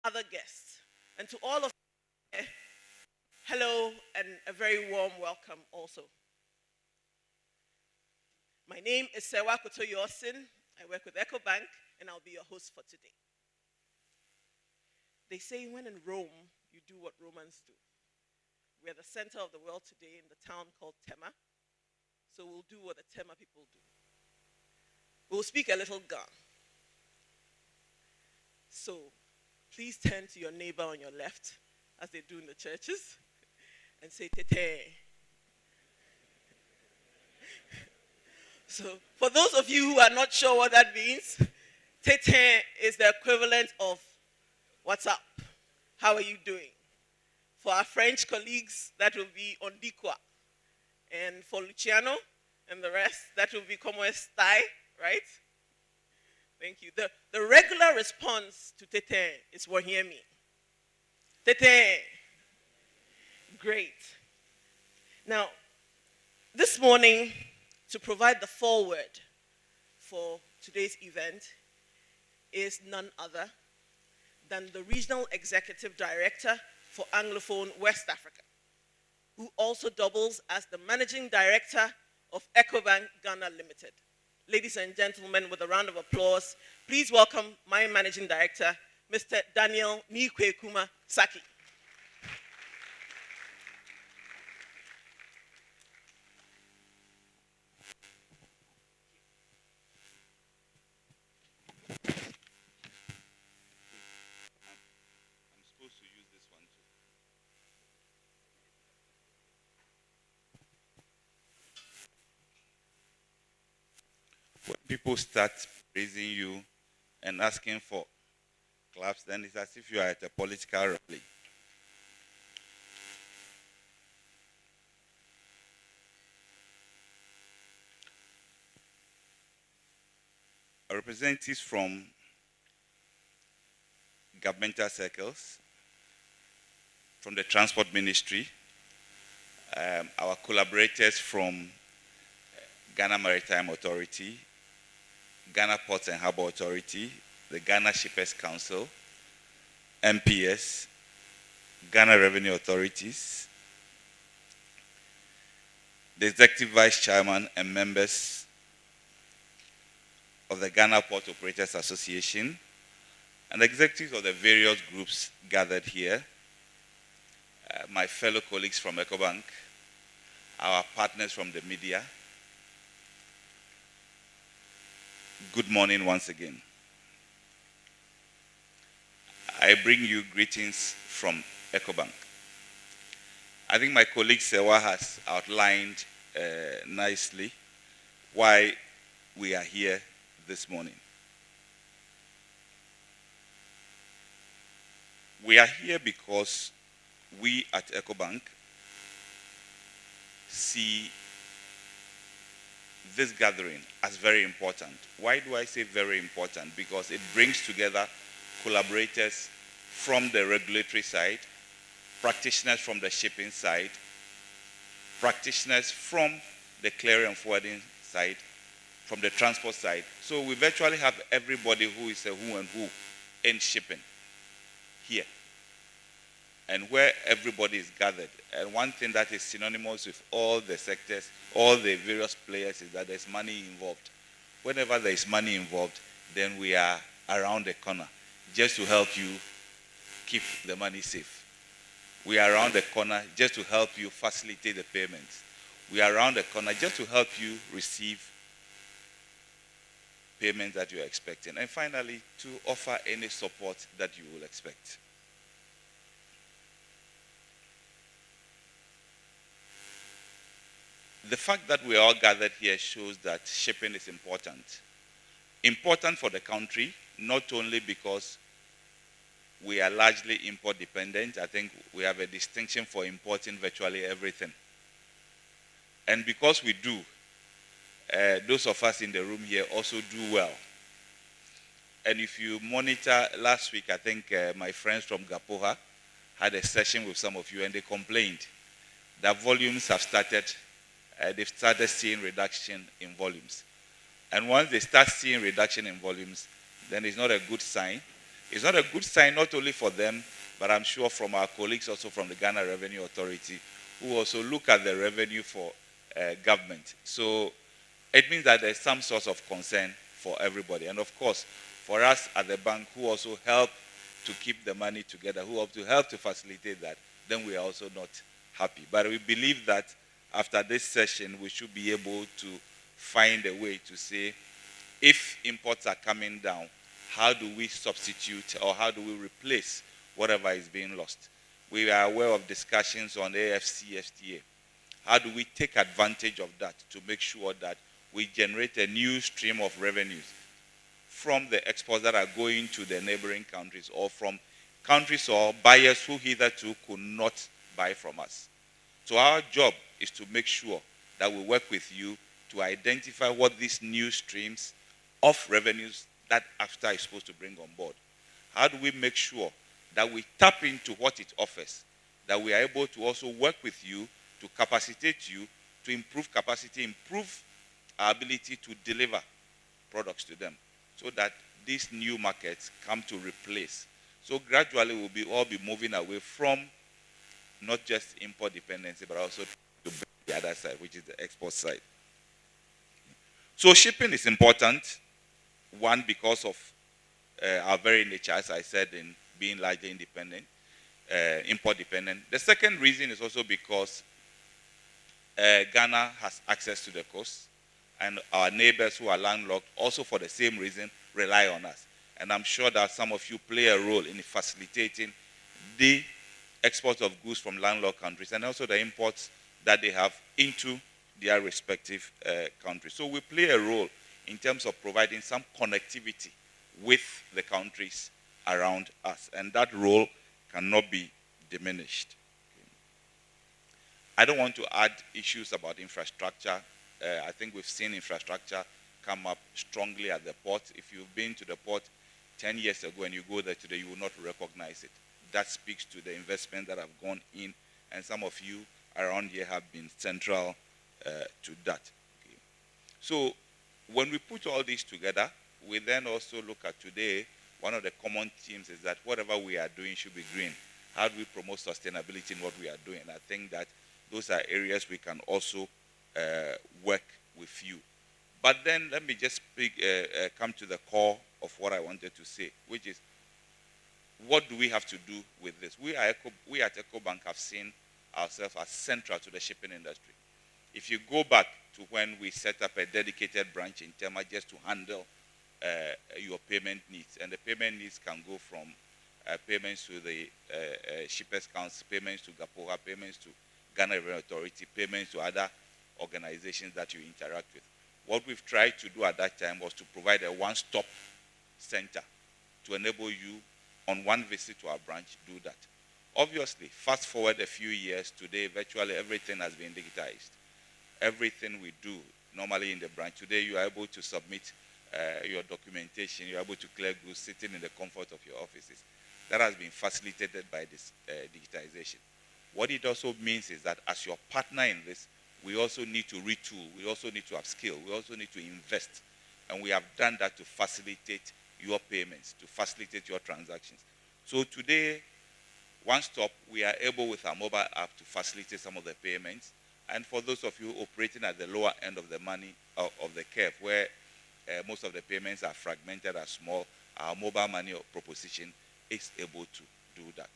other guests. And to all of you, hello and a very warm welcome also. My name is Sewa Kotoyosin. I work with Ecobank and I'll be your host for today. They say when in Rome, you do what Romans do. We're the center of the world today in the town called Tema. So we'll do what the Tema people do. We'll speak a little Ga. So please turn to your neighbor on your left, as they do in the churches, and say tete. So for those of you who are not sure what that means, tete is the equivalent of what's up? How are you doing? For our French colleagues, that will be on dikwa. And for Luciano and the rest, that will be como estai, right? Thank you. The regular response to tete is wahiemi. Tete. Great. Now, this morning, to provide the foreword for today's event is none other than the Regional Executive Director for Anglophone West Africa, who also doubles as the Managing Director of Ecobank Ghana Limited. Ladies and gentlemen, with a round of applause, please welcome my Managing Director, Mr. Daniel Nikwekuma Saki. I'm supposed to use this one too. When people start praising you and asking for claps, then it's as if you are at a political rally. Representatives from governmental circles, from the Transport Ministry, our collaborators from Ghana Maritime Authority, Ghana Ports and Harbour Authority, the Ghana Shippers Council, MPS, Ghana Revenue Authorities, the Executive Vice Chairman and members of the Ghana Port Operators Association, and executives of the various groups gathered here, my fellow colleagues from Ecobank, our partners from the media. Good morning once again. I bring you greetings from Ecobank. I think my colleague Sewa has outlined nicely why we are here this morning. We are here because we at Ecobank see this gathering as very important. Why do I say very important? Because it brings together collaborators from the regulatory side, practitioners from the shipping side, practitioners from the clearing and forwarding side, from the transport side. So we virtually have everybody who is a who and who in shipping here. And where everybody is gathered. And one thing that is synonymous with all the sectors, all the various players, is that there's money involved. Whenever there is money involved, then we are around the corner just to help you keep the money safe. We are around the corner just to help you facilitate the payments. We are around the corner just to help you receive payments that you are expecting. And finally, to offer any support that you will expect. The fact that we are all gathered here shows that shipping is important. Important for the country, not only because we are largely import dependent. I think we have a distinction for importing virtually everything. And because we do, those of us in the room here also do well. And if you monitor last week, I think my friends from Gapoha had a session with some of you and they complained that volumes have started, they've started seeing reduction in volumes. And once they start seeing reduction in volumes, then it's not a good sign It's not a good sign not only for them, but I'm sure from our colleagues also from the Ghana Revenue Authority, who also look at the revenue for government. So it means that there's some source of concern for everybody. And of course, for us at the bank who also help to keep the money together, who help to facilitate that, then we are also not happy. But we believe that after this session, we should be able to find a way to say, if imports are coming down, how do we substitute or how do we replace whatever is being lost? We are aware of discussions on AFCFTA. How do we take advantage of that to make sure that we generate a new stream of revenues from the exports that are going to the neighboring countries or from countries or buyers who hitherto could not buy from us? So our job is to make sure that we work with you to identify what these new streams of revenues that AFTA is supposed to bring on board. How do we make sure that we tap into what it offers, that we are able to also work with you to capacitate you, to improve capacity, improve our ability to deliver products to them, so that these new markets come to replace. So gradually we'll all be moving away from not just import dependency, but also to the other side, which is the export side. So shipping is important, one, because of our very nature, as I said, in being largely independent, import dependent. The second reason is also because Ghana has access to the coast, and our neighbors who are landlocked, also for the same reason, rely on us. And I'm sure that some of you play a role in facilitating the export of goods from landlocked countries and also the imports that they have into their respective countries. So we play a role in terms of providing some connectivity with the countries around us, and that role cannot be diminished. I don't want to add issues about infrastructure. I think we've seen infrastructure come up strongly at the port. If you've been to the port 10 years ago and you go there today, you will not recognize it. That speaks to the investment that have gone in, and some of you around here have been central to that. Okay. So when we put all this together, we then also look at today, one of the common themes is that whatever we are doing should be green. How do we promote sustainability in what we are doing? I think that those are areas we can also work with you. But then let me just come to the core of what I wanted to say, which is, what do we have to do with this? We at Ecobank have seen ourselves as central to the shipping industry. If you go back to when we set up a dedicated branch in Tema just to handle your payment needs, and the payment needs can go from payments to the Shippers Council, payments to GAPOHA, payments to Ghana Revenue Authority, payments to other organizations that you interact with. What we've tried to do at that time was to provide a one-stop center to enable you, on one visit to our branch, do that. Obviously, fast forward a few years, today virtually everything has been digitized. Everything we do normally in the branch, today you are able to submit your documentation, you're able to clear goods sitting in the comfort of your offices. That has been facilitated by this digitization. What it also means is that as your partner in this, we also need to retool, we also need to upskill, we also need to invest. And we have done that to facilitate your payments, to facilitate your transactions. So today, one stop, we are able with our mobile app to facilitate some of the payments. And for those of you operating at the lower end of the money, of the curve, where most of the payments are fragmented, are small, our mobile money proposition is able to do that.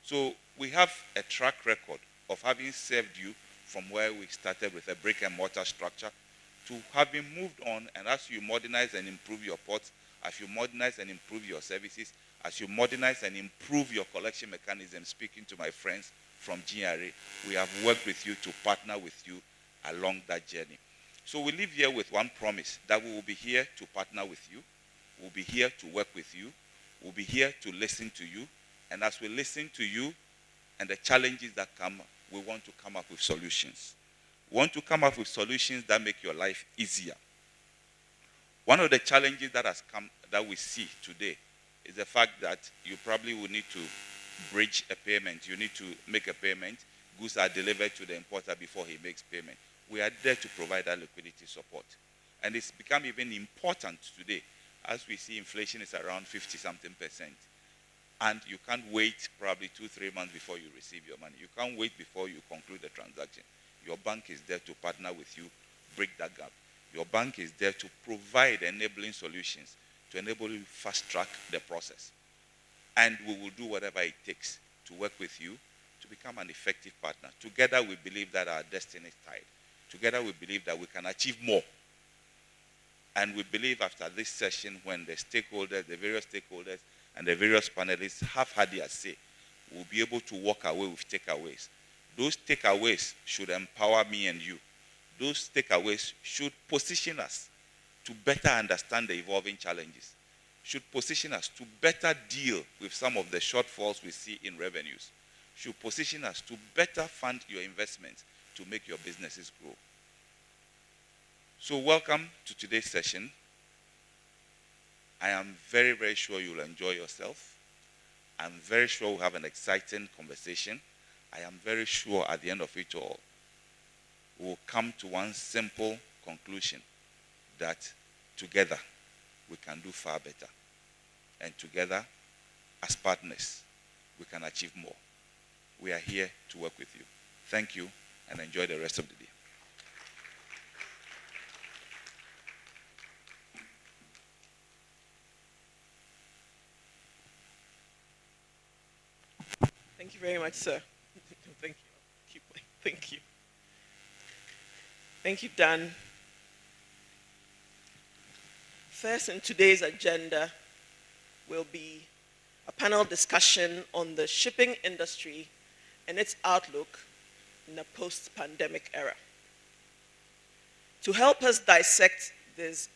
So we have a track record of having served you from where we started with a brick and mortar structure to having moved on, and as you modernize and improve your ports, as you modernize and improve your services, as you modernize and improve your collection mechanism, speaking to my friends from GRA, we have worked with you to partner with you along that journey. So we leave here with one promise, that we will be here to partner with you, we'll be here to work with you, we'll be here to listen to you, and as we listen to you and the challenges that come, we want to come up with solutions. We want to come up with solutions that make your life easier. One of the challenges that has come, that we see today, is the fact that you probably will need to bridge a payment. You need to make a payment. Goods are delivered to the importer before he makes payment. We are there to provide that liquidity support. And it's become even important today, as we see inflation is around 50-something%. And you can't wait probably 2-3 months before you receive your money. You can't wait before you conclude the transaction. Your bank is there to partner with you, break that gap. Your bank is there to provide enabling solutions to enable you fast track the process. And we will do whatever it takes to work with you to become an effective partner. Together we believe that our destiny is tied. Together we believe that we can achieve more. And we believe after this session, when the stakeholders, the various stakeholders, and the various panelists have had their say, we'll be able to walk away with takeaways. Those takeaways should empower me and you. Those takeaways should position us to better understand the evolving challenges, should position us to better deal with some of the shortfalls we see in revenues, should position us to better fund your investments to make your businesses grow. So welcome to today's session. I am very, very sure you'll enjoy yourself. I'm very sure we'll have an exciting conversation. I am very sure at the end of it all, we'll come to one simple conclusion, that together we can do far better. And together, as partners, we can achieve more. We are here to work with you. Thank you, and enjoy the rest of the day. Thank you very much, sir. Thank you. Thank you. Thank you, Dan. First in today's agenda will be a panel discussion on the shipping industry and its outlook in a post-pandemic era. To help us dissect this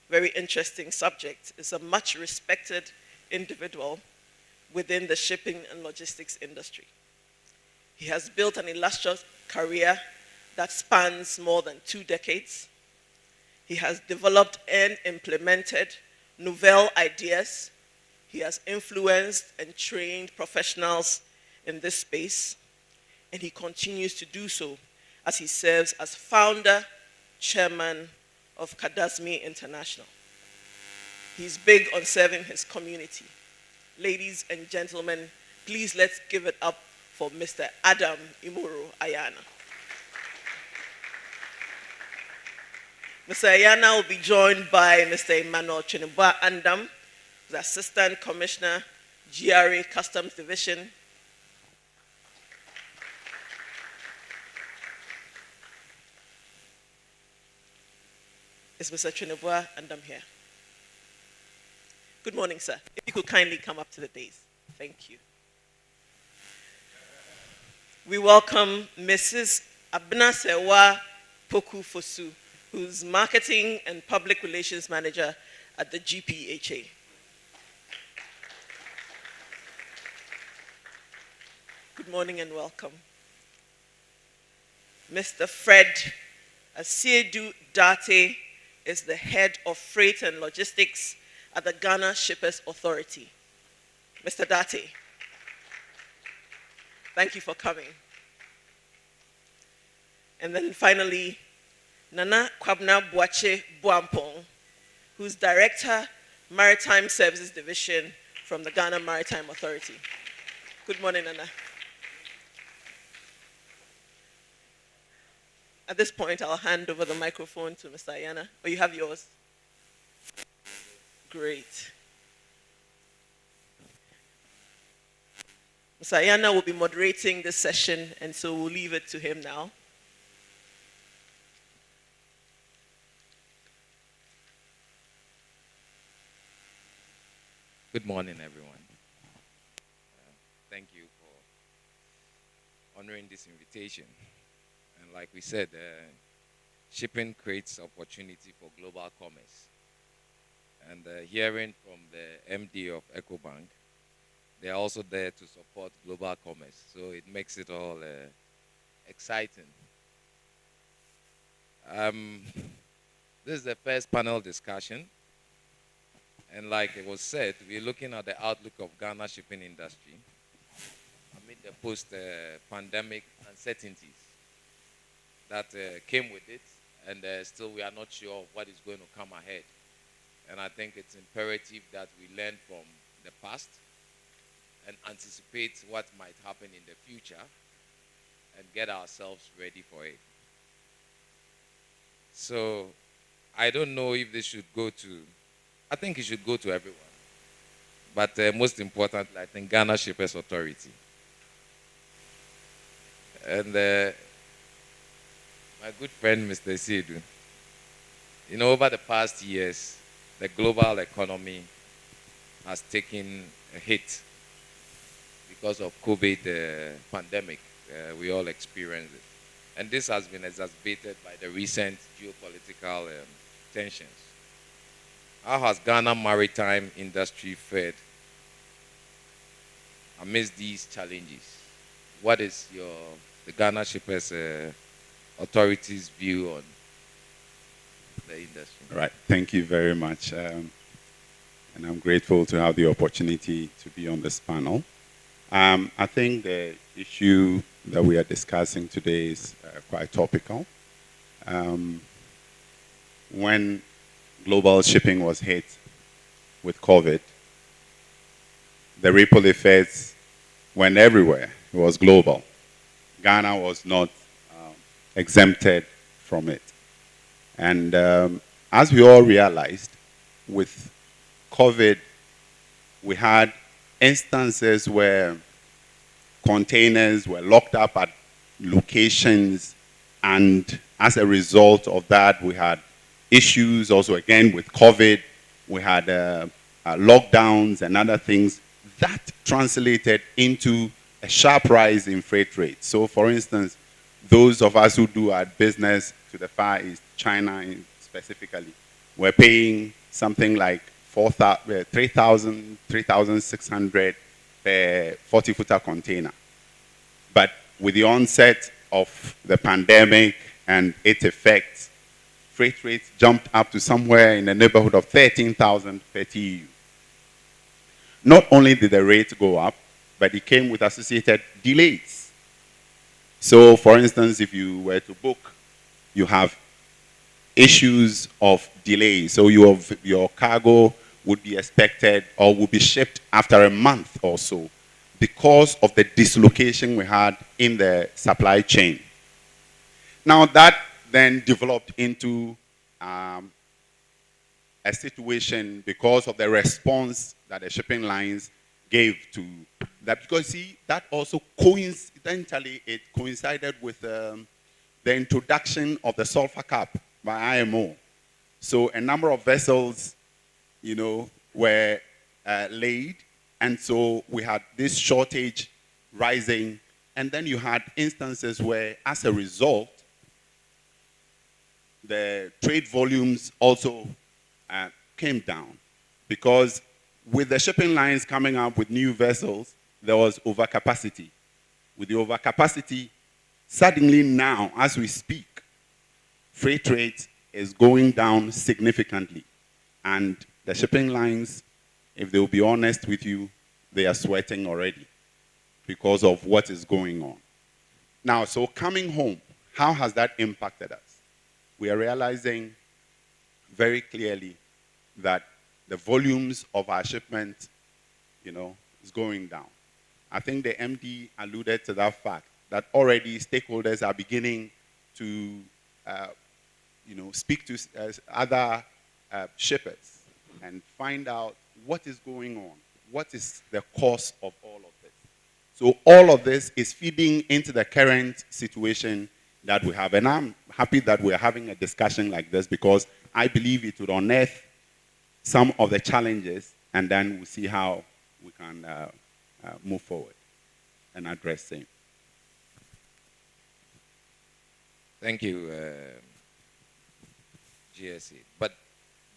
very interesting subject is a much respected individual within the shipping and logistics industry. He has built an illustrious career that spans more than 2 decades. He has developed and implemented novel ideas. He has influenced and trained professionals in this space, and he continues to do so as he serves as founder, chairman of Kadasmi International. He's big on serving his community. Ladies and gentlemen, please let's give it up for Mr. Adam Imuru Ayana. Mr. Ayana will be joined by Mr. Emmanuel Chinubwa Andam, the Assistant Commissioner, GRA Customs Division. Is Mr. Chinubwa Andam here? Good morning, sir. If you could kindly come up to the dais. Thank you. We welcome Mrs. Abnasewa Poku Fosu, who's Marketing and Public Relations Manager at the GPHA. Good morning and welcome. Mr. Fred Asiedu Date is the Head of Freight and Logistics at the Ghana Shippers Authority. Mr. Date, thank you for coming. And then finally, Nana Kwabna Boache Boampong, who's Director, Maritime Services Division from the Ghana Maritime Authority. Good morning, Nana. At this point, I'll hand over the microphone to Mr. Ayana. Oh, you have yours? Great. Mr. Ayana will be moderating this session, and so we'll leave it to him now. Good morning, everyone. Thank you for honoring this invitation. And like we said, shipping creates opportunity for global commerce. And hearing from the MD of Ecobank, they're also there to support global commerce. So it makes it all exciting. This is the first panel discussion. And like it was said, we're looking at the outlook of Ghana shipping industry amid the post-pandemic uncertainties that came with it. And still we are not sure of what is going to come ahead. And I think it's imperative that we learn from the past and anticipate what might happen in the future and get ourselves ready for it. So I don't know if this should go to, I think it should go to everyone. But most importantly, I think Ghana Shippers Authority. And my good friend, Mr. Siedu, you know, over the past years, the global economy has taken a hit because of COVID pandemic. We all experienced it. And this has been exacerbated by the recent geopolitical tensions. How has Ghana maritime industry fared amidst these challenges? What is the Ghana Shippers Authority's view on the industry? Right. Thank you very much. And I'm grateful to have the opportunity to be on this panel. I think the issue that we are discussing today is quite topical. When global shipping was hit with COVID, the ripple effects went everywhere. It was global. Ghana was not exempted from it. And as we all realized, with COVID, we had instances where containers were locked up at locations, and as a result of that, we had issues also again with COVID. We had lockdowns and other things. That translated into a sharp rise in freight rates. So for instance, those of us who do our business to the Far East, China specifically, were paying something like 3,000, 3,600 per 40-footer container. But with the onset of the pandemic and its effects, freight rates jumped up to somewhere in the neighborhood of 13,000 per TEU. Not only did the rate go up, but it came with associated delays. So, for instance, if you were to book, you have issues of delay. So your cargo would be expected or would be shipped after a month or so because of the dislocation we had in the supply chain. Now that then developed into a situation because of the response that the shipping lines gave to that. Because see, that also coincidentally, it coincided with the introduction of the sulfur cap by IMO. So a number of vessels, you know, were laid, and so we had this shortage rising, and then you had instances where, as a result, the trade volumes also came down, because with the shipping lines coming up with new vessels, there was overcapacity. With the overcapacity, suddenly now, as we speak, freight rate is going down significantly. And the shipping lines, if they'll be honest with you, they are sweating already because of what is going on. Now, so coming home, how has that impacted us? We are realizing very clearly that the volumes of our shipment, you know, is going down. I think the MD alluded to that fact, that already stakeholders are beginning to, you know, speak to other shippers and find out what is going on, what is the cause of all of this. So all of this is feeding into the current situation that we have. And I'm happy that we're having a discussion like this, because I believe it would unearth some of the challenges, and then we'll see how we can move forward and address them. Thank you, GSA. But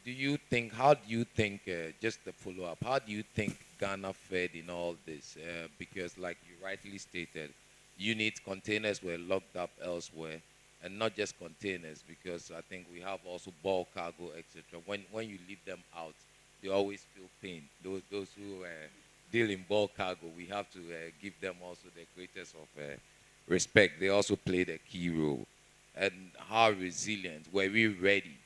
do you think, how do you think, just the follow-up, how do you think Ghana fared in all this? Because like you rightly stated, unit containers were locked up elsewhere, and not just containers, because I think we have also bulk cargo, etc. When you leave them out, they always feel pain. Those who deal in bulk cargo, we have to give them also the greatest of respect. They also played a key role. And how resilient, were we ready?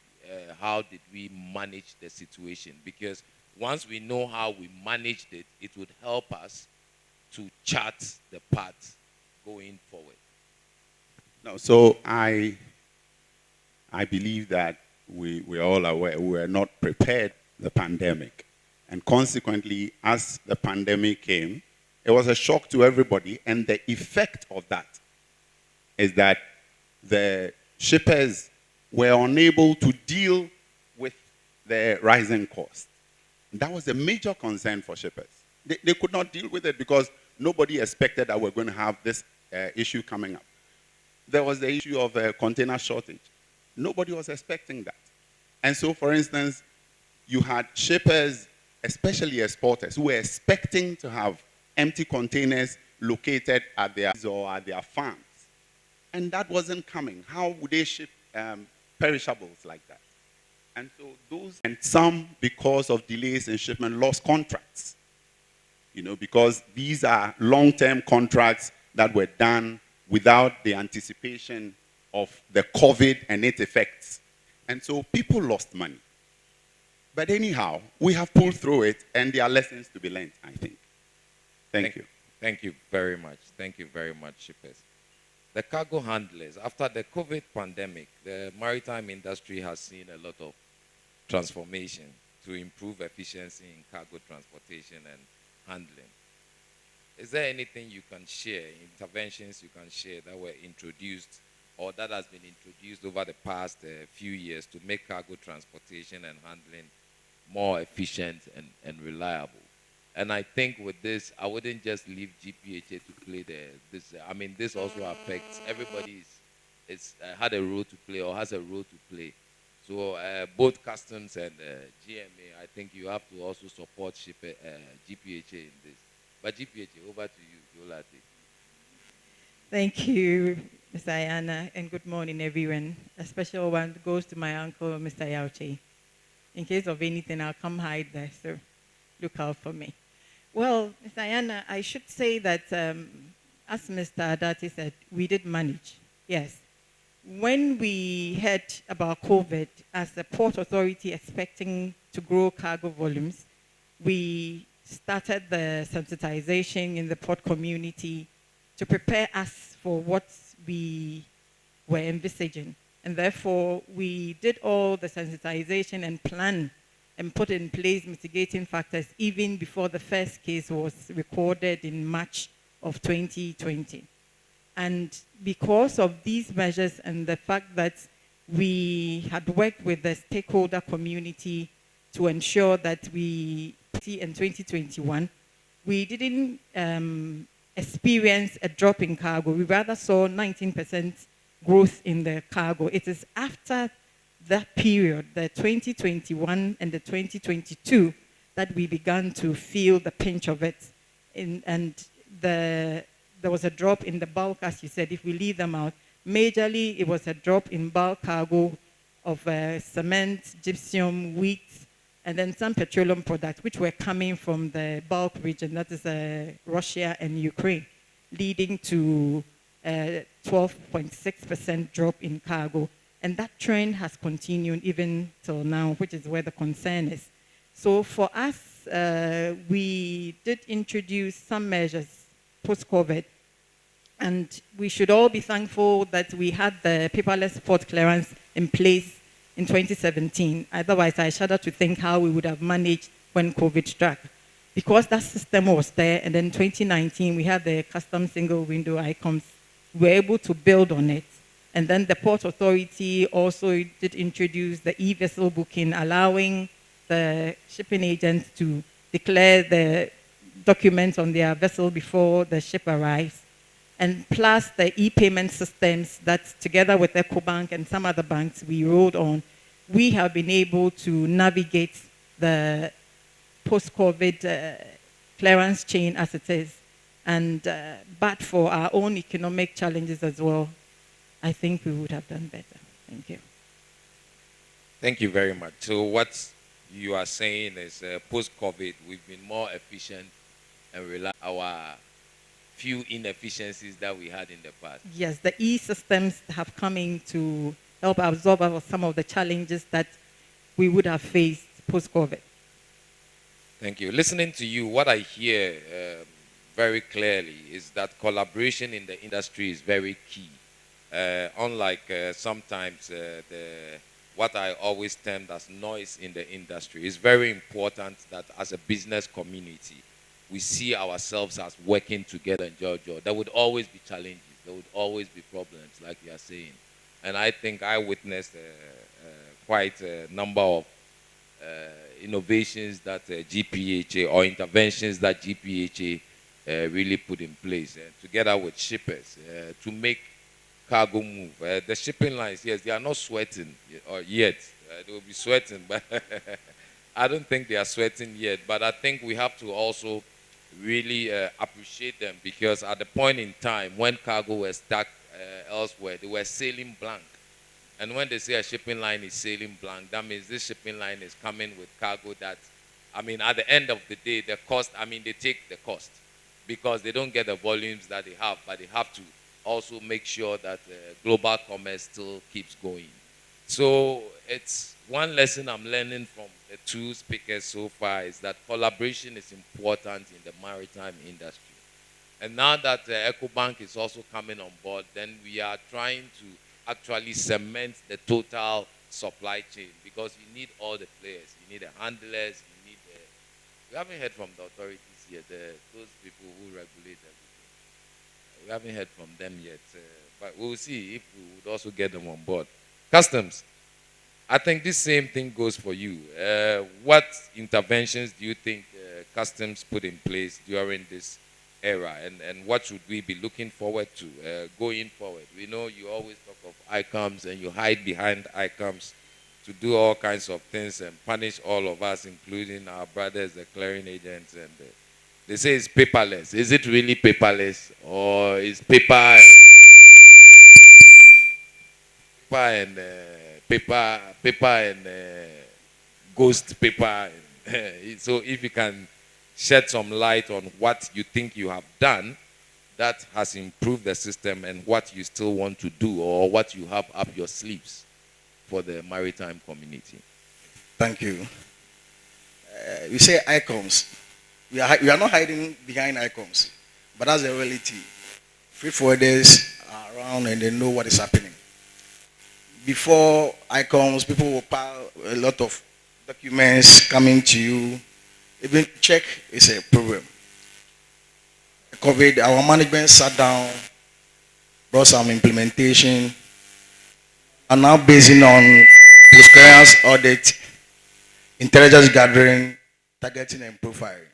How did we manage the situation? Because once we know how we managed it, it would help us to chart the path going forward? No, so I believe that we're all aware we were not prepared for the pandemic. And consequently, as the pandemic came, it was a shock to everybody. And the effect of that is that the shippers were unable to deal with the rising cost. That was a major concern for shippers. They could not deal with it because nobody expected that we're going to have this issue coming up. There was the issue of a container shortage. Nobody was expecting that. And so, for instance, you had shippers, especially exporters, who were expecting to have empty containers located at their farms. And that wasn't coming. How would they ship perishables like that? And so some, because of delays in shipment, lost contracts. Because these are long-term contracts that were done without the anticipation of the COVID and its effects. And so people lost money. But anyhow, we have pulled through it, and there are lessons to be learned, I think. Thank you. Thank you very much. Thank you very much, shippers. The cargo handlers, after the COVID pandemic, the maritime industry has seen a lot of transformation to improve efficiency in cargo transportation and handling. Is there anything you can share, interventions you can share that were introduced or that has been introduced over the past few years to make cargo transportation and handling more efficient and reliable? And I think with this, I wouldn't just leave GPHA to play this. I mean, this also affects everybody. It's had a role to play or has a role to play. So both customs and GMA, I think you have to also support GPHA in this. But GPHA, over to you, Yolati. Thank you, Ms. Ayana, and good morning, everyone. A special one goes to my uncle, Mr. Yauchi. In case of anything, I'll come hide there, so look out for me. Well, Ms. Ayana, I should say that, as Mr. Adati said, we did manage, yes. When we heard about COVID as the Port Authority expecting to grow cargo volumes, we started the sensitization in the port community to prepare us for what we were envisaging. And therefore, we did all the sensitization and plan and put in place mitigating factors even before the first case was recorded in March of 2020. And because of these measures and the fact that we had worked with the stakeholder community to ensure that in 2021, we didn't experience a drop in cargo. We rather saw 19% growth in the cargo. It is after that period, the 2021 and the 2022, that we began to feel the pinch of it. There was a drop in the bulk, as you said, if we leave them out. Majorly, it was a drop in bulk cargo of cement, gypsum, wheat, and then some petroleum products, which were coming from the bulk region, that is Russia and Ukraine, leading to a 12.6% drop in cargo. And that trend has continued even till now, which is where the concern is. So for us, we did introduce some measures post-COVID, and we should all be thankful that we had the paperless port clearance in place in 2017. Otherwise, I shudder to think how we would have managed when COVID struck. Because that system was there, and then 2019, we had the custom single window icons. We were able to build on it. And then the Port Authority also did introduce the e-vessel booking, allowing the shipping agents to declare the documents on their vessel before the ship arrives. And plus the e-payment systems that, together with Ecobank and some other banks we rolled on, we have been able to navigate the post-COVID clearance chain as it is. And but for our own economic challenges as well, I think we would have done better. Thank you. Thank you very much. So what you are saying is post-COVID, we've been more efficient and rely our few inefficiencies that we had in the past. Yes, the e-systems have come in to help absorb some of the challenges that we would have faced post-COVID. Thank you. Listening to you, what I hear very clearly is that collaboration in the industry is very key. Unlike sometimes what I always termed as noise in the industry, it's very important that as a business community, we see ourselves as working together in Georgia. There would always be challenges. There would always be problems, like you are saying. And I think I witnessed quite a number of innovations that GPHA or interventions that GPHA really put in place together with shippers to make cargo move. The shipping lines, yes, they are not sweating yet. They will be sweating, but I don't think they are sweating yet. But I think we have to also really appreciate them, because at the point in time when cargo was stuck elsewhere, they were sailing blank. And when they say a shipping line is sailing blank, that means this shipping line is coming with cargo that, I mean, at the end of the day, the cost, I mean, they take the cost because they don't get the volumes that they have, but they have to also make sure that global commerce still keeps going. So it's one lesson I'm learning from the two speakers so far is that collaboration is important in the maritime industry. And now that Ecobank is also coming on board, then we are trying to actually cement the total supply chain, because you need all the players. You need the handlers, you need the... We haven't heard from the authorities yet, those people who regulate everything. We haven't heard from them yet, but we'll see if we would also get them on board. Customs, I think this same thing goes for you. What interventions do you think customs put in place during this era, and what should we be looking forward to going forward? We know you always talk of ICOMs and you hide behind ICOMs to do all kinds of things and punish all of us, including our brothers, the clearing agents, and they say it's paperless. Is it really paperless, or is paper and ghost paper? So if you can shed some light on what you think you have done that has improved the system, and what you still want to do, or what you have up your sleeves for the maritime community. Thank you. You say ICOMs. We are not hiding behind ICOMs, but that's the reality. Freight forwarders are around and they know what is happening. Before ICOMs, people will pile a lot of documents coming to you. Even check is a problem. COVID, our management sat down, brought some implementation, and now basing on post-clearance audit, intelligence gathering, targeting and profiling.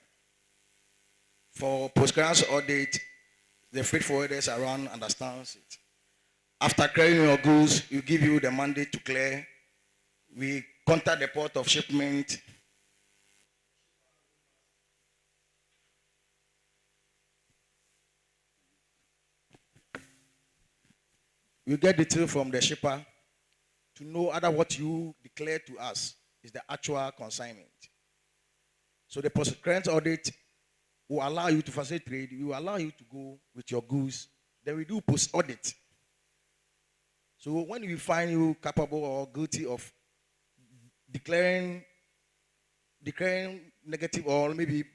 For post-clearance audit, the freight forwarders around understands it. After clearing your goods, we give you the mandate to clear. We contact the port of shipment. You get detail from the shipper to know whether what you declare to us is the actual consignment. So the post-clearance audit will allow you to facilitate trade. We will allow you to go with your goods. Then we do post-audit. So when we find you capable or guilty of declaring negative, or maybe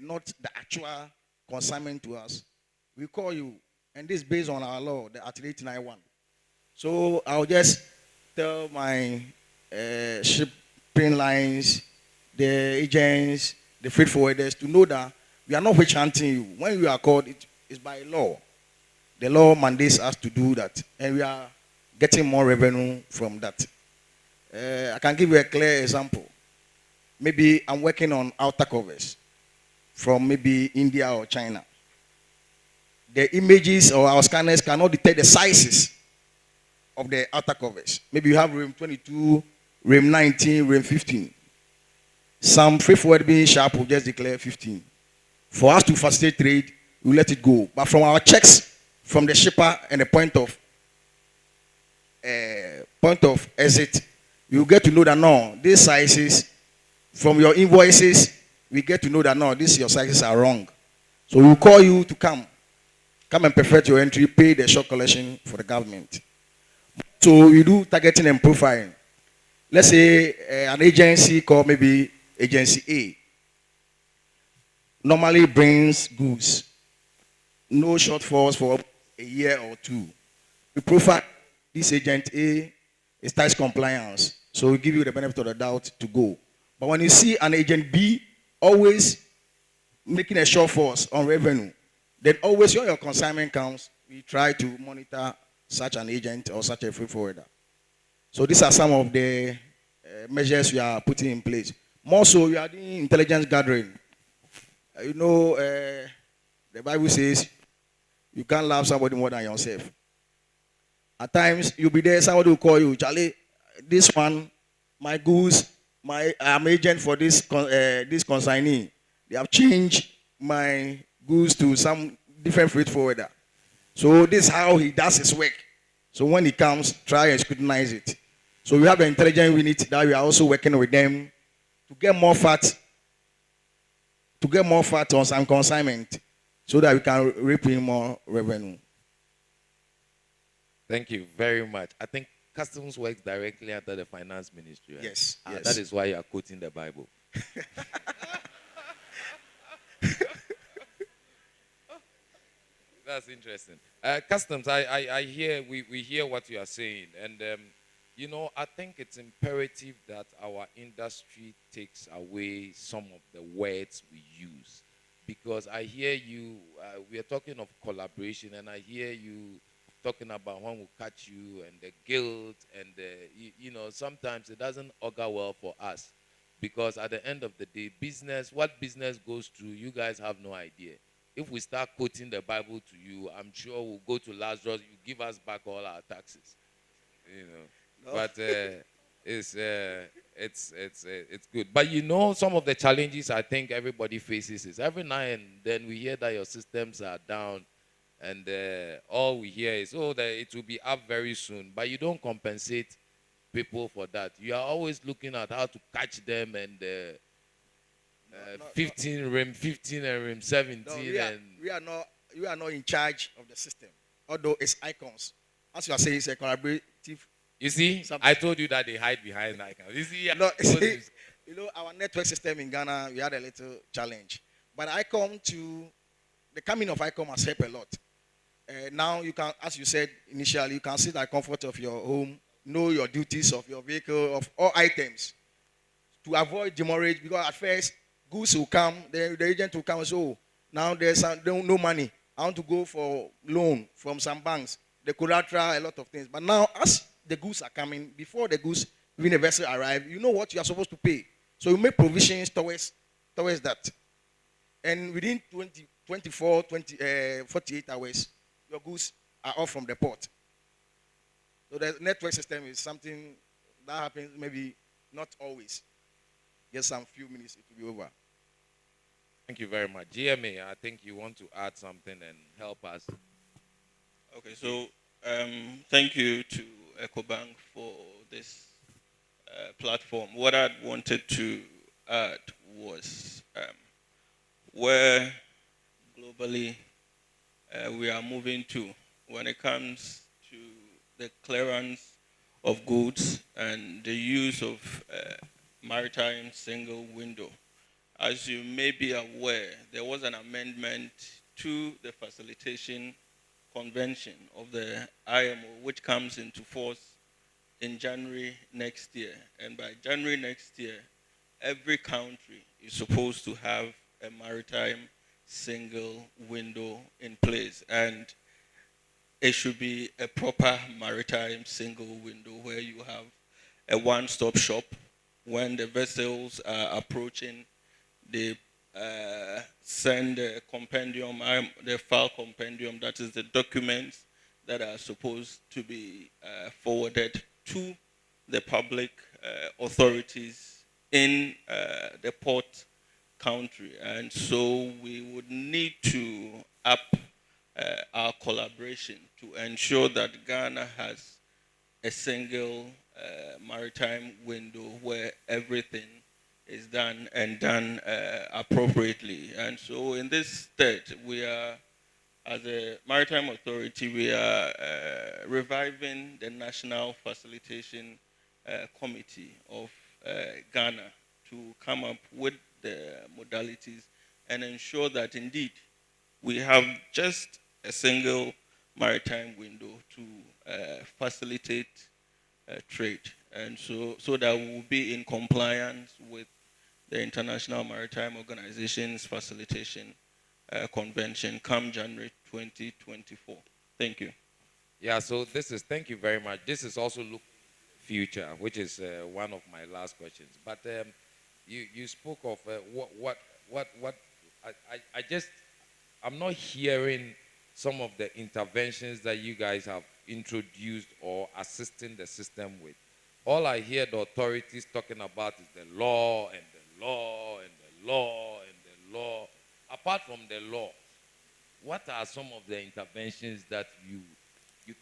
not the actual consignment to us, we call you. And this is based on our law, the Article 891. So I'll just tell my shipping lines, the agents, the freight forwarders to know that we are not witch hunting you. When we are called, it is by law. The law mandates us to do that, and we are getting more revenue from that. I can give you a clear example. Maybe I'm working on outer covers from maybe India or China. The images or our scanners cannot detect the sizes of the outer covers. Maybe you have RAM 22, RAM 19, RAM 15. Some freight forward being sharp will just declare 15. For us to facilitate trade, we let it go. But from our checks, from the shipper and the point of exit, you get to know that no, these sizes, from your invoices, we get to know that no, these your sizes are wrong. So we'll call you to come and perfect your entry, pay the short collection for the government. So we do targeting and profiling. Let's say an agency called maybe Agency A. normally brings goods, no shortfalls for a year or two. We profile this agent A is tax compliance, so we give you the benefit of the doubt to go. But when you see an agent B always making a shortfall on revenue, then always when your consignment comes, we try to monitor such an agent or such a free forwarder. So these are some of the measures we are putting in place. More so, we are doing intelligence gathering. The Bible says you can't love somebody more than yourself. At times, you'll be there, somebody will call you, Charlie, this one, my goods, I'm agent for this consignee. They have changed my goods to some different freight forwarder. So this is how he does his work. So when he comes, try and scrutinize it. So we have an intelligence unit that we are also working with them to get more fat on some consignment so that we can reap in more revenue. Thank you very much. I think customs works directly under the finance ministry. Right? Yes, yes. That is why you are quoting the Bible. That's interesting. Customs, I hear, we hear what you are saying. And, I think it's imperative that our industry takes away some of the words we use. Because I hear you, we are talking of collaboration, and I hear you talking about when we catch you and the guilt, and sometimes it doesn't augur well for us, because at the end of the day, what business goes through, you guys have no idea. If we start quoting the Bible to you, I'm sure we'll go to Lazarus, you give us back all our taxes, No. But it's good. But some of the challenges I think everybody faces is every now and then we hear that your systems are down. And all we hear is, that it will be up very soon. But you don't compensate people for that. You are always looking at how to catch them and 15 and rim 17. No, we are not in charge of the system, although it's icons. As you are saying, it's a collaborative. You see, I told you that they hide behind icons. You see, our network system in Ghana, we had a little challenge. But the coming of ICOM has helped a lot. Now you can, as you said initially, you can sit at the comfort of your home, know your duties of your vehicle, of all items, to avoid demurrage. Because at first, goods will come, the agent will come and say, oh, now there's no money. I want to go for loan from some banks. The collateral, a lot of things. But now, as the goods are coming, before the goods, when the vessel arrive, you know what you are supposed to pay. So you make provisions towards that. And within 48 hours, your goods are off from the port. So the network system is something that happens, maybe not always. Just some few minutes, it will be over. Thank you very much. GMA, I think you want to add something and help us. Okay, so thank you to Ecobank for this platform. What I wanted to add was where globally we are moving to when it comes to the clearance of goods and the use of maritime single window. As you may be aware, there was an amendment to the facilitation convention of the IMO, which comes into force in January next year. And by January next year, every country is supposed to have a maritime single window in place. And it should be a proper maritime single window where you have a one-stop shop. When the vessels are approaching, they send the compendium, the file compendium, that is the documents that are supposed to be forwarded to the public authorities in the port country. And so we would need to up our collaboration to ensure that Ghana has a single maritime window where everything is done and done appropriately. And so in this state, we are, as a maritime authority, we are reviving the National Facilitation Committee of Ghana to come up with the modalities and ensure that indeed we have just a single maritime window to facilitate trade, and so that we will be in compliance with the International Maritime Organization's facilitation convention come January 2024. Thank you. Yeah, so thank you very much. This is also look future, which is one of my last questions. But you spoke of what I'm not hearing some of the interventions that you guys have introduced or assisting the system with. All I hear the authorities talking about is the law and the law and the law and the law. Apart from the law, what are some of the interventions that you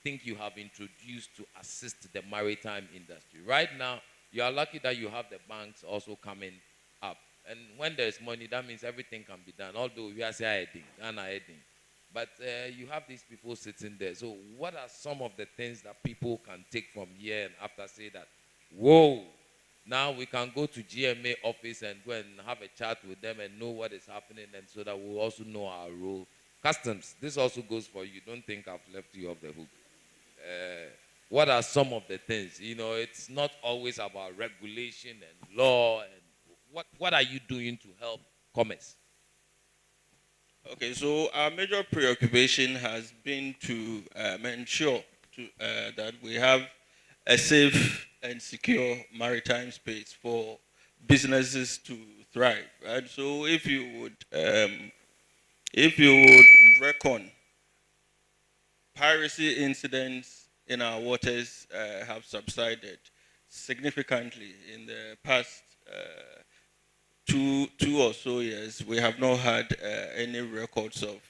think you have introduced to assist the maritime industry? Right now, you are lucky that you have the banks also coming up. And when there's money, that means everything can be done. Although we are saying, but you have these people sitting there. So what are some of the things that people can take from here and after say that, whoa, now we can go to GMA office and go and have a chat with them and know what is happening, and so that we'll also know our role. Customs, this also goes for you. Don't think I've left you off the hook. What are some of the things? You know, it's not always about regulation and law. And what are you doing to help commerce? Okay, so our major preoccupation has been to ensure that we have a safe and secure maritime space for businesses to thrive. Right? So if you would reckon, piracy incidents in our waters have subsided significantly in the past two or so years. We have not had any records of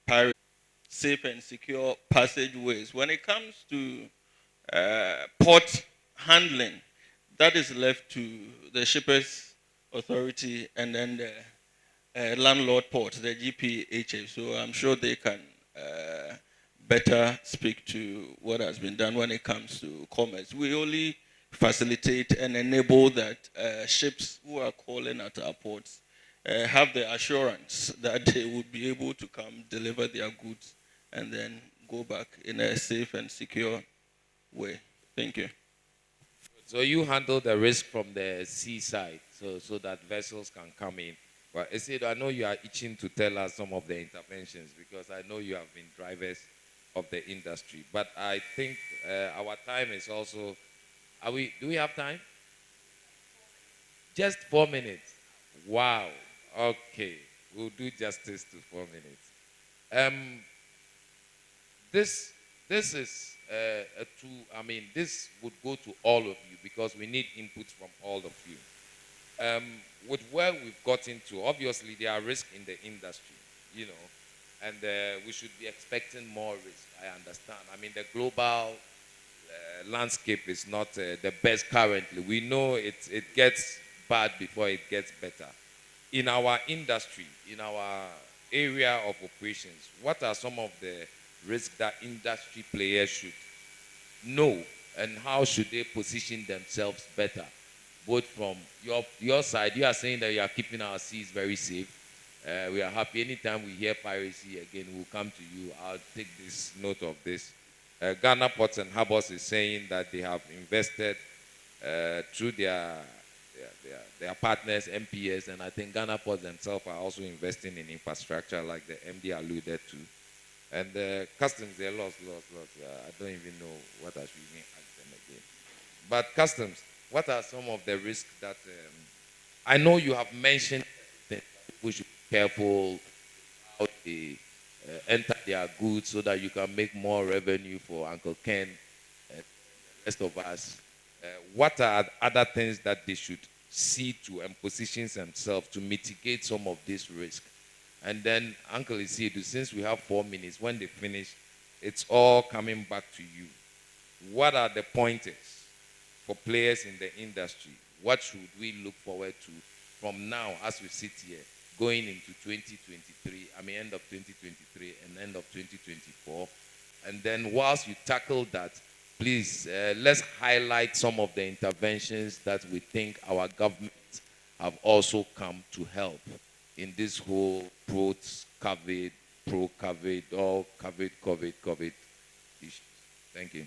piracy. Safe and secure passageways. When it comes to port handling, that is left to the shippers authority and then the landlord port, the GPHA. So I'm sure they can better speak to what has been done when it comes to commerce. We only facilitate and enable that ships who are calling at our ports have the assurance that they will be able to come deliver their goods and then go back in a safe and secure way. Thank you. So you handle the risk from the seaside, so that vessels can come in. But I know you are itching to tell us some of the interventions, because I know you have been drivers of the industry. But I think our time is also. Do we have time? Just 4 minutes. Wow. Okay. We'll do justice to 4 minutes. This is a true. I mean, this would go to all of you, because we need input from all of you. With where we've gotten to, obviously there are risks in the industry, you know, and we should be expecting more risk. I understand. I mean, the global landscape is not the best currently. We know it gets bad before it gets better. In our industry, in our area of operations, what are some of the risks that industry players should know, and how should they position themselves better? Both from your side, you are saying that you are keeping our seas very safe. We are happy. Anytime we hear piracy again, we'll come to you. I'll take this note of this. Ghana Ports and Harbors is saying that they have invested through their partners, MPS, and I think Ghana Ports themselves are also investing in infrastructure, like the MD alluded to. And customs, they're lost. I don't even know what I should even ask them again. But customs, what are some of the risks that I know you have mentioned that we should be careful how they enter their goods so that you can make more revenue for Uncle Ken and the rest of us. What are other things that they should see to and position themselves to mitigate some of this risk? And then, Uncle Isidu, since we have 4 minutes, when they finish, it's all coming back to you. What are the pointers for players in the industry? What should we look forward to from now as we sit here, going into 2023, end of 2023 and end of 2024? And then whilst you tackle that, please, let's highlight some of the interventions that we think our government have also come to help. in this whole post-COVID, pro-COVID, all COVID issues? Thank you.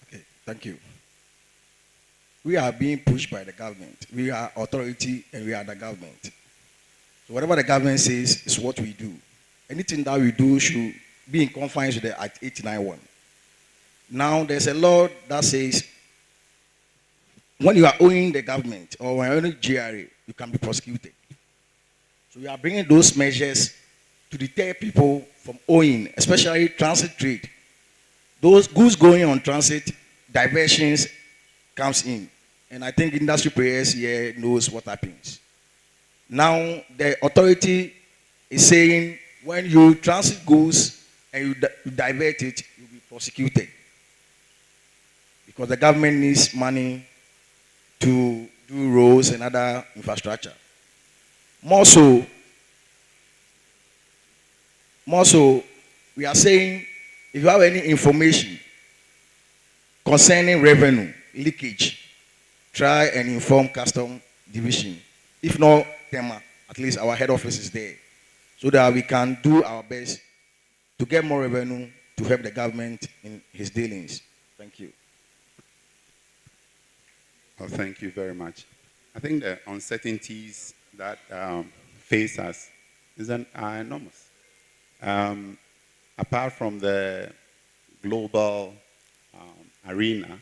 Okay, thank you. We are being pushed by the government. We are authority and we are the government. So whatever the government says is what we do. Anything that we do should be in confines with the Act 891. Now there's a law that says when you are owing the government or when you are owing GRA, you can be prosecuted. So we are bringing those measures to deter people from owing, especially transit trade. Those goods going on transit, diversions comes in. And I think industry players here knows what happens. Now the authority is saying when you transit goods and you divert it, you'll be prosecuted. Because the government needs money to do roads and other infrastructure. More so, we are saying if you have any information concerning revenue leakage, try and inform custom division. If not TEMA, at least our head office is there, so that we can do our best to get more revenue to help the government in his dealings. Thank you. Well, thank you very much. I think the uncertainties that face us are enormous. Apart from the global arena,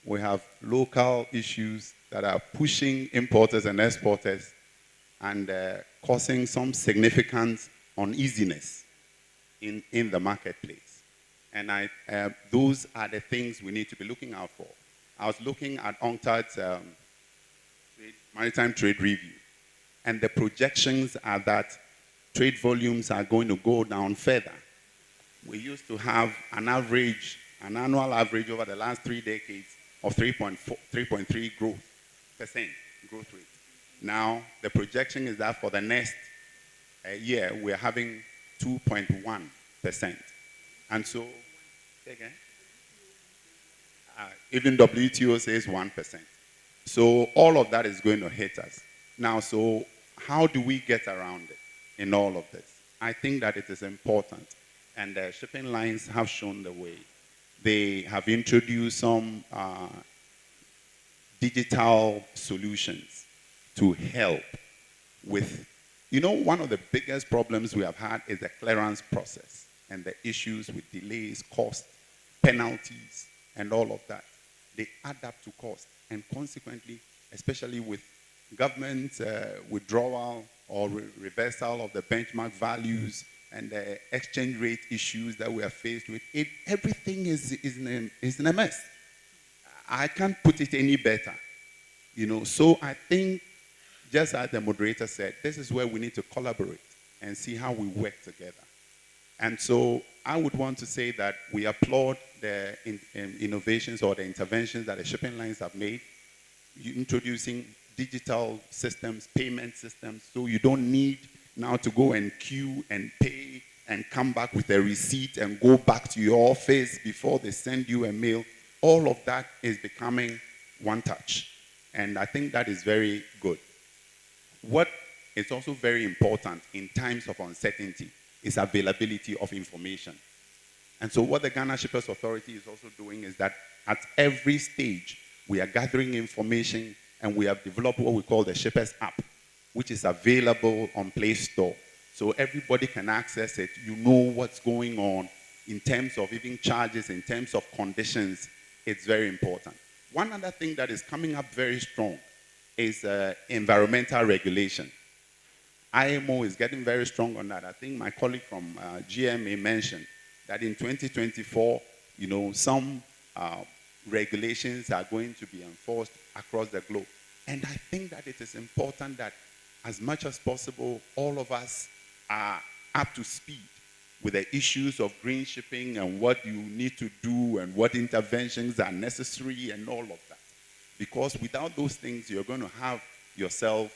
we have local issues that are pushing importers and exporters and causing some significant uneasiness in the marketplace. And those are the things we need to be looking out for. I was looking at UNCTAD's Maritime Trade Review, and the projections are that trade volumes are going to go down further. We used to have an annual average over the last 3 decades of 3.3% growth rate. Now, the projection is that for the next year, we're having 2.1%. And so, again, even WTO says 1%. So all of that is going to hit us. Now, so how do we get around it in all of this? I think that it is important. And the shipping lines have shown the way. They have introduced some digital solutions to help with, one of the biggest problems we have had is the clearance process and the issues with delays, cost, penalties, and all of that. They add up to cost. And consequently, especially with government withdrawal or reversal of the benchmark values and the exchange rate issues that we are faced with, everything is in a mess. I can't put it any better. So I think, just as the moderator said, this is where we need to collaborate and see how we work together. And so I would want to say that we applaud the innovations or the interventions that the shipping lines have made, introducing digital systems, payment systems, so you don't need now to go and queue and pay and come back with a receipt and go back to your office before they send you a mail. All of that is becoming one touch. And I think that is very good. What is also very important in times of uncertainty is availability of information. And so what the Ghana Shippers Authority is also doing is that at every stage, we are gathering information and we have developed what we call the Shippers app, which is available on Play Store. So everybody can access it. You know what's going on in terms of even charges, in terms of conditions. It's very important. One other thing that is coming up very strong is environmental regulation. IMO is getting very strong on that. I think my colleague from GMA mentioned that in 2024, some regulations are going to be enforced across the globe. And I think that it is important that as much as possible, all of us are up to speed with the issues of green shipping and what you need to do and what interventions are necessary and all of that. Because without those things, you're going to have yourself,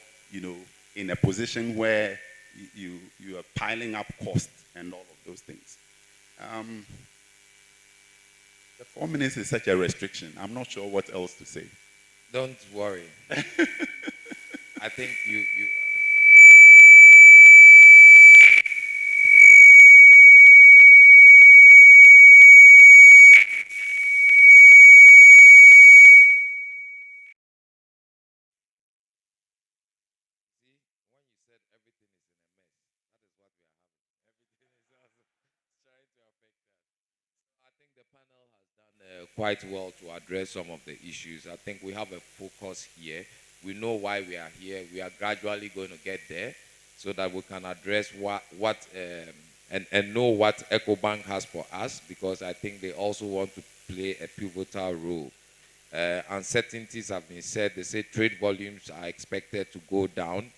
in a position where you are piling up costs and all of those things. The 4 minutes is such a restriction. I'm not sure what else to say. Don't worry. I think you I think the panel has done quite well to address some of the issues. I think we have a focus here. We know why we are here. We are gradually going to get there so that we can address and know what Ecobank has for us, because I think they also want to play a pivotal role. Uncertainties have been said. They say trade volumes are expected to go down.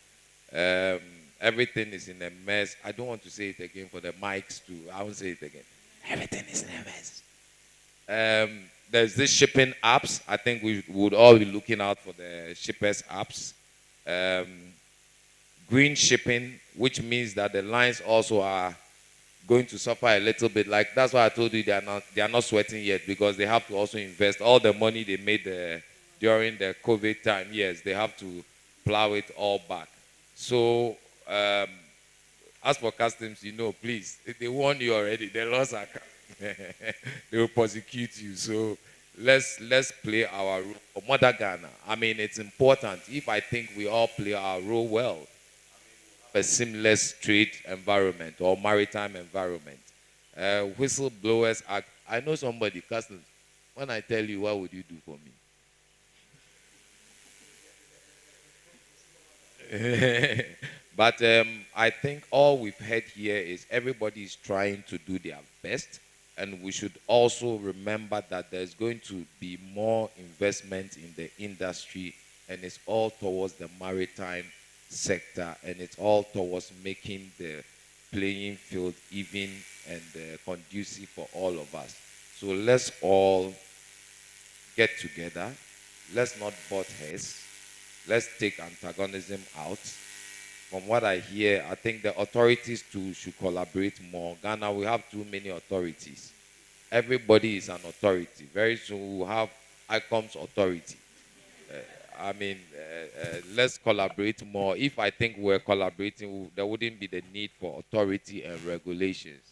Everything is in a mess. I don't want to say it again for the mics too. I won't say it again. Everything is in a mess. There's this shipping apps. I think we would all be looking out for the shippers apps. Green shipping, which means that the lines also are going to suffer a little bit. Like, that's why I told you they are not sweating yet, because they have to also invest all the money they made during the COVID time. Yes, they have to plow it all back. So as for customs, please, they warned you already. The laws are they will prosecute you. So let's play our role for Mother Ghana. I mean, it's important. If I think we all play our role well, a seamless trade environment or maritime environment. Whistleblowers Act. I know somebody, customs. When I tell you, what would you do for me? But I think all we've heard here is everybody is trying to do their best, and we should also remember that there's going to be more investment in the industry, and it's all towards the maritime sector, and it's all towards making the playing field even and conducive for all of us. So let's all get together. Let's not butt heads. Let's take antagonism out. From what I hear, I think the authorities too should collaborate more. Ghana, we have too many authorities. Everybody is an authority. Very soon we'll have ICOM's authority. Let's collaborate more. If I think we're collaborating, there wouldn't be the need for authority and regulations.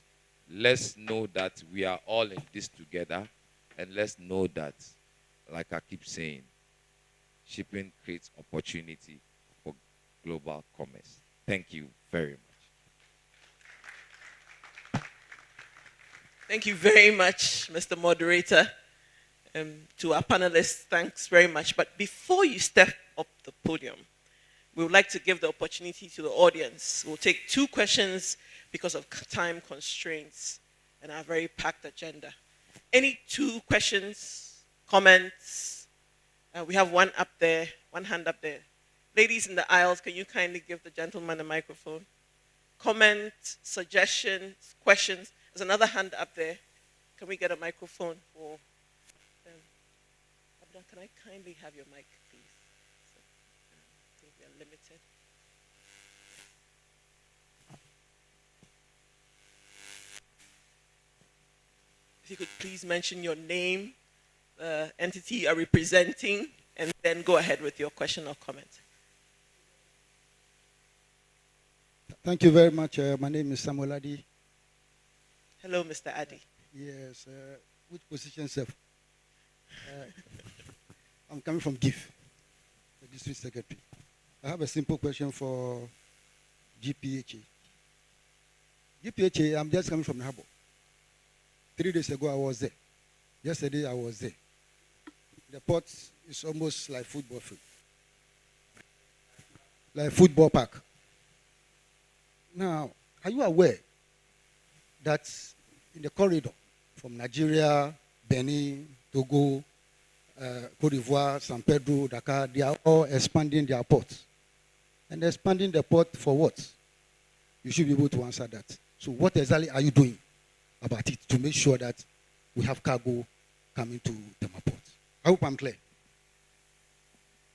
Let's know that we are all in this together, and let's know that, like I keep saying, shipping creates opportunity for global commerce. Thank you very much. Thank you very much, Mr. Moderator. To our panelists, thanks very much. But before you step up the podium, we would like to give the opportunity to the audience. We'll take 2 questions because of time constraints and our very packed agenda. Any 2 questions, comments? We have one up there, one hand up there. Ladies in the aisles, can you kindly give the gentleman a microphone? Comment, suggestions, questions. There's another hand up there. Can we get a microphone for... Can I kindly have your mic, please? I think we are limited. If you could please mention your name, the entity you are representing, and then go ahead with your question or comment. Thank you very much. My name is Samuel Adi. Hello, Mr. Adi. Yes. Which position, sir? I'm coming from GIF, the district secretary. I have a simple question for GPHA. GPHA, I'm just coming from the harbor. 3 days ago, I was there. Yesterday, I was there. The port is almost like football field, like football park. Now, are you aware that in the corridor from Nigeria, Benin, Togo, Cote d'Ivoire, San Pedro, Dakar, they are all expanding their ports. And expanding the port for what? You should be able to answer that. So what exactly are you doing about it to make sure that we have cargo coming to Tema Port? I hope I'm clear.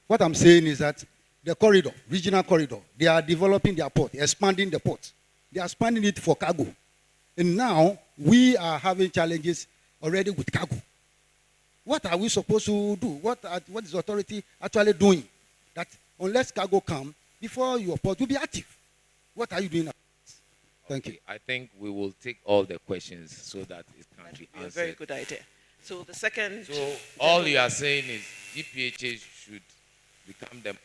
What I'm saying is that the corridor, regional corridor, they are developing their port, expanding the port. They are expanding it for cargo. And now we are having challenges already with cargo. What are we supposed to do? What is the authority actually doing? That unless cargo come, before your port will be active. What are you doing? Thank you. I think we will take all the questions so that it can be answered. A very good idea. So the second... So all you are saying is GPHA should become the...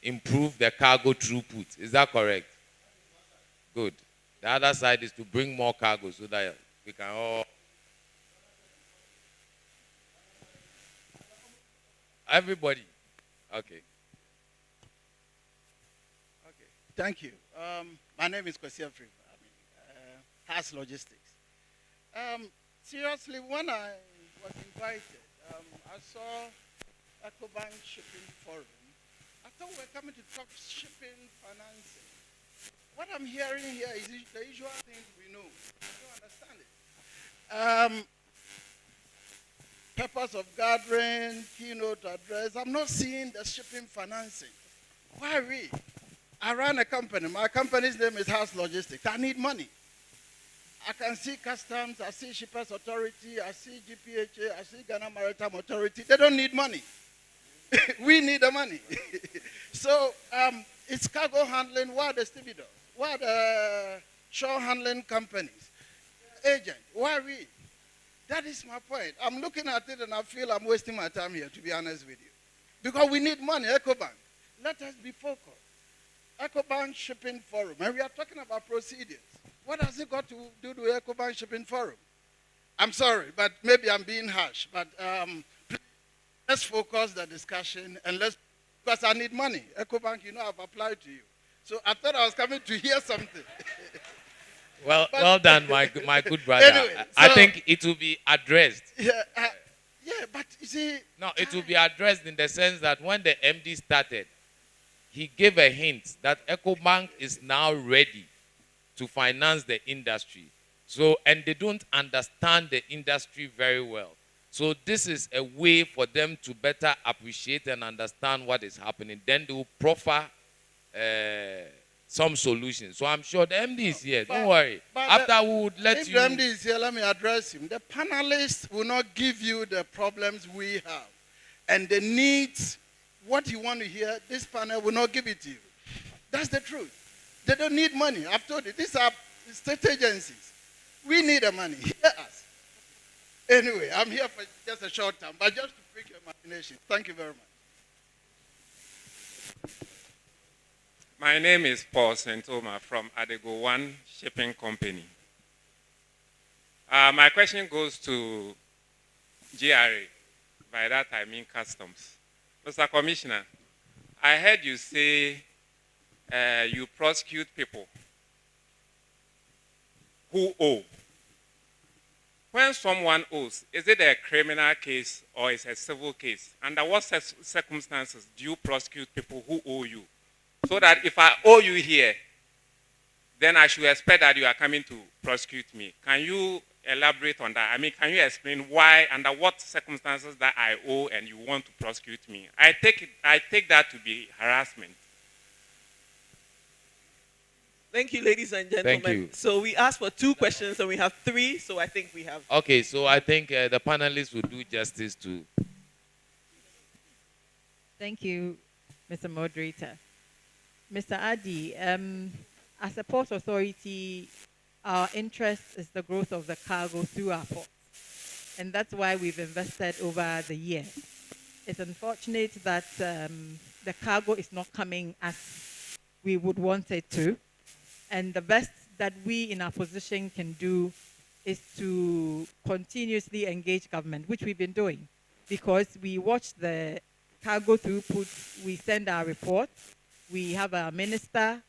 improve the cargo throughput. Is that correct? Good. The other side is to bring more cargo so that we can all. Everybody. Okay. Okay. Thank you. My name is Kwesi Afriva. Has Logistics. Seriously, when I was invited, I saw Ecobank Shipping Forum. I thought we were coming to talk shipping financing. What I'm hearing here is the usual things we know. I don't understand it. Purpose of gathering, keynote address. I'm not seeing the shipping financing. Why we? I run a company. My company's name is House Logistics. I need money. I can see customs, I see Shippers Authority, I see GPHA, I see Ghana Maritime Authority. They don't need money. We need the money. So it's cargo handling. What are the stevedores? What are the shore handling companies? Agent. Why are we? That is my point. I'm looking at it and I feel I'm wasting my time here, to be honest with you. Because we need money, Ecobank. Let us be focused. Ecobank Shipping Forum. And we are talking about procedures. What has it got to do with Ecobank Shipping Forum? I'm sorry, but maybe I'm being harsh. But please, let's focus the discussion and because I need money. Ecobank, you know, I've applied to you. So I thought I was coming to hear something. Well done, my good brother. Anyway, I think it will be addressed. Yeah, but you see. No, it will be addressed in the sense that when the MD started, he gave a hint that Ecobank is now ready to finance the industry. So, and they don't understand the industry very well. So this is a way for them to better appreciate and understand what is happening. Then they will proffer some solutions. So I'm sure the MD is here. Don't worry. After we would let you. If the MD is here, let me address him. The panelists will not give you the problems we have. And the needs, what you want to hear, this panel will not give it to you. That's the truth. They don't need money. I've told you, these are state agencies. We need the money. Hear us. Anyway, I'm here for just a short time, but just to pick your imagination. Thank you very much. My name is Paul Sentoma from Adego One Shipping Company. My question goes to GRA. By that I mean customs. Mr. Commissioner, I heard you say you prosecute people who owe. When someone owes, is it a criminal case or is it a civil case? Under what circumstances do you prosecute people who owe you? So that if I owe you here, then I should expect that you are coming to prosecute me. Can you elaborate on that? I mean, can you explain why, under what circumstances that I owe and you want to prosecute me? I take that to be harassment. Thank you, ladies and gentlemen. Thank you. So we asked for 2 questions and we have 3, so I think we have. Okay, so I think the panelists will do justice to. Thank you, Mr. Moderator. Mr. Adi, as a port authority, our interest is the growth of the cargo through our ports. And that's why we've invested over the years. It's unfortunate that the cargo is not coming as we would want it to. And the best that we in our position can do is to continuously engage government, which we've been doing. Because we watch the cargo throughput, we send our reports, we have our minister,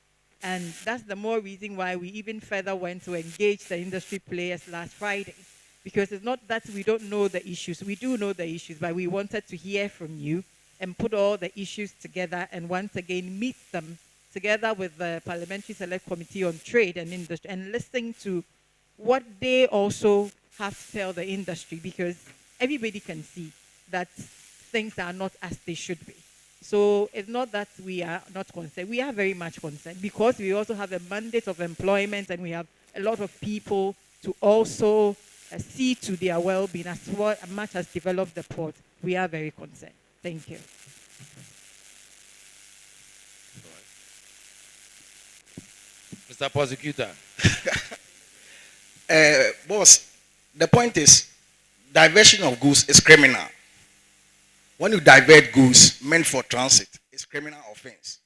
and that's the more reason why we even further went to engage the industry players last Friday. Because it's not that we don't know the issues, we do know the issues, but we wanted to hear from you and put all the issues together and once again meet them together with the Parliamentary Select Committee on Trade and Industry and listen to what they also have to tell the industry, because everybody can see that things are not as they should be. So it's not that we are not concerned. We are very much concerned because we also have a mandate of employment and we have a lot of people to also see to their well-being as much as develop the port. We are very concerned. Thank you. Mr. Prosecutor. Boss, the point is, diversion of goods is criminal. When you divert goods meant for transit, it's criminal offense.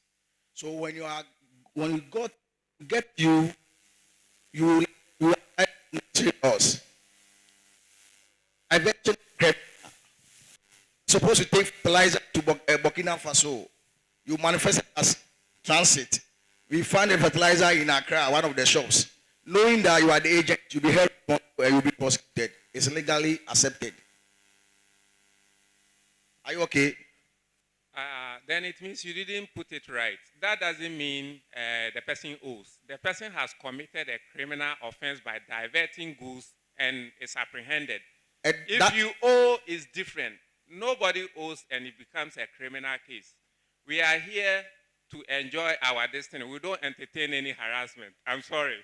So when you get you you are us. I mentioned suppose you take fertilizer to Burkina Faso, you manifest it as transit. We find a fertilizer in Accra, one of the shops. Knowing that you are the agent, you'll be held and you'll be prosecuted. It's legally accepted. Are you okay? Then it means you didn't put it right. That doesn't mean the person owes. The person has committed a criminal offense by diverting goods and is apprehended. If you owe, is different. Nobody owes and it becomes a criminal case. We are here to enjoy our destiny. We don't entertain any harassment. I'm sorry.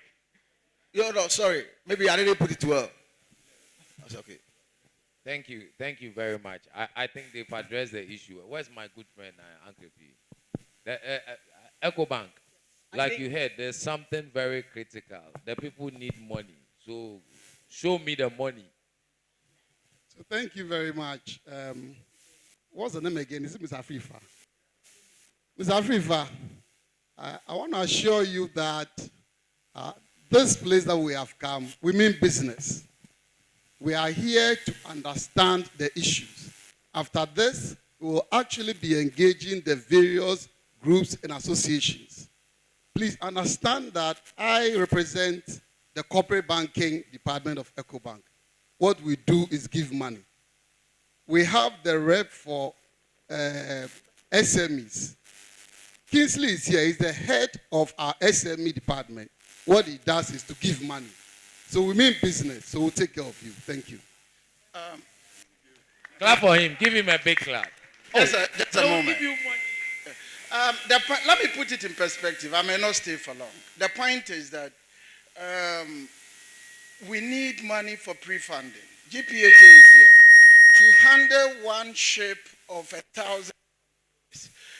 No, sorry. Maybe I didn't put it well. That's okay. Thank you. Thank you very much. I think they've addressed the issue. Where's my good friend, Uncle P? The Ecobank, like you heard, there's something very critical. The people need money. So show me the money. So thank you very much. What's the name again? Is it Mr. Afrifa? Mr. Afrifa, I want to assure you that this place that we have come, we mean business. We are here to understand the issues. After this, we will actually be engaging the various groups and associations. Please understand that I represent the corporate banking department of Ecobank. What we do is give money. We have the rep for SMEs. Kingsley is here. He's the head of our SME department. What he does is to give money. So we mean business, so we'll take care of you. Thank you. Clap for him. Give him a big clap. Just a moment. Let me put it in perspective. I may not stay for long. The point is that we need money for pre-funding. GPHA is here. To handle one ship of 1,000,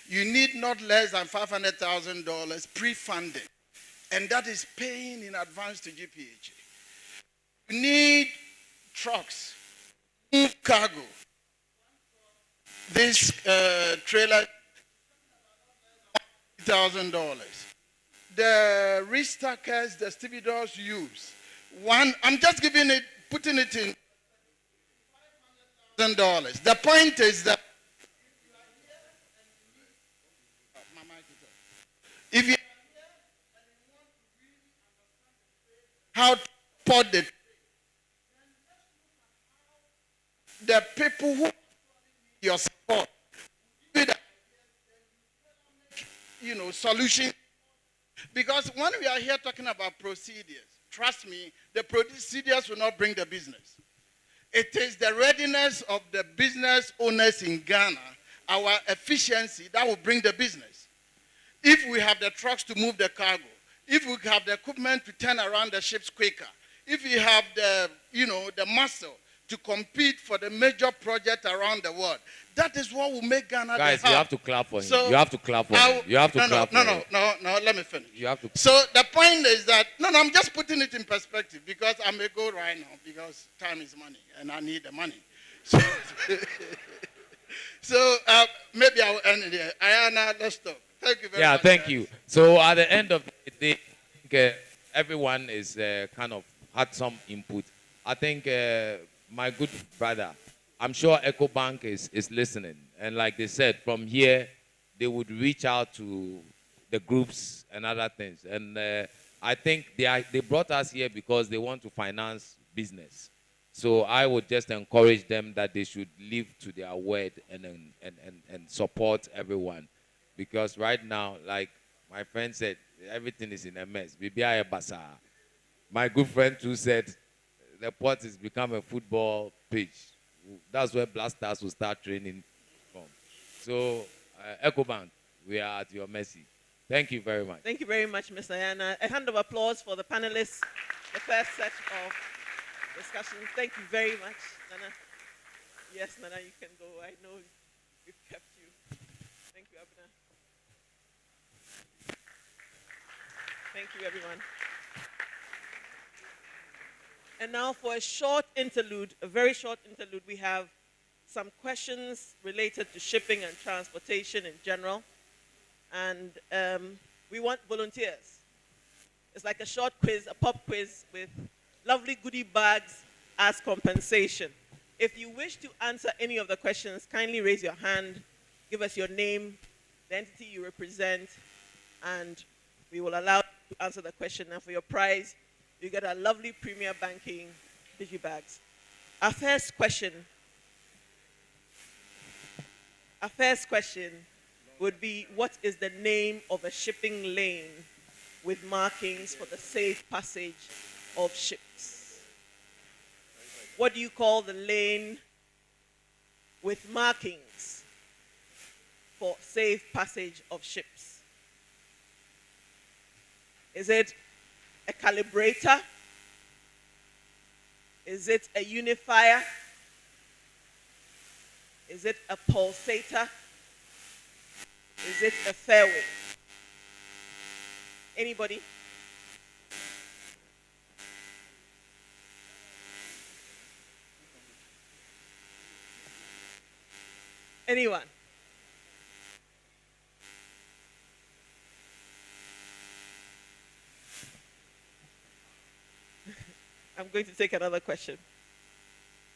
you need not less than $500,000 pre-funding. And that is paying in advance to GPHA. You need trucks, move cargo. This trailer, $1,000. The restackers, the stevedores use. I'm just putting it in $1,000. The point is that if you how to support the people who your support, solution. Because when we are here talking about procedures, trust me, the procedures will not bring the business. It is the readiness of the business owners in Ghana, our efficiency, that will bring the business. If we have the trucks to move the cargo, if we have the equipment to turn around the ships quicker, if we have the muscle to compete for the major project around the world, that is what will make Ghana Guys, the hub. you have to clap for him. You have to clap for him. You have to clap for him. No, let me finish. You have to. So the point is that, I'm just putting it in perspective because I may go right now because time is money and I need the money. So, maybe I will end it here. Ayana, let's stop. Thank you very much. Yeah, thank you. So at the end of the day, I think, everyone is kind of had some input. I think my good brother, I'm sure Ecobank is listening. And like they said, from here, they would reach out to the groups and other things. And I think they brought us here because they want to finance business. So I would just encourage them that they should live to their word and support everyone. Because right now, like my friend said, everything is in a mess. My good friend too said, the port has become a football pitch. That's where Blasters will start training from. So, Ecobank, we are at your mercy. Thank you very much. Thank you very much, Ms. Ayana. A hand of applause for the panelists, the first set of discussions. Thank you very much, Nana. Yes, Nana, you can go. I know we've kept you. Thank you, Abner. Thank you, everyone. And now for a short interlude, a very short interlude, we have some questions related to shipping and transportation in general. And we want volunteers. It's like a short quiz, a pop quiz with lovely goodie bags as compensation. If you wish to answer any of the questions, kindly raise your hand, give us your name, the entity you represent, and we will allow you to answer the question. And for your prize, you get a lovely Premier Banking digibags. Our first question would be, what is the name of a shipping lane with markings for the safe passage of ships? What do you call the lane with markings for safe passage of ships? Is it a calibrator? Is it a unifier? Is it a pulsator? Is it a fairway? Anybody? Anyone? I'm going to take another question.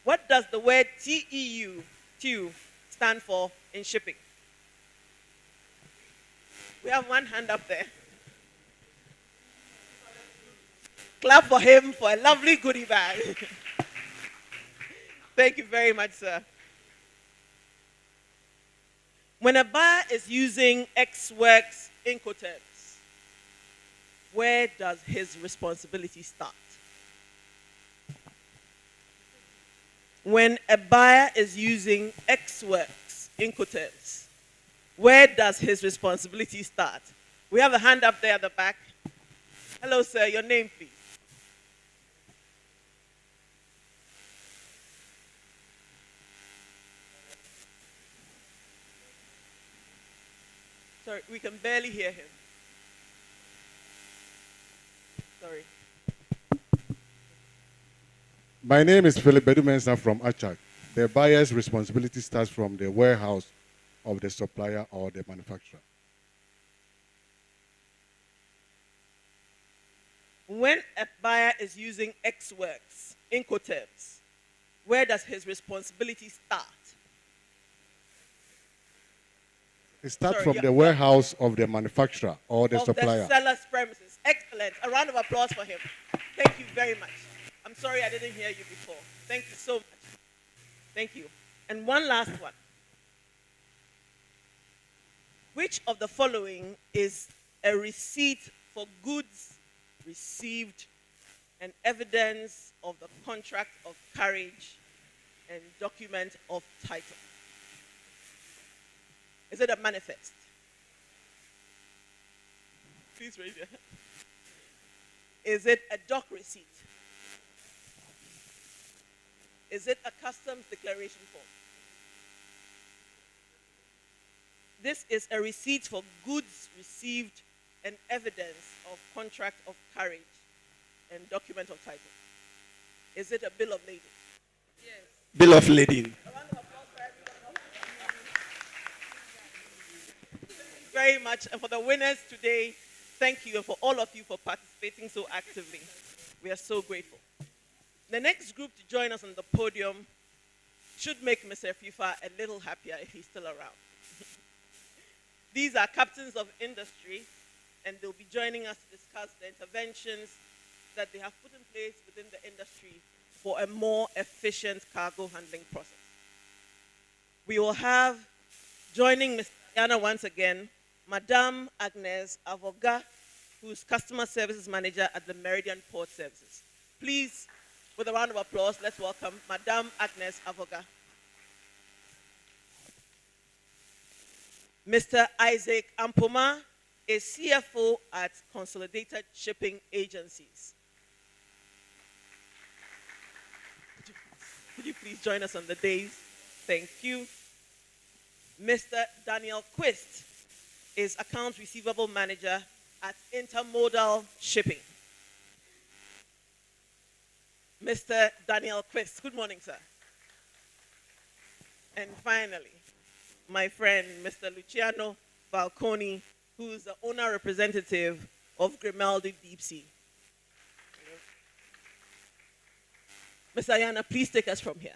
What does the word TEU stand for in shipping? We have one hand up there. Clap for him for a lovely goodie bag. Thank you very much, sir. When a buyer is using Ex-Works Incoterms, where does his responsibility start? When a buyer is using Ex-Works Incoterms, where does his responsibility start? We have a hand up there at the back. Hello, sir. Your name, please. Sorry, we can barely hear him. Sorry. My name is Philip Bedumensa from Achak. The buyer's responsibility starts from the warehouse of the supplier or the manufacturer. When a buyer is using Ex-Works Incoterms, where does his responsibility start? It starts from the warehouse of the manufacturer or the supplier. Of the seller's premises. Excellent. A round of applause for him. Thank you very much. I'm sorry I didn't hear you before. Thank you so much. Thank you. And one last one. Which of the following is a receipt for goods received and evidence of the contract of carriage and document of title? Is it a manifest? Please raise your hand. Is it a dock receipt? Is it a customs declaration form? This is a receipt for goods received and evidence of contract of carriage and document of title. Is it a bill of lading? Yes. Bill of lading. Very much. And for the winners today, thank you. And for all of you for participating so actively. We are so grateful. The next group to join us on the podium should make Mr. FIFA a little happier if he's still around. These are captains of industry, and they'll be joining us to discuss the interventions that they have put in place within the industry for a more efficient cargo handling process. We will have, joining Ms. Diana once again, Madame Agnes Avoga, who's Customer Services Manager at the Meridian Port Services. Please, with a round of applause, let's welcome Madame Agnes Avoga. Mr. Isaac Ampoma is CFO at Consolidated Shipping Agencies. Could you please join us on the days? Thank you. Mr. Daniel Quist is Accounts Receivable Manager at Intermodal Shipping. Mr. Daniel Quist, good morning, sir. And finally, my friend, Mr. Luciano Falconi, who's the owner representative of Grimaldi Deep Sea. Ms. Ayana, please take us from here.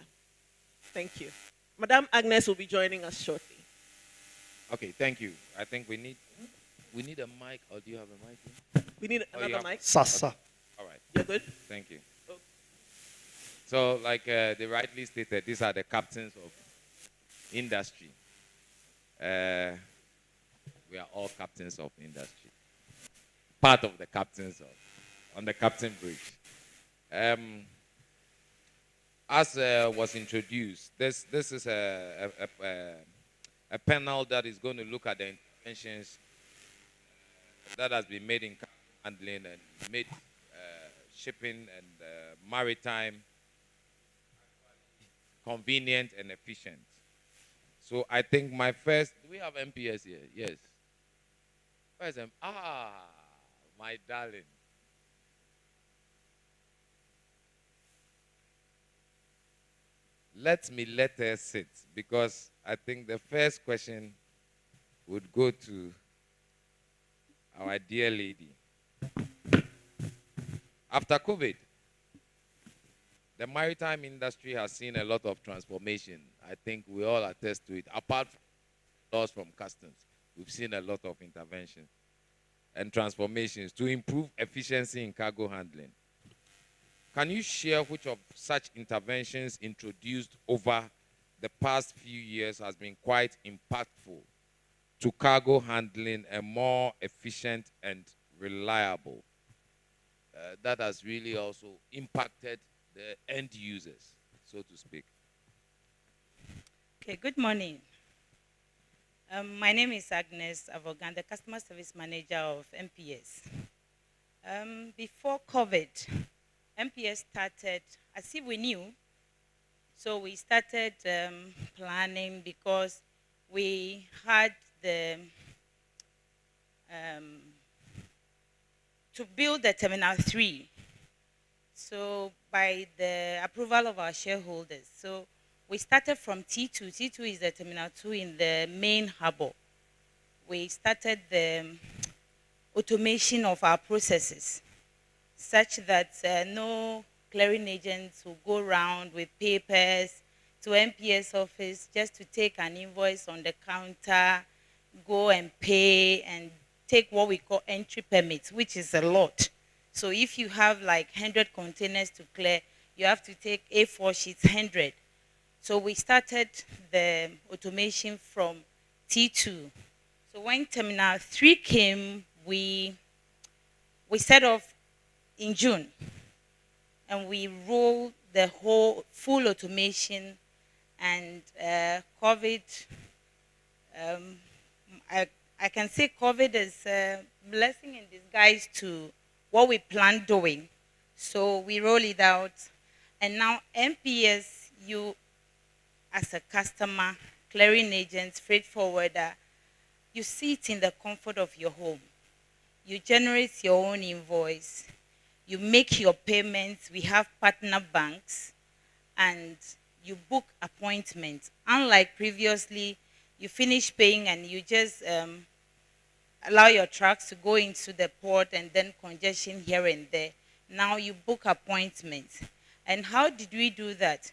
Thank you. Madame Agnes will be joining us shortly. Okay, thank you. I think we need a mic, or do you have a mic? We need another mic. Sasa. Okay. All right. You're good? Thank you. Oh. So, like they rightly stated, these are the captains of industry. We are all captains of industry. Part of the captains on the captain bridge. As was introduced, this is a panel that is going to look at the interventions that has been made in handling and made shipping and maritime convenient and efficient. So I think my first, do we have MPS here? Yes. Where's them? My darling. Let her sit, because I think the first question would go to our dear lady. After COVID, the maritime industry has seen a lot of transformation. I think we all attest to it. Apart from laws from customs, we've seen a lot of intervention and transformations to improve efficiency in cargo handling. Can you share which of such interventions introduced over the past few years has been quite impactful to cargo handling and more efficient and reliable? That has really also impacted the end users, so to speak. Okay, good morning. My name is Agnes Avogan, the Customer Service Manager of MPS. Before COVID, MPS started, as if we knew, so we started planning because we had the, to build the Terminal 3. So by the approval of our shareholders. So we started from T2. T2 is the Terminal 2 in the main harbor. We started the automation of our processes, such that no clearing agents will go around with papers to MPS office just to take an invoice on the counter, go and pay and take what we call entry permits, which is a lot. So if you have like 100 containers to clear, you have to take A4 sheets, 100. So we started the automation from T2. So when Terminal 3 came, we set off in June, and we rolled the whole full automation, and COVID, I can say COVID is a blessing in disguise to what we planned doing. So we roll it out, and now MPS, you as a customer, clearing agent, freight forwarder, you see it in the comfort of your home. You generate your own invoice. You make your payments. We have partner banks, and you book appointments. Unlike previously, you finish paying and you just allow your trucks to go into the port and then congestion here and there. Now you book appointments. And how did we do that?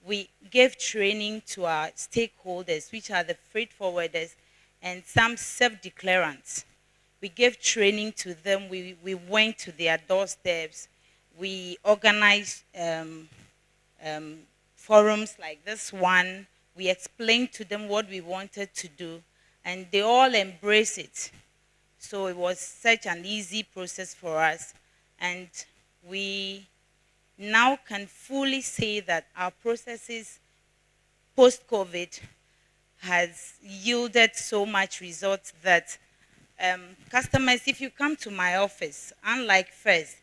We gave training to our stakeholders, which are the freight forwarders and some self-declarants. We gave training to them. We went to their doorsteps. We organized forums like this one. We explained to them what we wanted to do, and they all embraced it. So it was such an easy process for us, and we now can fully say that our processes post-COVID has yielded so much results that customers, if you come to my office, unlike first,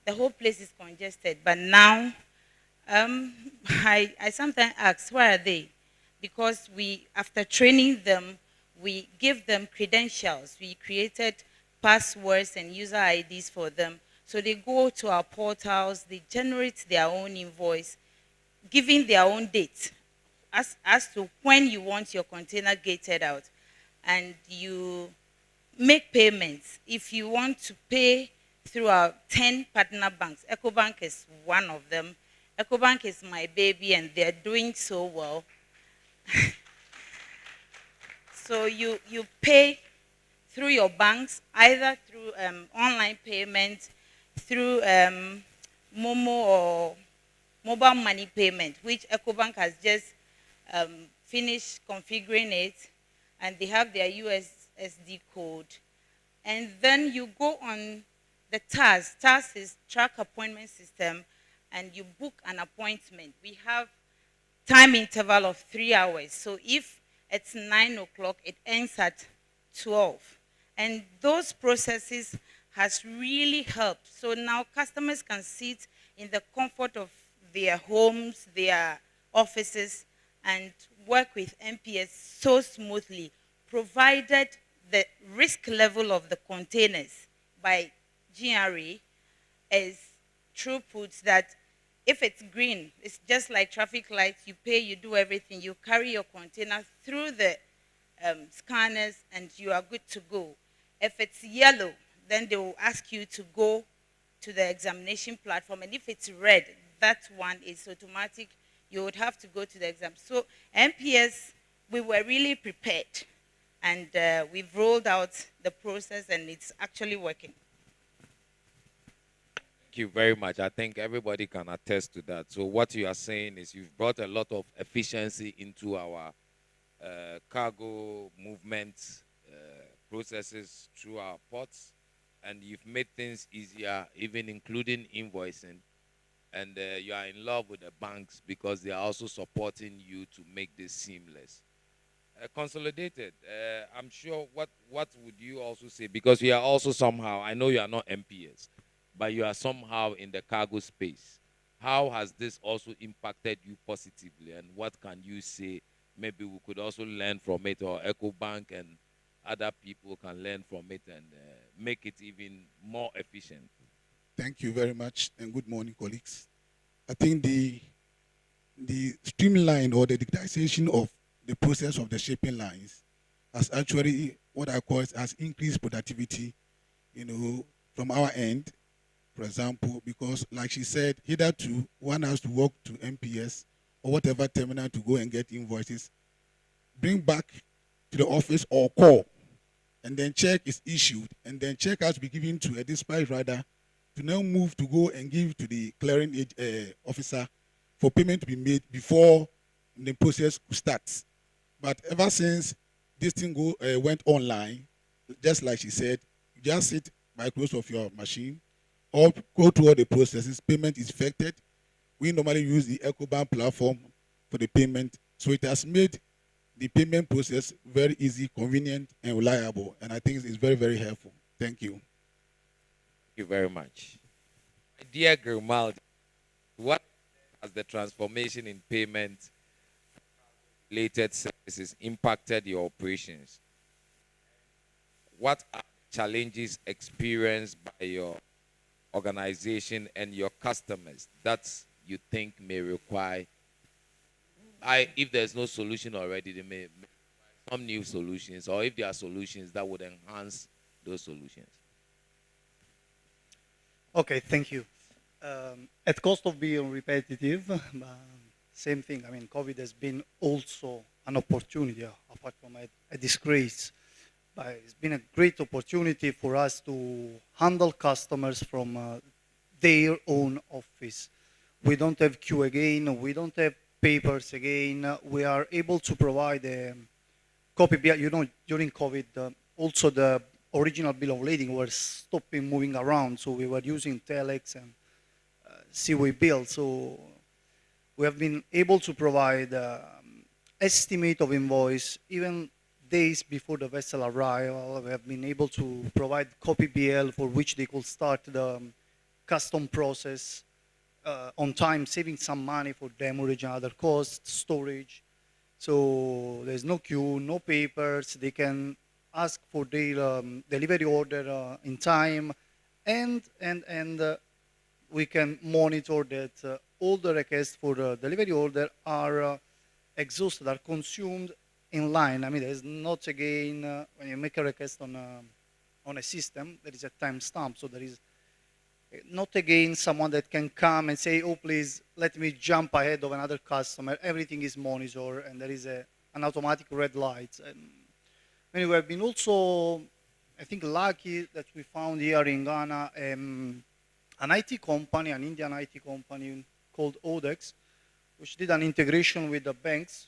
the whole place is congested. But now, I sometimes ask, where are they? Because after training them, we give them credentials. We created passwords and user IDs for them. So they go to our portals, they generate their own invoice, giving their own date as to when you want your container gated out. And you make payments. If you want to pay through our 10 partner banks, Ecobank is one of them. Ecobank is my baby and they're doing so well. So you pay through your banks, either through online payment, through Momo or mobile money payment, which Ecobank has just finished configuring it, and they have their USSD code. And then you go on the TAS. TAS is track appointment system, and you book an appointment. We have time interval of 3 hours. So if it's 9 o'clock, it ends at 12. And those processes has really helped. So now customers can sit in the comfort of their homes, their offices, and work with MPS so smoothly, provided the risk level of the containers by GRA is throughput that if it's green, it's just like traffic lights, you pay, you do everything, you carry your container through the scanners and you are good to go. If it's yellow, then they will ask you to go to the examination platform, and if it's red, that one is automatic, you would have to go to the exam. So MPS, we were really prepared, and we've rolled out the process and it's actually working. Thank you very much. I think everybody can attest to that. So what you are saying is you've brought a lot of efficiency into our cargo movement processes through our ports, and you've made things easier, even including invoicing. And you are in love with the banks because they are also supporting you to make this seamless. Consolidated, I'm sure, what would you also say? Because you are also somehow, I know you are not MPS, but you are somehow in the cargo space. How has this also impacted you positively, and what can you say? Maybe we could also learn from it, or Ecobank and other people can learn from it and make it even more efficient. Thank you very much, and good morning, colleagues. I think the streamline or the digitization of the process of the shipping lines has actually, what I call it, has increased productivity, from our end, for example, because like she said, hitherto, one has to walk to MPS or whatever terminal to go and get invoices, bring back to the office or call, and then check is issued, and then check has to be given to a dispatch rider to now move to go and give to the clearing officer for payment to be made before the process starts. But ever since this thing went online, just like she said, you just sit by close of your machine or go through all the processes, payment is effected. We normally use the Ecobank platform for the payment, so it has made the payment process very easy, convenient, and reliable. And I think it's very, very helpful. Thank you. Thank you very much. My dear Grimaldi, what has the transformation in payment related services impacted your operations? What are the challenges experienced by your organization and your customers that you think may require, if there's no solution already, they may some new solutions, or if there are solutions that would enhance those solutions? Okay, thank you. At cost of being repetitive, same thing. I mean, COVID has been also an opportunity, apart from a disgrace. But it's been a great opportunity for us to handle customers from their own office. We don't have queue again. We don't have papers again. We are able to provide a copy. During COVID, also the original bill of lading were stopping moving around, so we were using telex and seaway bill. So we have been able to provide estimate of invoice even days before the vessel arrival. We have been able to provide copy BL for which they could start the custom process on time, saving some money for demurrage and other costs, storage. So there's no queue, no papers. They can ask for their delivery order in time, and we can monitor that all the requests for the delivery order are exhausted, are consumed in line. I mean, there's not again, when you make a request on on a system, there is a timestamp. So there is not again someone that can come and say, oh, please, let me jump ahead of another customer. Everything is monitored, and there is an automatic red light. And we have been also, I think, lucky that we found here in Ghana an IT company, an Indian IT company called Odex, which did an integration with the banks.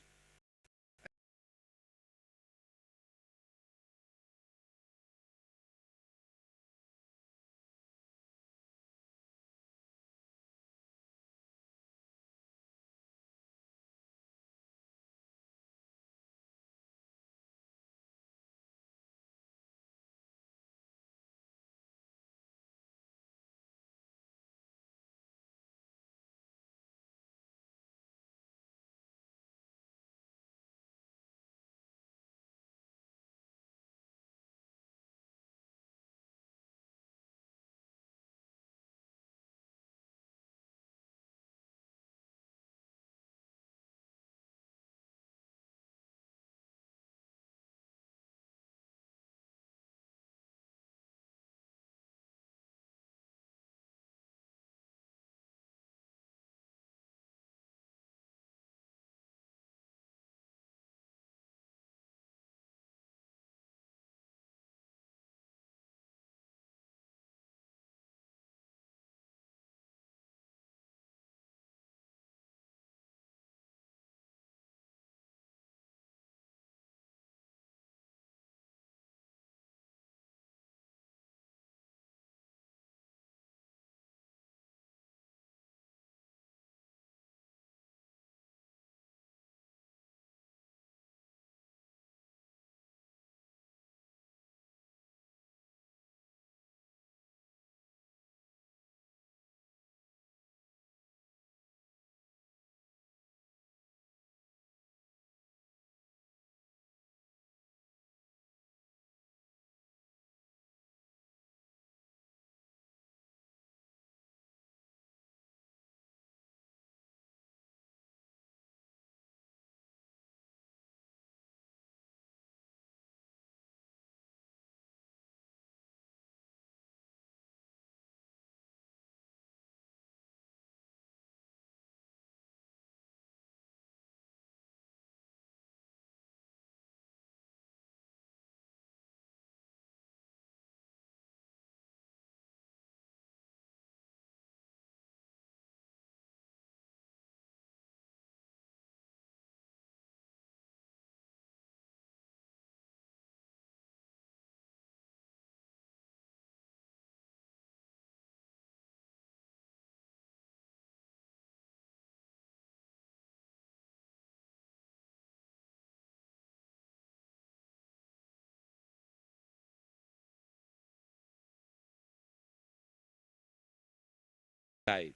Side.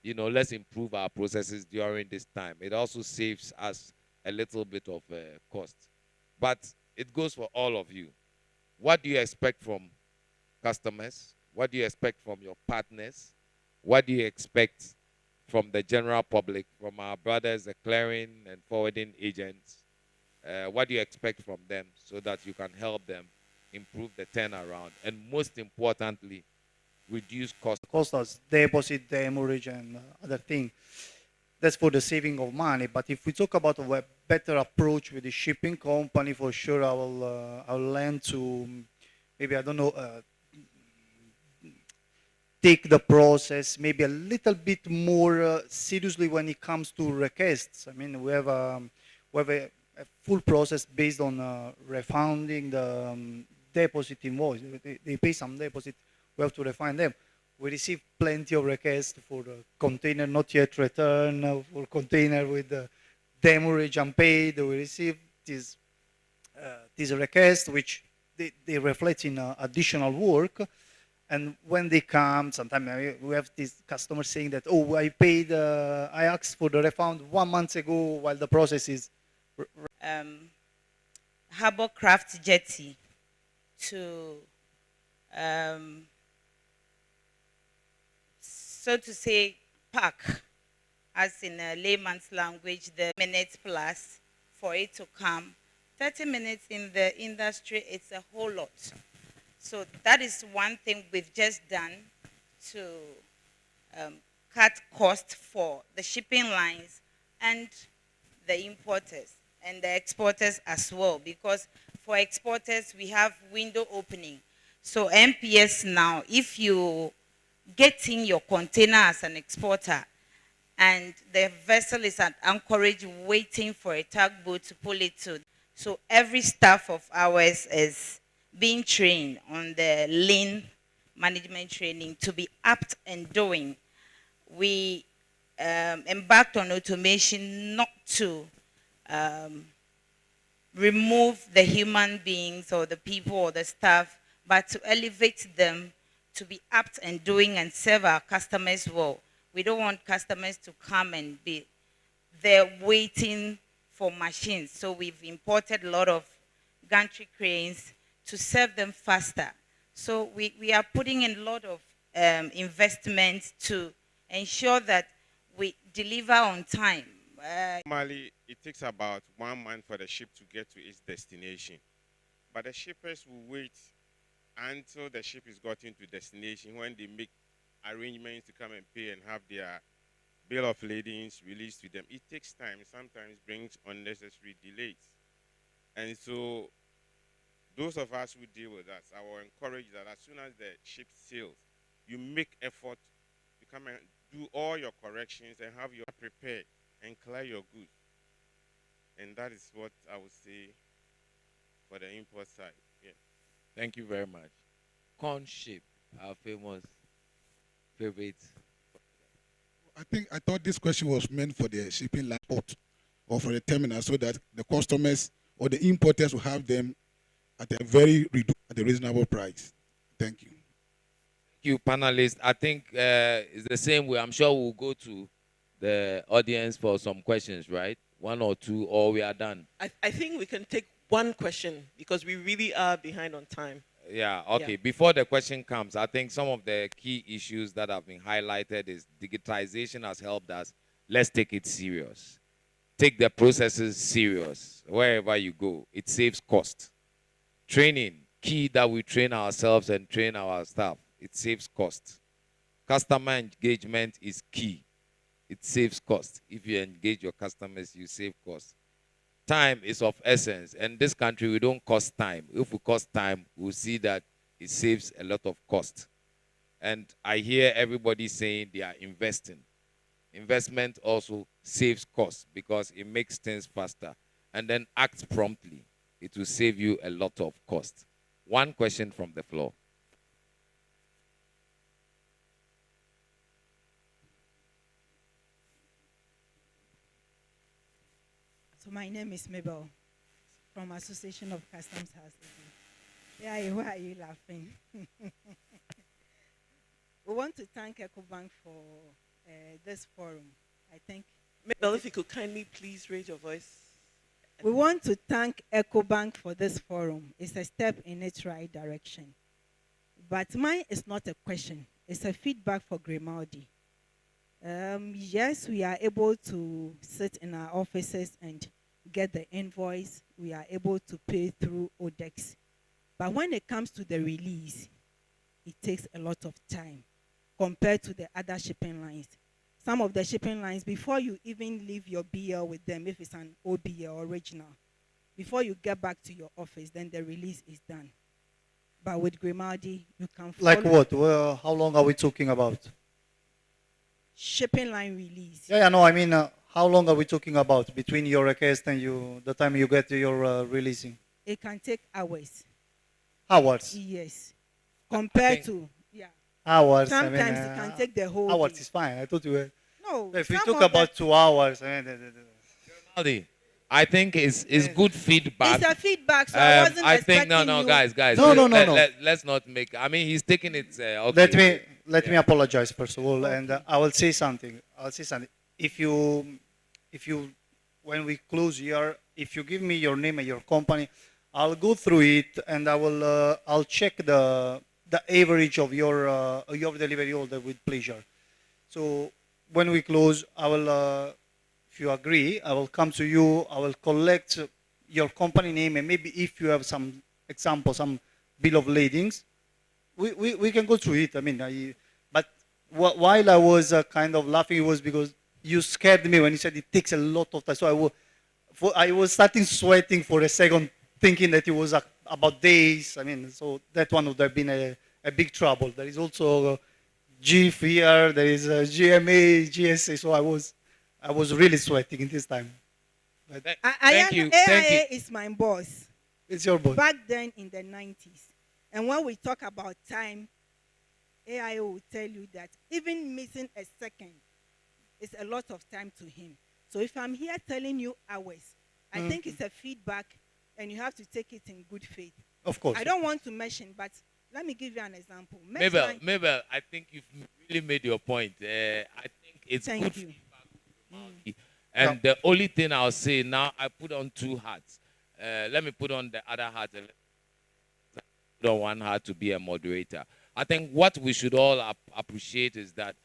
You know, let's improve our processes during this time. It also saves us a little bit of cost. But it goes for all of you. What do you expect from customers? What do you expect from your partners? What do you expect from the general public, from our brothers, the clearing and forwarding agents? What do you expect from them so that you can help them improve the turnaround? And most importantly, reduce cost. Cost us deposit, demurrage, and other things. That's for the saving of money. But if we talk about a better approach with the shipping company, for sure I'll learn to maybe, I don't know, take the process maybe a little bit more seriously when it comes to requests. I mean, we have a full process based on refunding the deposit invoice. They pay some deposit, we have to refund them. We receive plenty of requests for the container not yet returned, for container with the demurrage unpaid. We receive these requests which they reflect in additional work. And when they come, sometimes we have these customers saying that, oh, I paid, I asked for the refund 1 month ago while the process is. Harborcraft jetty to, so to say, pack, as in a layman's language, the minutes plus for it to come. 30 minutes in the industry, it's a whole lot. So that is one thing we've just done to cut costs for the shipping lines and the importers and the exporters as well, because for exporters we have window opening. So MPS now, if you get in your container as an exporter and the vessel is at anchorage waiting for a tugboat to pull it to, so every staff of ours is being trained on the lane management training to be apt and doing. We embarked on automation not to remove the human beings or the people or the staff, but to elevate them to be apt and doing and serve our customers well. We don't want customers to come and be there waiting for machines. So we've imported a lot of gantry cranes to serve them faster. So we are putting in a lot of investments to ensure that we deliver on time. Normally, it takes about 1 month for the ship to get to its destination. But the shippers will wait until the ship is gotten to destination when they make arrangements to come and pay and have their bill of ladings released to them. It takes time, sometimes brings unnecessary delays. And so those of us who deal with us, I will encourage that as soon as the ship sails, you make effort to come and do all your corrections and have your prepared and clear your goods. And that is what I would say for the import side. Yeah. Thank you very much. Corn ship, our famous favorite. I thought this question was meant for the shipping line port or for the terminal, so that the customers or the importers will have them at a reasonable price. Thank you. Thank you, panelists. I think it's the same way. I'm sure we'll go to the audience for some questions, right? 1 or 2, or we are done. I think we can take one question because we really are behind on time. Yeah, okay. Yeah. Before the question comes, I think some of the key issues that have been highlighted is digitization has helped us. Let's take it serious. Take the processes serious. Wherever you go, it saves cost. Training, key that we train ourselves and train our staff. It saves cost. Customer engagement is key. It saves cost. If you engage your customers, you save cost. Time is of essence. And this country, we don't cost time. If we cost time, we'll see that it saves a lot of cost. And I hear everybody saying they are investing. Investment also saves cost because it makes things faster. And then act promptly. It will save you a lot of cost. One question from the floor. So my name is Mabel from Association of Customs House. Yeah, why are you laughing? We want to thank Ecobank for this forum. I think. Mabel, if you could kindly please raise your voice. We want to thank Ecobank for this forum. It's a step in its right direction. But mine is not a question. It's a feedback for Grimaldi. Yes, we are able to sit in our offices and get the invoice. We are able to pay through ODEX. But when it comes to the release, it takes a lot of time compared to the other shipping lines. Some of the shipping lines, before you even leave your BL with them, if it's an OBL original, before you get back to your office, then the release is done. But with Grimaldi, you can follow. Like what? Well, how long are we talking about? Shipping line release. Yeah, no, I mean, how long are we talking about between your request and the time you get your releasing? It can take hours. Hours? Yes. Compared to, yeah. Hours. Sometimes I mean, it can take the whole hours day. is fine. I thought you were. No. If we talk about 2 hours, I mean, I think it's good feedback. It's a feedback, so I wasn't expecting no, you. guys. No. Let's not make. I mean, he's taking it. Okay. Let me apologize first of all, and I will say something. If you, when we close here, if you give me your name and your company, I'll go through it and I'll check the average of your delivery order with pleasure. So when we close, I will, if you agree, I will come to you. I will collect your company name, and maybe if you have some example, some bill of ladings, we can go through it. I mean, but while I was kind of laughing, it was because you scared me when you said it takes a lot of time. So I was starting sweating for a second, thinking that it was about days. I mean, so that one would have been a big trouble. There is also GIF here, there is GMA, GSA, so I was really sweating in this time. But Thank you. AIA is my boss. It's your boss. Back then in the 90s. And when we talk about time, AIA will tell you that even missing a second is a lot of time to him. So if I'm here telling you hours, I think it's a feedback and you have to take it in good faith. Of course. I don't want to mention, but let me give you an example. Mabel, I think you've really made your point. I think it's good feedback. And the only thing I'll say now, I put on two hats. Let me put on the other hat. Put on one hat to be a moderator. I think what we should all appreciate is that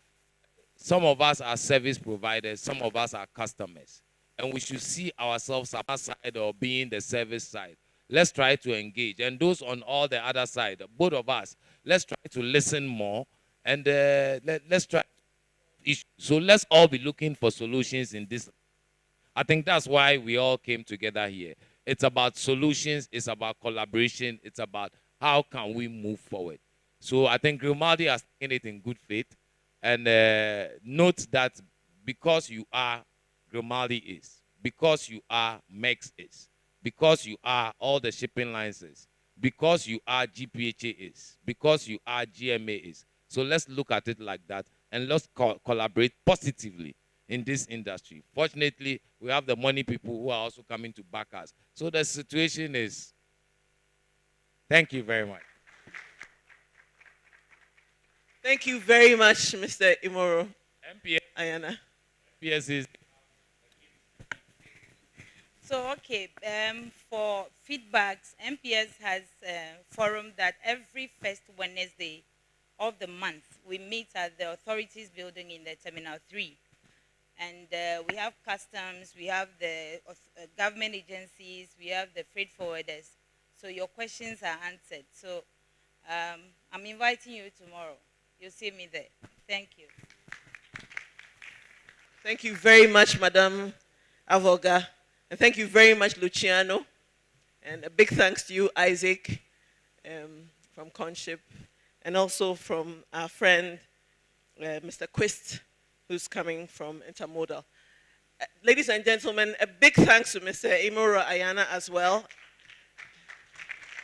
some of us are service providers, some of us are customers. And we should see ourselves on our side or being the service side. Let's try to engage. And those on all the other side, both of us, let's try to listen more and let's try issues. So let's all be looking for solutions in this. I think that's why we all came together here. It's about solutions. It's about collaboration. It's about how can we move forward. So I think Grimaldi has taken it in good faith. And note that because you are, Grimaldi is. Because you are, MEX is. Because you are, all the shipping lines is. Because you are, GPHA is. Because you are, GMA is. So let's look at it like that. And let's collaborate positively in this industry. Fortunately, we have the money people who are also coming to back us. So the situation is, thank you very much. Thank you very much, Mr. Imoro. MPS. Ayana. MPS is. So, okay, for feedbacks, MPS has a forum that every first Wednesday of the month, we meet at the authorities building in the Terminal 3. And we have customs, we have the government agencies, we have the freight forwarders. So your questions are answered. So I'm inviting you tomorrow. You'll see me there. Thank you. Thank you very much, Madam Avoga. And thank you very much, Luciano. And a big thanks to you, Isaac, from Conship. And also from our friend, Mr. Quist, who's coming from Intermodal. Ladies and gentlemen, a big thanks to Mr. Imoro Ayana as well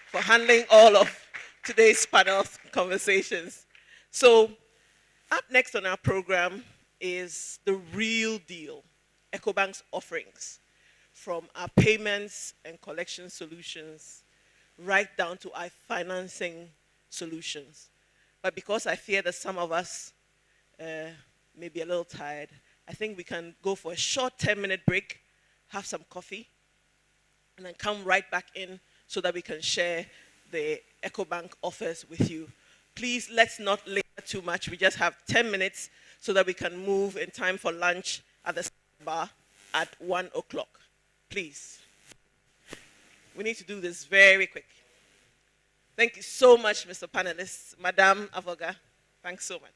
for handling all of today's panel conversations. So, up next on our program is the real deal, Ecobank's offerings, from our payments and collection solutions right down to our financing solutions. But because I fear that some of us may be a little tired, I think we can go for a short 10-minute break, have some coffee, and then come right back in so that we can share the Ecobank offers with you. Please, let's not linger too much. We just have 10 minutes so that we can move in time for lunch at the bar at 1 o'clock. Please. We need to do this very quick. Thank you so much, Mr. Panelists. Madame Avoga, thanks so much.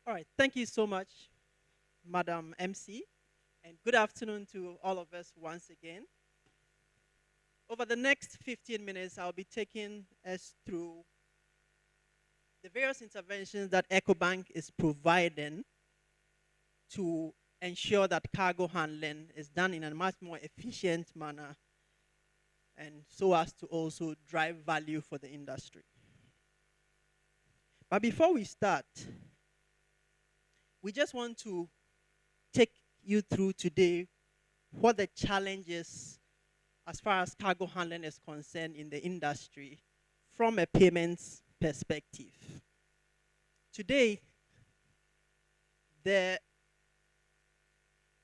All right, thank you so much, Madam MC, and good afternoon to all of us once again. Over the next 15 minutes, I'll be taking us through the various interventions that Ecobank is providing to ensure that cargo handling is done in a much more efficient manner and so as to also drive value for the industry. But before we start, we just want to take you through today what the challenges as far as cargo handling is concerned in the industry from a payments perspective. Today, the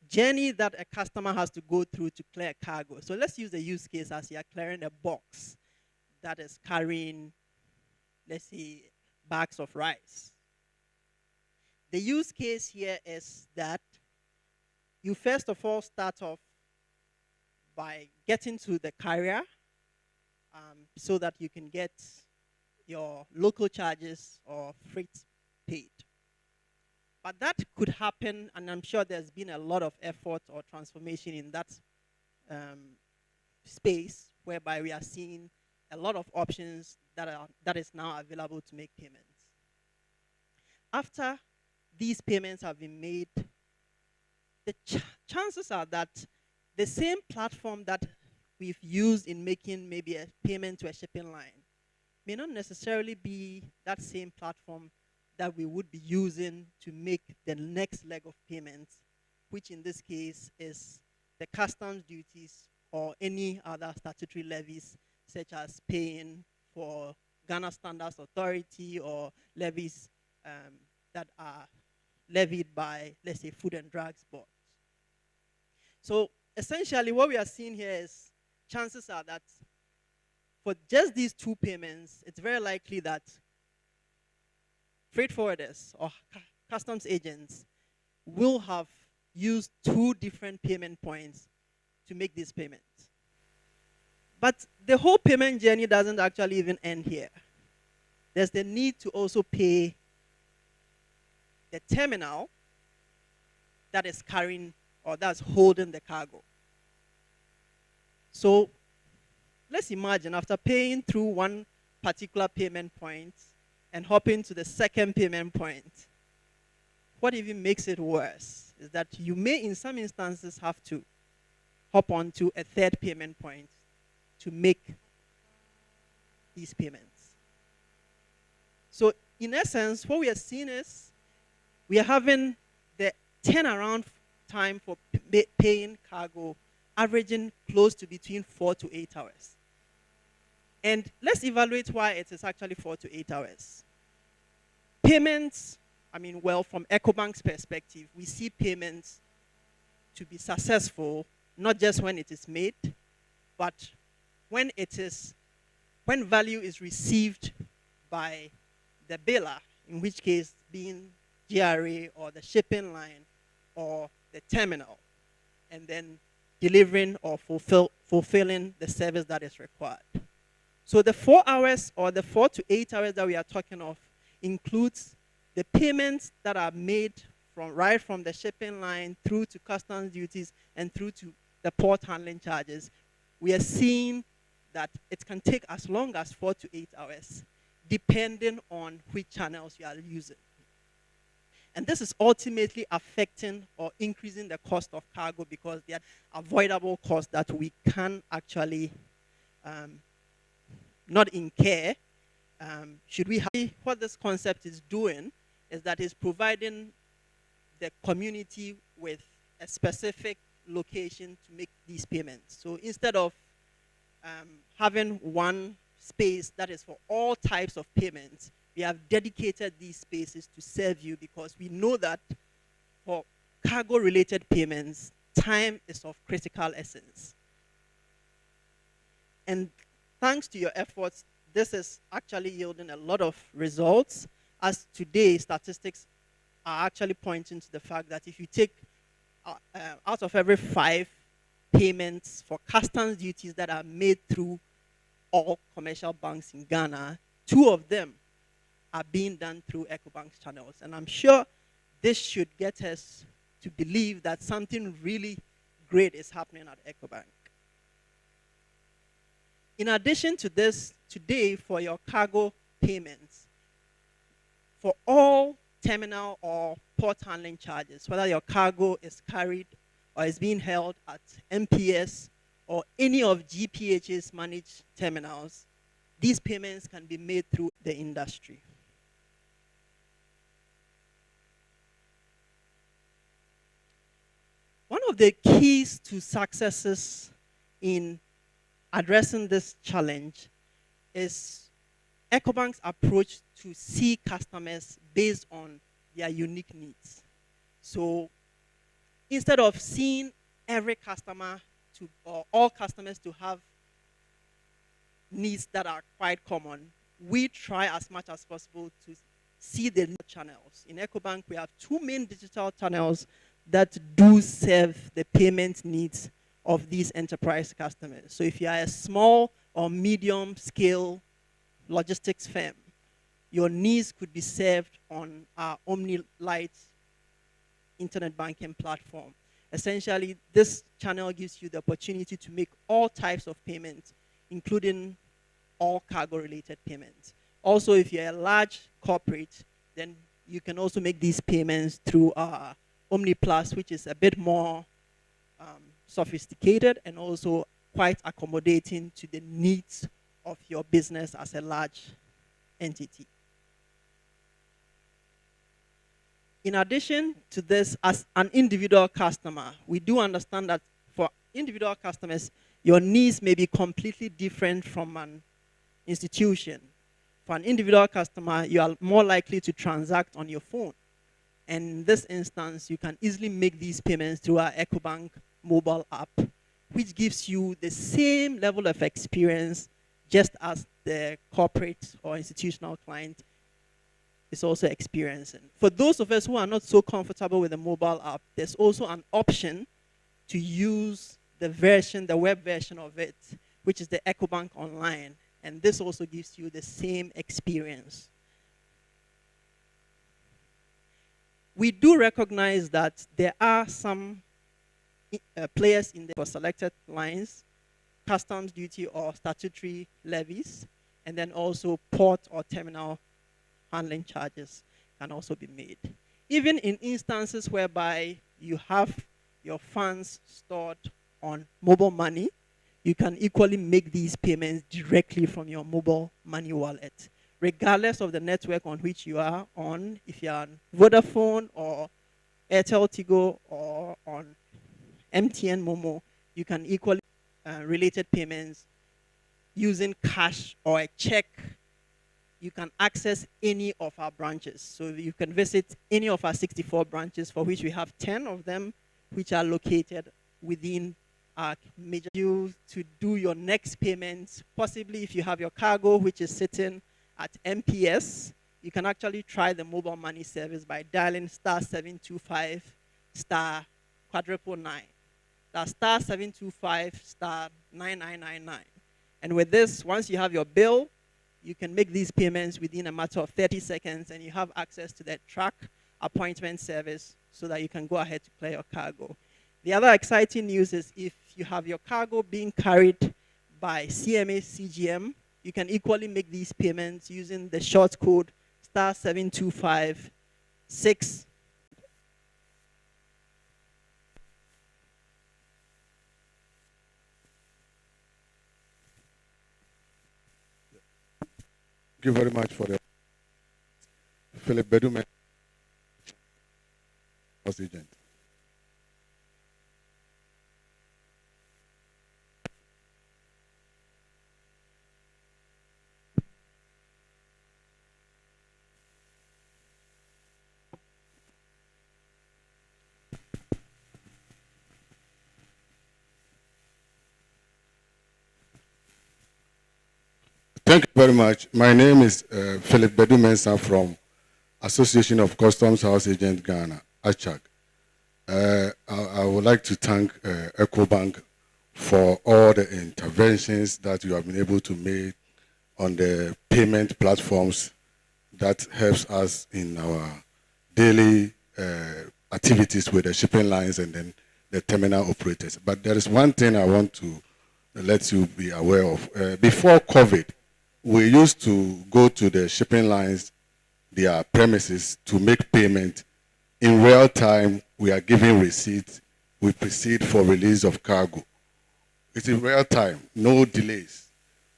journey that a customer has to go through to clear cargo. So let's use the use case as you are clearing a box that is carrying, let's say, bags of rice. The use case here is that you first of all start off by getting to the carrier so that you can get your local charges or freight paid. But that could happen, and I'm sure there's been a lot of effort or transformation in that space whereby we are seeing a lot of options that is now available to make payments. After these payments have been made, the chances are that the same platform that we've used in making maybe a payment to a shipping line may not necessarily be that same platform that we would be using to make the next leg of payments, which in this case is the customs duties or any other statutory levies, such as paying for Ghana Standards Authority or levies that are levied by, let's say, Food and Drugs Board. So essentially what we are seeing here is chances are that for just these two payments, it's very likely that freight forwarders or customs agents will have used two different payment points to make these payments. But the whole payment journey doesn't actually even end here. There's the need to also pay the terminal that is carrying or that's holding the cargo. So let's imagine after paying through one particular payment point and hopping to the second payment point, what even makes it worse is that you may in some instances have to hop onto a third payment point to make these payments. So in essence, what we are seeing is we are having the turnaround time for paying cargo averaging close to between 4 to 8 hours. And let's evaluate why it is actually 4 to 8 hours. Payments, from Ecobank's perspective, we see payments to be successful, not just when it is made, but when value is received by the biller, in which case being GRA or the shipping line or the terminal, and then delivering or fulfilling the service that is required. So the 4 hours or the 4 to 8 hours that we are talking of includes the payments that are made right from the shipping line through to customs duties and through to the port handling charges. We are seeing that it can take as long as 4 to 8 hours, depending on which channels you are using. And this is ultimately affecting or increasing the cost of cargo because they are avoidable costs that we can actually not incur. What this concept is doing is that it's providing the community with a specific location to make these payments. So instead of having one space that is for all types of payments, we have dedicated these spaces to serve you because we know that for cargo-related payments, time is of critical essence. And thanks to your efforts, this is actually yielding a lot of results, as today statistics are actually pointing to the fact that if you take out of every 5 payments for customs duties that are made through all commercial banks in Ghana, 2 of them are being done through Ecobank's channels. And I'm sure this should get us to believe that something really great is happening at Ecobank. In addition to this, today for your cargo payments, for all terminal or port handling charges, whether your cargo is carried or is being held at MPS or any of GPH's managed terminals, these payments can be made through the industry. One of the keys to successes in addressing this challenge is Ecobank's approach to see customers based on their unique needs. So instead of seeing every customer or all customers to have needs that are quite common, we try as much as possible to see the new channels. In Ecobank, we have two main digital channels that do serve the payment needs of these enterprise customers. So if you are a small or medium scale logistics firm, your needs could be served on our OmniLite internet banking platform. Essentially, this channel gives you the opportunity to make all types of payments, including all cargo-related payments. Also, if you're a large corporate, then you can also make these payments through our OmniPlus, which is a bit more sophisticated and also quite accommodating to the needs of your business as a large entity. In addition to this, as an individual customer, we do understand that for individual customers, your needs may be completely different from an institution. For an individual customer, you are more likely to transact on your phone. And in this instance, you can easily make these payments through our Ecobank mobile app, which gives you the same level of experience just as the corporate or institutional client is also experiencing. For those of us who are not so comfortable with the mobile app, there's also an option to use the web version of it, which is the Ecobank Online. And this also gives you the same experience. We do recognize that there are some players in the selected lines, customs duty or statutory levies, and then also port or terminal handling charges can also be made. Even in instances whereby you have your funds stored on mobile money, you can equally make these payments directly from your mobile money wallet, regardless of the network on which you are on. If you're on Vodafone or Airtel Tigo or on MTN Momo, you can equally related payments using cash or a check. You can access any of our branches. So you can visit any of our 64 branches, for which we have 10 of them, which are located within our major you to do your next payments. Possibly if you have your cargo, which is sitting at MPS, you can actually try the mobile money service by dialing *725 *999. That's *725 *9999. And with this, once you have your bill, you can make these payments within a matter of 30 seconds, and you have access to that track appointment service so that you can go ahead to clear your cargo. The other exciting news is if you have your cargo being carried by CMA CGM, you can equally make these payments using the short code *725 6. Thank you very much for the Philip Bedume, agent. Thank you very much. My name is Philip Bedu-Mensah from Association of Customs House Agents Ghana, ACHAG. I would like to thank Ecobank for all the interventions that you have been able to make on the payment platforms that helps us in our daily activities with the shipping lines and then the terminal operators. But there is one thing I want to let you be aware of. Before COVID, we used to go to the shipping lines, their premises, to make payment. In real time, we are giving receipts. We proceed for release of cargo. It's in real time, no delays.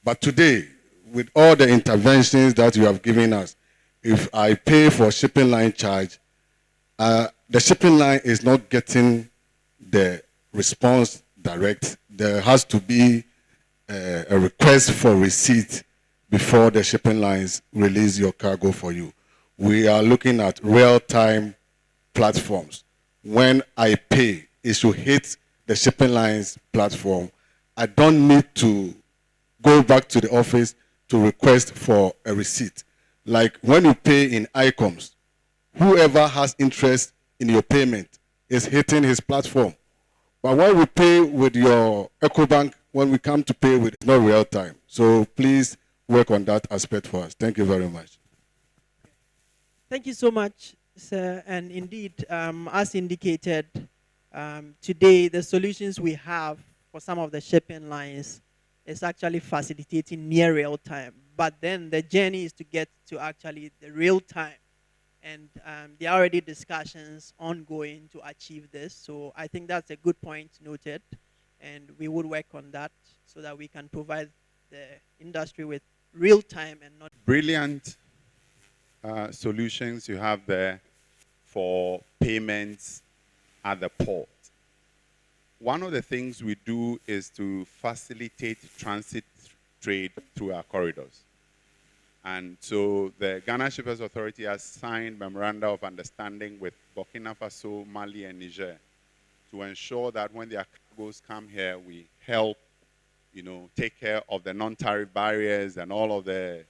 But today, with all the interventions that you have given us, if I pay for shipping line charge, the shipping line is not getting the response direct. There has to be a request for receipt before the shipping lines release your cargo for you. We are looking at real-time platforms. When I pay, it should hit the shipping lines platform. I don't need to go back to the office to request for a receipt. Like when you pay in ICOMS, whoever has interest in your payment is hitting his platform. But when we pay with your Ecobank, when we come to pay with, it's not real time. So please work on that aspect for us. Thank you very much. Thank you so much, sir. And indeed, as indicated, today the solutions we have for some of the shipping lines is actually facilitating near real time. But then the journey is to get to actually the real time. And there are already discussions ongoing to achieve this. So I think that's a good point noted. And we would work on that so that we can provide the industry with real time and not... Brilliant solutions you have there for payments at the port. One of the things we do is to facilitate transit trade through our corridors. And so the Ghana Shippers Authority has signed memoranda of understanding with Burkina Faso, Mali, and Niger to ensure that when their cargoes come here, we help, take care of the non-tariff barriers and all of the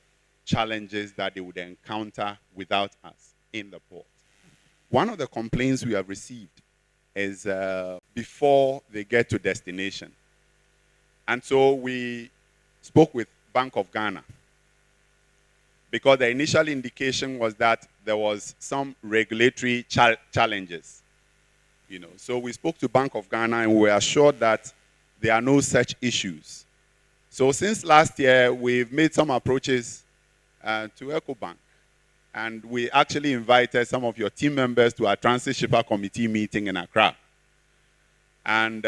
challenges that they would encounter without us in the port. One of the complaints we have received is before they get to destination. And so we spoke with Bank of Ghana, because the initial indication was that there was some regulatory challenges. So we spoke to Bank of Ghana and we were assured that there are no such issues. So since last year, we've made some approaches to Ecobank. And we actually invited some of your team members to our Transit Shipper Committee meeting in Accra. And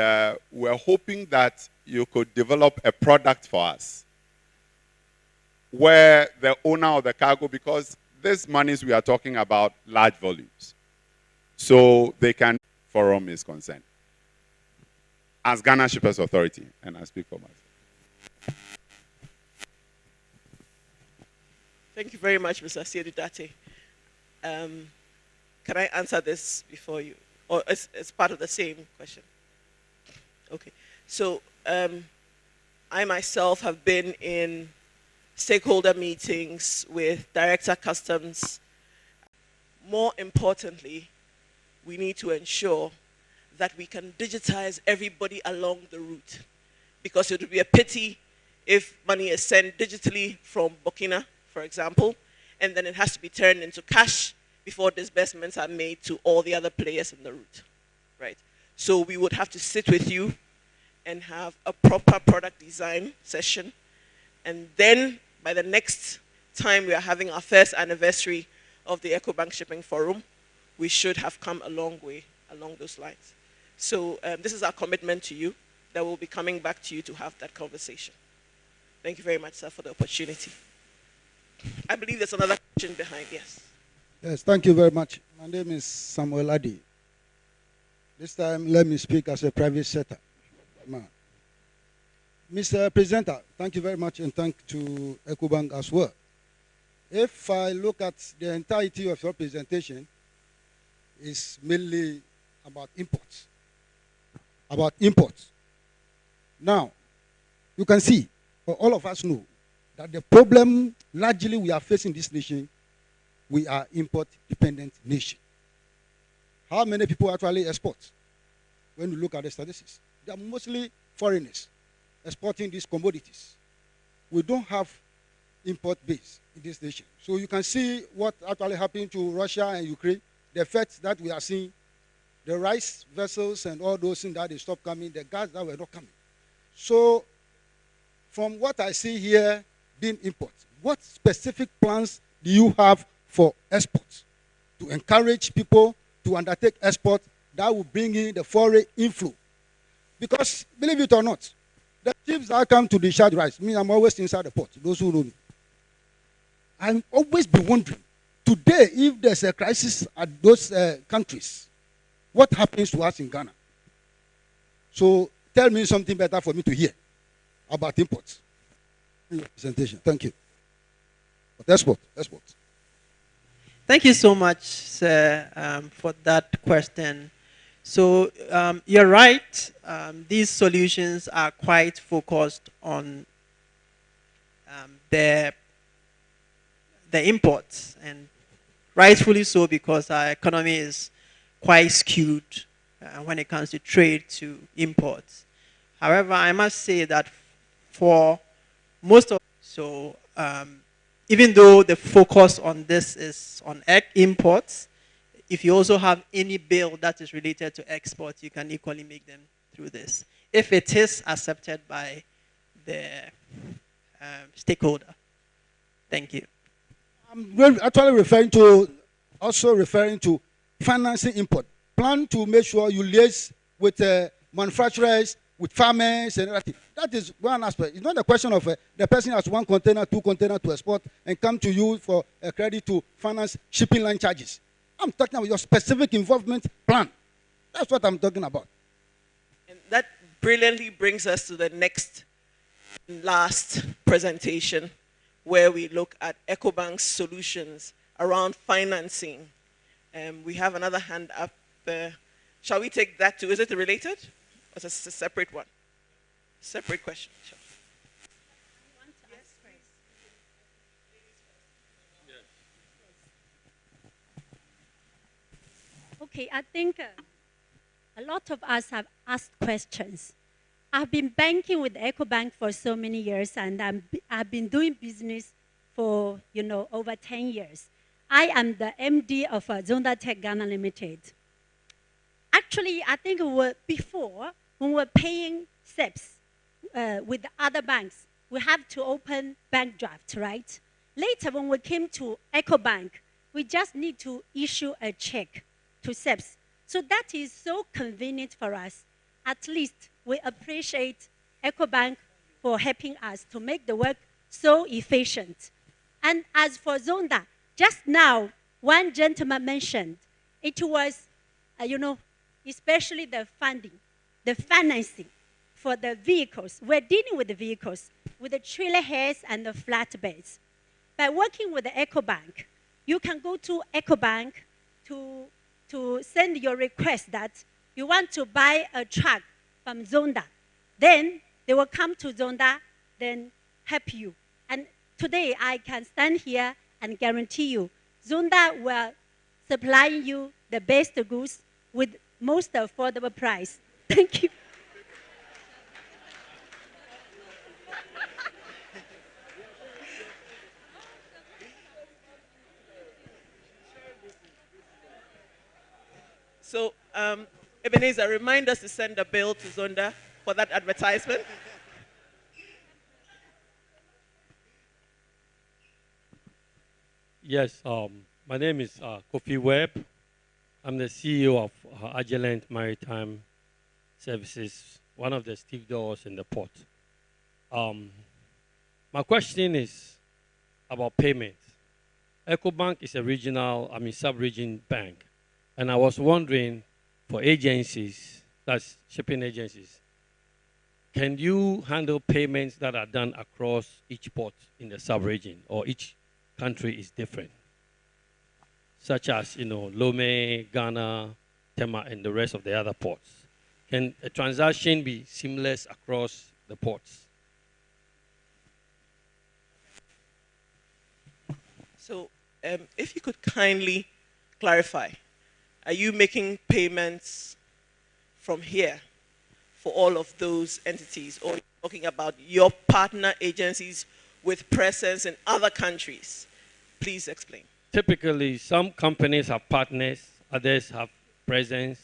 we're hoping that you could develop a product for us where the owner of the cargo, because these monies we are talking about large volumes, so they can, forum is concerned. As Ghana Shippers Authority, and I speak for myself. Thank you very much, Mr. Siedudate. Can I answer this before you? Or it's part of the same question? Okay. So I myself have been in stakeholder meetings with Director Customs. More importantly, we need to ensure that we can digitize everybody along the route, because it would be a pity if money is sent digitally from Burkina, for example, and then it has to be turned into cash before disbursements are made to all the other players in the route, right? So we would have to sit with you and have a proper product design session, and then by the next time we are having our first anniversary of the Ecobank Shipping Forum, we should have come a long way along those lines. So this is our commitment to you, that we'll be coming back to you to have that conversation. Thank you very much, sir, for the opportunity. I believe there's another question behind, yes. Yes, thank you very much. My name is Samuel Adi. This time, let me speak as a private sector man. Mr. Presenter, thank you very much, and thank to Ecobank as well. If I look at the entirety of your presentation, it's mainly about imports. About imports. Now, you can see, or all of us know, that the problem largely we are facing in this nation, we are import-dependent nation. How many people actually export? When you look at the statistics, they are mostly foreigners exporting these commodities. We don't have import base in this nation. So you can see what actually happened to Russia and Ukraine. the effects that we are seeing, the rice vessels and all those things that they stopped coming, the gas that were not coming. So from what I see here being import, what specific plans do you have for exports to encourage people to undertake export that will bring in the foreign inflow? Because believe it or not, the ships that come to discharge rice, me, I'm always inside the port, those who know me. I've always been wondering, today, if there's a crisis at those countries, what happens to us in Ghana? So tell me something better for me to hear about imports. Presentation. Thank you. But export. Thank you so much, sir, for that question. So you're right. These solutions are quite focused on the imports, and rightfully so, because our economy is quite skewed when it comes to trade to imports. However, I must say that for most of, so even though the focus on this is on imports, if you also have any bill that is related to export, you can equally make them through this, if it is accepted by the stakeholder. Thank you. I'm actually referring to financing import. Plan to make sure you liaise with manufacturers, with farmers, and everything. That is one aspect. It's not a question of the person has 1 container, 2 containers to export and come to you for a credit to finance shipping line charges. I'm talking about your specific involvement plan. That's what I'm talking about. And that brilliantly brings us to the next and last presentation, where we look at Ecobank's solutions around financing. We have another hand up there. Shall we take that too? Is it related? Or is it a separate one? Separate question. Sure. Okay, I think a lot of us have asked questions. I've been banking with Ecobank for so many years, and I've been doing business for over 10 years. I am the MD of Zonda Tech Ghana Limited. Actually, I think before, when we were paying SEPs with the other banks, we have to open bank draft, right? Later, when we came to Ecobank, we just need to issue a check to SEPs. So that is so convenient for us. At least we appreciate Ecobank for helping us to make the work so efficient. And as for Zonda, just now, one gentleman mentioned, it was, especially the funding, the financing for the vehicles. We're dealing with the vehicles, with the trailer heads and the flatbeds. By working with the Ecobank, you can go to Ecobank to send your request that you want to buy a truck from Zonda. Then they will come to Zonda, then help you. And today I can stand here and guarantee you, Zonda will supply you the best goods with most affordable price. Thank you. So, Ebenezer, remind us to send a bill to Zonda for that advertisement. Yes, my name is Kofi Webb. I'm the CEO of Agilent Maritime Services, one of the stevedores in the port. My question is about payment. Ecobank is a regional, sub-region bank. And I was wondering, for agencies, that's shipping agencies, can you handle payments that are done across each port in the sub-region, or each country is different? Such as, Lome, Ghana, Tema, and the rest of the other ports. Can a transaction be seamless across the ports? So, if you could kindly clarify, are you making payments from here for all of those entities, or are you talking about your partner agencies with presence in other countries? Please explain. Typically, some companies have partners others have presence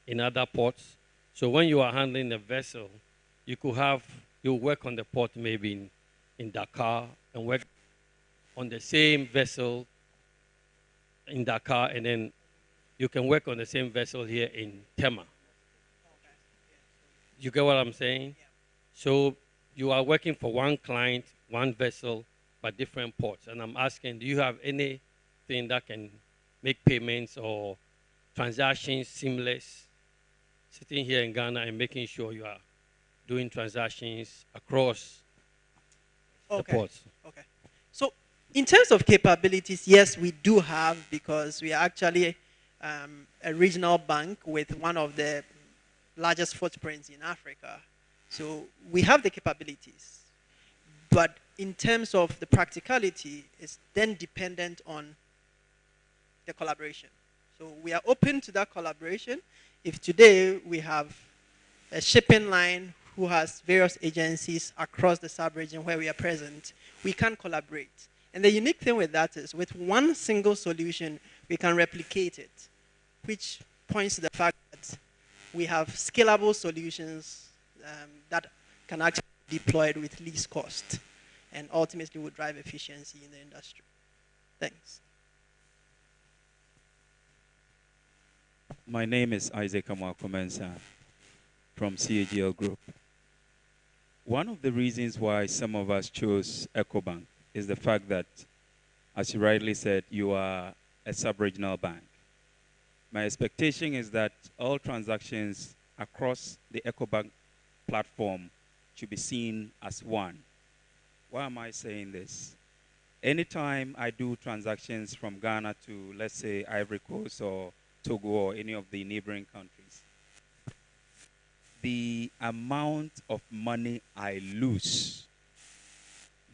in other ports. So when you are handling a vessel, you work on the port maybe in Dakar and work on the same vessel in Dakar, and then you can work on the same vessel here in Tema. You get what I'm saying? So you are working for one client, one vessel, but different ports. And I'm asking, do you have anything that can make payments or transactions seamless, sitting here in Ghana and making sure you are doing transactions across the ports? Okay. So in terms of capabilities, yes, we do have, because we are actually a regional bank with one of the largest footprints in Africa. So we have the capabilities. But in terms of the practicality, it's then dependent on the collaboration. So we are open to that collaboration. If today we have a shipping line who has various agencies across the sub-region where we are present, we can collaborate. And the unique thing with that is, with one single solution, we can replicate it, which points to the fact that we have scalable solutions that can actually be deployed with least cost and ultimately will drive efficiency in the industry. Thanks. My name is Isaac Amwakomensa from CAGL Group. One of the reasons why some of us chose Ecobank is the fact that, as you rightly said, you are a sub-regional bank. My expectation is that all transactions across the Ecobank platform should be seen as one. Why am I saying this? Anytime I do transactions from Ghana to, let's say, Ivory Coast or Togo or any of the neighboring countries, the amount of money I lose,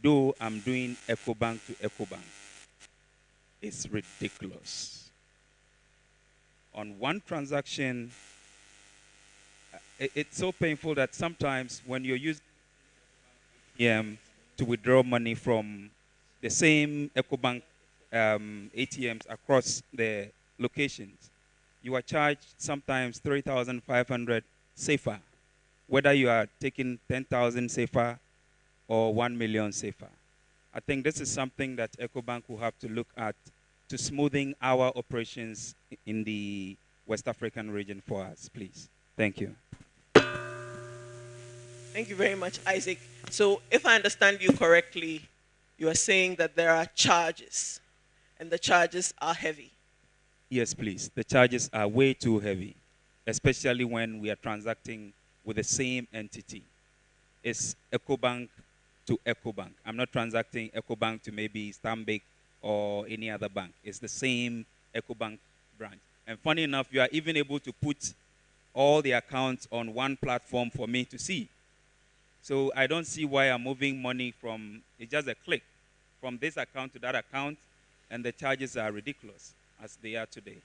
though I'm doing Ecobank to Ecobank, is ridiculous. On one transaction, it's so painful that sometimes when you're using to withdraw money from the same Ecobank ATMs across the locations, you are charged sometimes 3,500 safer, whether you are taking 10,000 safer or 1 million safer. I think this is something that Ecobank will have to look at to smoothing our operations in the West African region for us, please. Thank you. Thank you very much, Isaac. So if I understand you correctly, you are saying that there are charges, and the charges are heavy. Yes, please. The charges are way too heavy, especially when we are transacting with the same entity. It's Ecobank to Ecobank. I'm not transacting Ecobank to maybe Stanbic or any other bank. It's the same Ecobank branch. And funny enough, you are even able to put all the accounts on one platform for me to see. So I don't see why I'm moving money from, it's just a click, from this account to that account, and the charges are ridiculous as they are today.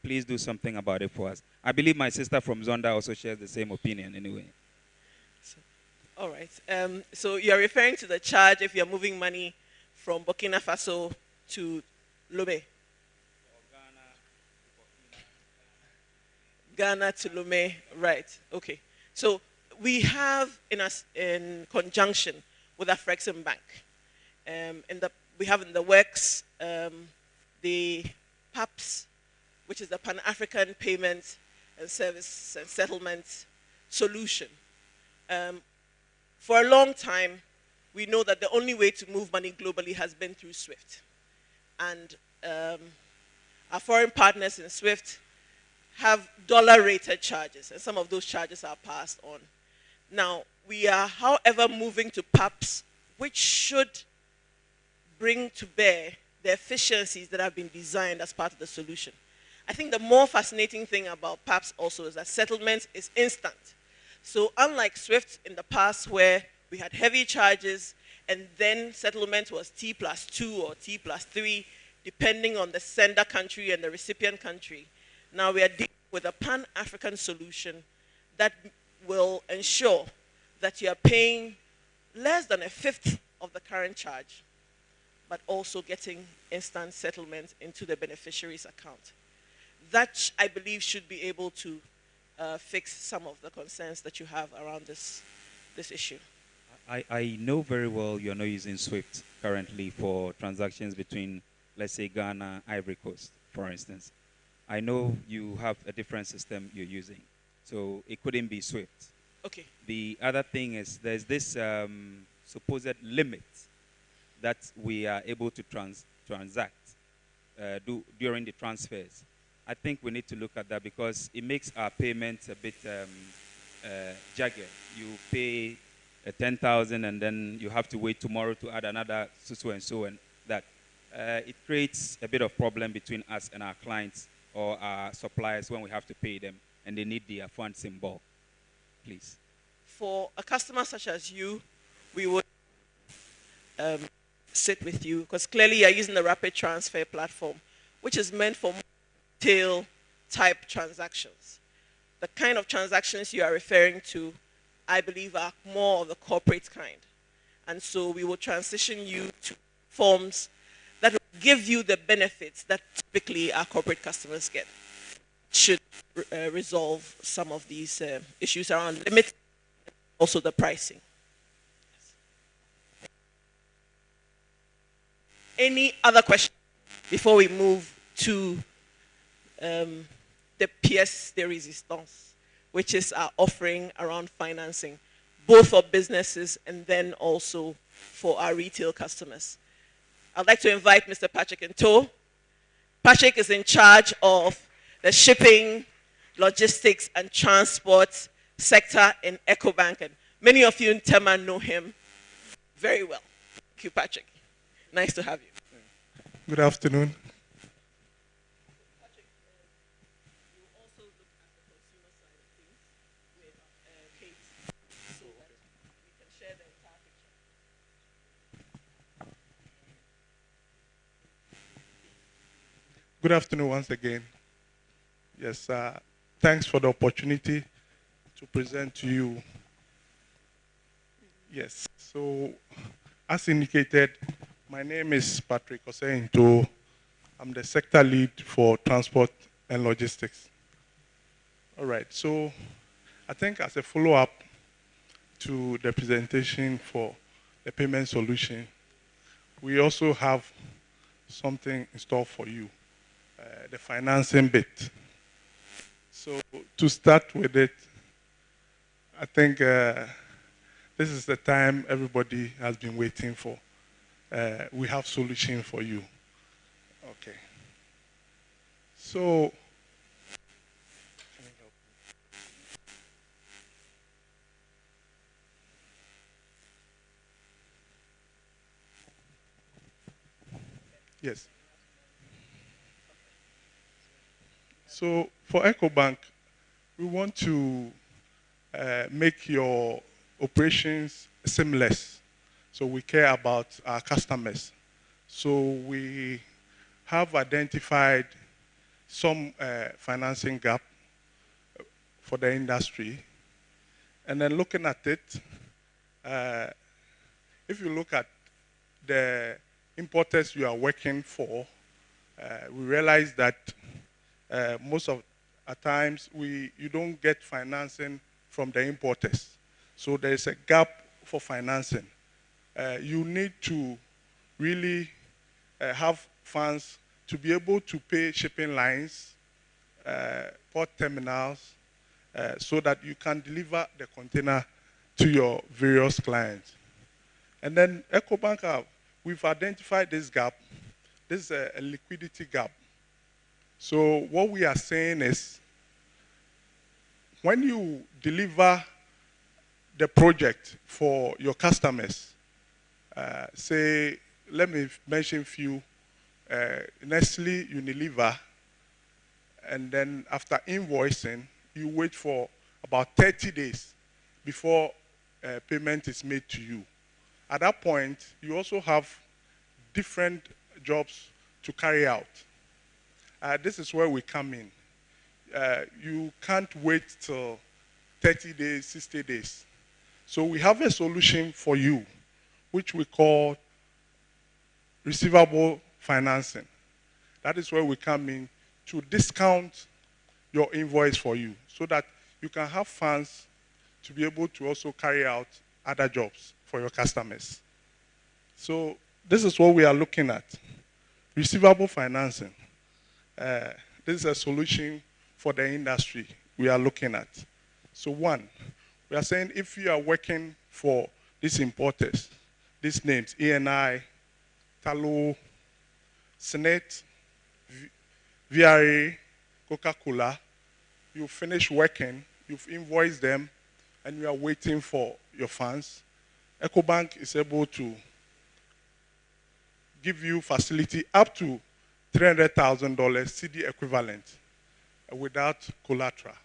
Please do something about it for us. I believe my sister from Zonda also shares the same opinion anyway. All right. So you're referring to the charge if you're moving money from Burkina Faso to Lomé. Ghana to Lomé, right. Okay. So we have in conjunction with Afrexim Bank, we have in the works the PAPS, which is the Pan-African Payment and Service and Settlement Solution. For a long time, we know that the only way to move money globally has been through SWIFT. And our foreign partners in SWIFT have dollar-rated charges, and some of those charges are passed on. Now, we are, however, moving to PAPS, which should bring to bear the efficiencies that have been designed as part of the solution. I think the more fascinating thing about PAPS also is that settlement is instant. So unlike SWIFT in the past where we had heavy charges and then settlement was T+2 or T+3, depending on the sender country and the recipient country, now we are dealing with a pan-African solution that will ensure that you are paying less than a fifth of the current charge, but also getting instant settlement into the beneficiary's account. that I believe should be able to fix some of the concerns that you have around this issue. I know very well you're not using SWIFT currently for transactions between, let's say, Ghana, Ivory Coast, for instance. I know you have a different system you're using, so it couldn't be SWIFT. Okay. The other thing is there's this supposed limit that we are able to transact during the transfers. I think we need to look at that because it makes our payments a bit jagged. You pay 10,000 and then you have to wait tomorrow to add another so and so and that. It creates a bit of problem between us and our clients or our suppliers when we have to pay them and they need their funds in bulk. Please. For a customer such as you, we would sit with you because clearly you're using the rapid transfer platform, which is meant for tail type transactions. The kind of transactions you are referring to, I believe, are more of the corporate kind. And so we will transition you to forms that will give you the benefits that typically our corporate customers get. Should resolve some of these issues around limit, also the pricing. Any other questions before we move to the pièce de résistance, which is our offering around financing, both for businesses and then also for our retail customers? I'd like to invite Mr. Patrick Nto. Patrick is in charge of the shipping, logistics, and transport sector in Ecobank. And many of you in Tema know him very well. Thank you, Patrick. Nice to have you. Good afternoon. Good afternoon once again. Yes, thanks for the opportunity to present to you. Yes, so as indicated, my name is Patrick Oseinto. I'm the sector lead for transport and logistics. All right, so I think as a follow-up to the presentation for the payment solution, we also have something in store for you, the financing bit. So to start with it, I think this is the time everybody has been waiting for. We have solution for you. Okay. So yes. So for Ecobank, we want to make your operations seamless. So we care about our customers. So we have identified some financing gap for the industry. And then looking at it, if you look at the importers you are working for, we realize that most of the times you don't get financing from the importers. So there's a gap for financing. You need to really have funds to be able to pay shipping lines, port terminals, so that you can deliver the container to your various clients. And then Ecobank, we've identified this gap. This is a liquidity gap. So what we are saying is, when you deliver the project for your customers, say, let me mention a few, Nestle, Unilever, and then after invoicing, you wait for about 30 days before payment is made to you. At that point, you also have different jobs to carry out. This is where we come in. You can't wait till 30 days, 60 days. So we have a solution for you, which we call receivable financing. That is where we come in to discount your invoice for you so that you can have funds to be able to also carry out other jobs for your customers. So this is what we are looking at. Receivable financing. This is a solution for the industry we are looking at. So one, we are saying if you are working for these importers, these names, ENI, Talo, Senate, VRA, Coca-Cola, you finish working, you've invoiced them, and you are waiting for your funds, Ecobank is able to give you facility up to $300,000 CD equivalent without collateral.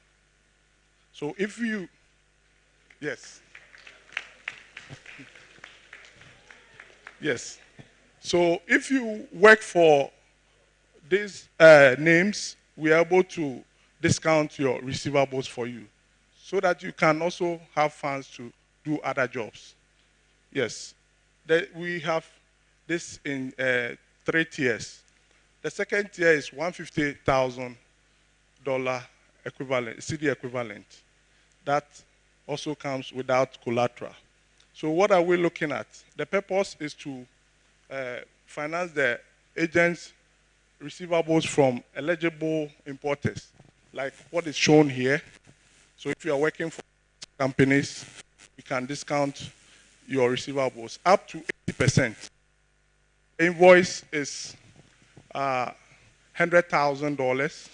So if you, yes. Yes. So if you work for these names, we are able to discount your receivables for you so that you can also have funds to do other jobs. Yes. We have this in 3 tiers. The second tier is $150,000 equivalent, CD equivalent. That also comes without collateral. So what are we looking at? The purpose is to finance the agents' receivables from eligible importers, like what is shown here. So if you are working for companies, you can discount your receivables up to 80%. Invoice is $100,000.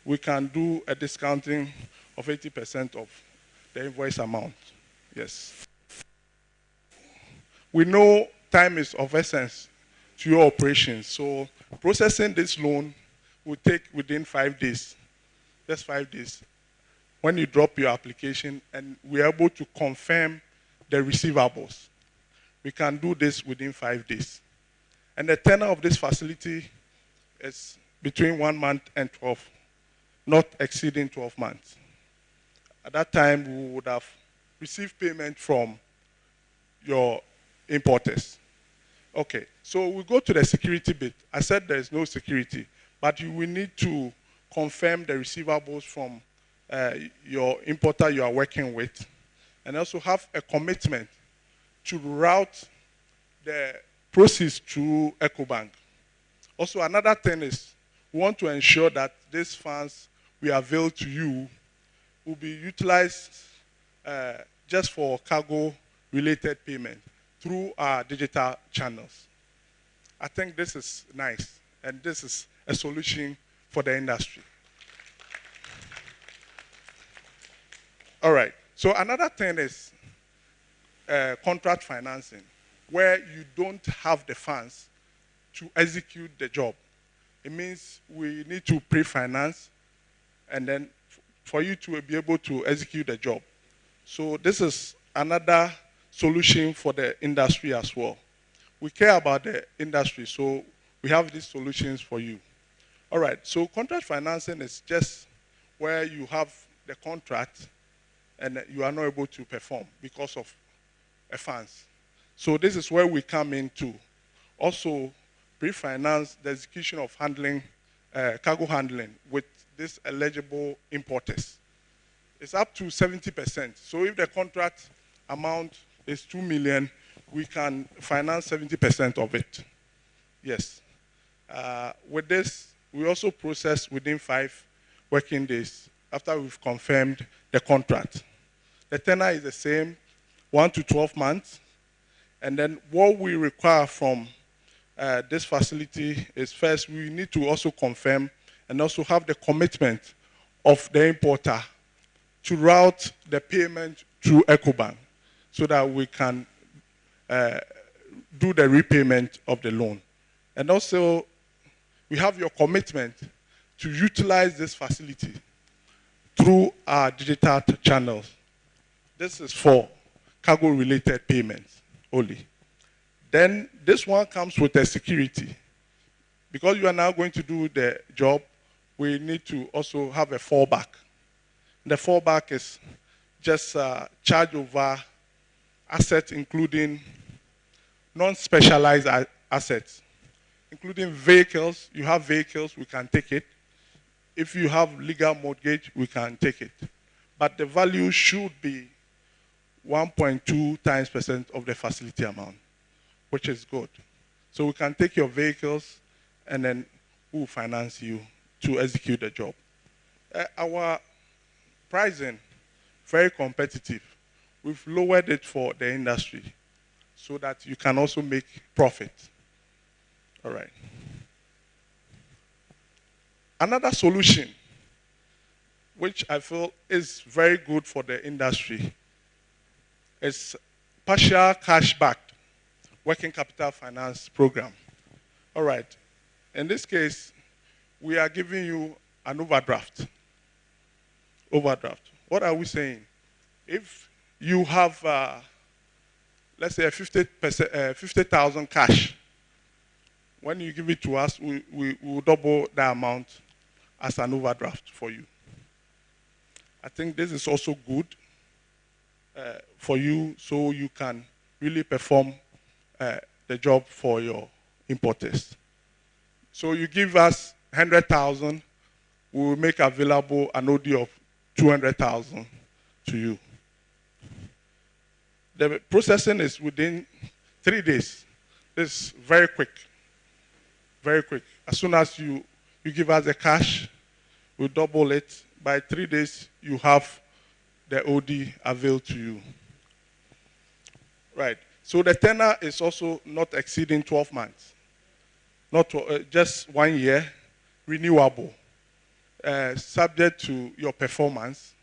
We can do a discounting of 80% of the invoice amount. Yes. We know time is of essence to your operations, so processing this loan will take within 5 days, just 5 days. When you drop your application and we are able to confirm the receivables, we can do this within 5 days. And the tenor of this facility is between 1 month and 12, not exceeding 12 months. At that time, we would have received payment from your importers. Okay, so we go to the security bit. I said there is no security, but you will need to confirm the receivables from your importer you are working with, and also have a commitment to route the proceeds through Ecobank. Also, another thing is we want to ensure that these funds we avail to you will be utilized just for cargo-related payment through our digital channels. I think this is nice, and this is a solution for the industry. All right, so another thing is contract financing, where you don't have the funds to execute the job. It means we need to pre-finance, and then for you to be able to execute the job. So this is another solution for the industry as well. We care about the industry, so we have these solutions for you. All right, so contract financing is just where you have the contract and you are not able to perform because of funds. So this is where we come into also pre-finance the execution of handling, cargo handling with these eligible importers. It's up to 70%. So if the contract amount is 2 million, we can finance 70% of it. Yes. With this, we also process within 5 working days after we've confirmed the contract. The tenor is the same, 1 to 12 months. And then what we require from this facility is first, we need to also confirm and also have the commitment of the importer to route the payment through Ecobank so that we can do the repayment of the loan. And also, we have your commitment to utilize this facility through our digital channels. This is for cargo-related payments only. Then this one comes with a security. Because you are now going to do the job, we need to also have a fallback. The fallback is just charge over assets, including non-specialized assets, including vehicles. You have vehicles, we can take it. if you have legal mortgage, we can take it. But the value should be 1.2 times percent of the facility amount, which is good. So we can take your vehicles and then we'll finance you to execute the job. Our pricing, very competitive. We've lowered it for the industry so that you can also make profit. All right. Another solution, which I feel is very good for the industry, is partial cash-backed working capital finance program. All right. In this case, we are giving you an overdraft. Overdraft. What are we saying? If you have, let's say, 50,000 cash, when you give it to us, we will double the amount as an overdraft for you. I think this is also good for you, so you can really perform the job for your importers. So you give us 100,000, we will make available an OD of 200,000 to you. The processing is within 3 days. It's very quick. Very quick. As soon as you give us the cash, we double it. By 3 days, you have the OD availed to you. Right. So the tenor is also not exceeding 12 months. Not just 1 year, renewable, subject to your performance.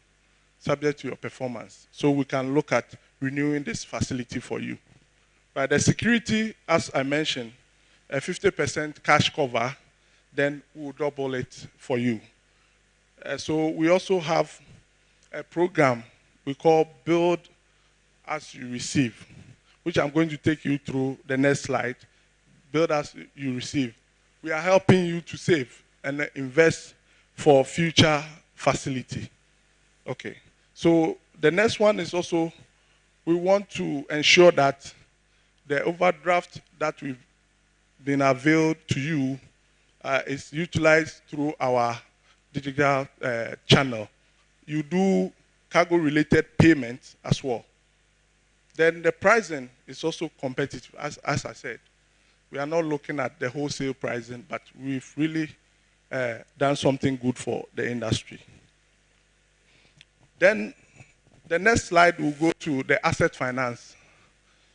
Subject to your performance. So we can look at renewing this facility for you. But the security, as I mentioned, a 50% cash cover, then we'll double it for you. So we also have a program we call Build As You Receive, which I'm going to take you through the next slide. Build As You Receive. We are helping you to save and invest for future facility. Okay. So the next one is also, we want to ensure that the overdraft that we've been availed to you is utilized through our digital channel. You do cargo-related payments as well. Then the pricing is also competitive, as I said. We are not looking at the wholesale pricing, but we've really done something good for the industry. Then the next slide will go to the asset finance.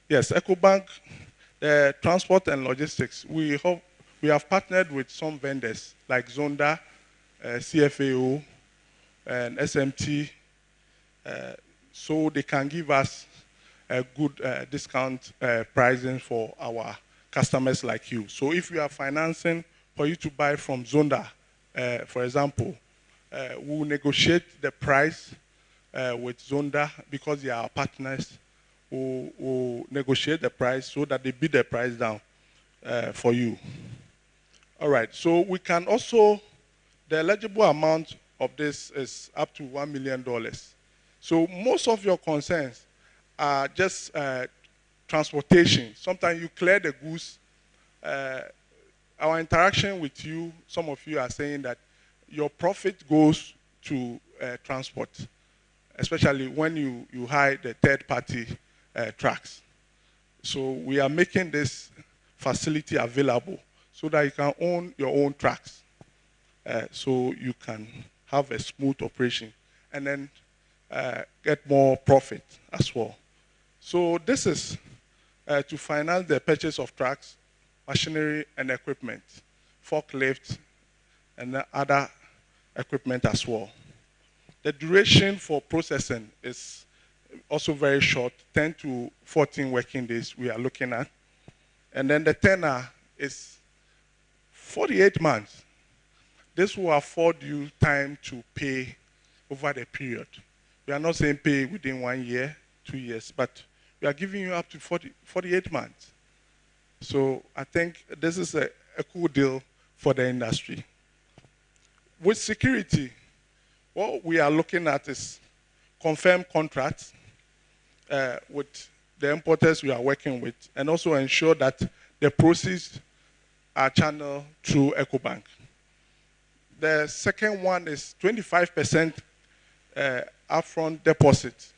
Yes, Ecobank, the transport and logistics. We have partnered with some vendors like Zonda, CFAO, and SMT, so they can give us a good discount pricing for our customers like you. So if you are financing for you to buy from Zonda, for example, we'll negotiate the price with Zonda because they are our partners. We'll negotiate the price so that they bid the price down for you. All right, so we can also, the eligible amount of this is up to $1 million. So most of your concerns are just transportation. Sometimes you clear the goods. Our interaction with you, some of you are saying that your profit goes to transport, especially when you hire the third-party trucks. So we are making this facility available so that you can own your own trucks, so you can have a smooth operation and then get more profit as well. So this is to finance the purchase of trucks, machinery and equipment, forklifts, and other equipment as well. The duration for processing is also very short, 10 to 14 working days we are looking at. And then the tenor is 48 months. This will afford you time to pay over the period. We are not saying pay within 1 year, 2 years, but we are giving you up to 48 months. So I think this is a cool deal for the industry. With security, what we are looking at is confirmed contracts with the importers we are working with, and also ensure that the proceeds are channeled through Ecobank. The second one is 25% upfront deposit.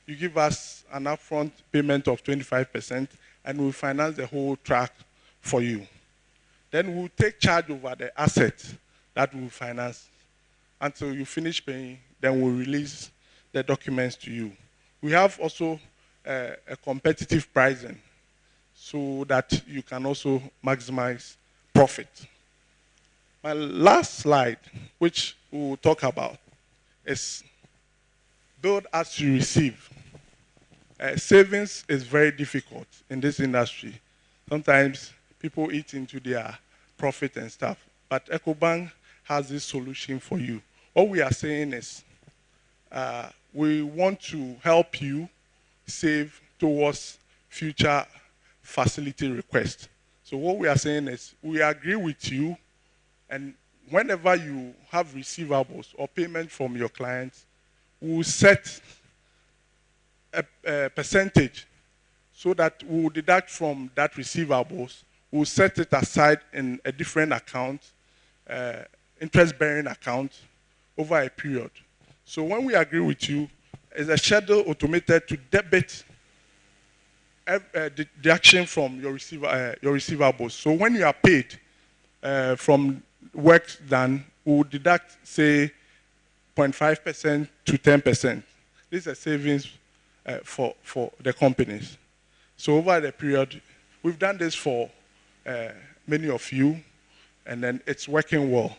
You give us an upfront payment of 25%, and we'll finance the whole track for you. Then we'll take charge over the asset that we'll finance until you finish paying. Then we'll release the documents to you. We have also a competitive pricing so that you can also maximize profit. My last slide, which we'll talk about, is build as you receive. Savings is very difficult in this industry. Sometimes people eat into their profit and stuff, but Ecobank has this solution for you. What we are saying is we want to help you save towards future facility requests. So what we are saying is we agree with you, and whenever you have receivables or payment from your clients, we'll set a percentage so that we'll deduct from that receivables, we'll set it aside in a different account, interest-bearing account, over a period. So when we agree with you, it's a schedule automated to debit deduction from your receivables. So when you are paid from work done, we'll deduct, say, 0.5% to 10%. This is a savings for the companies. So over the period, we've done this for many of you, and then it's working well.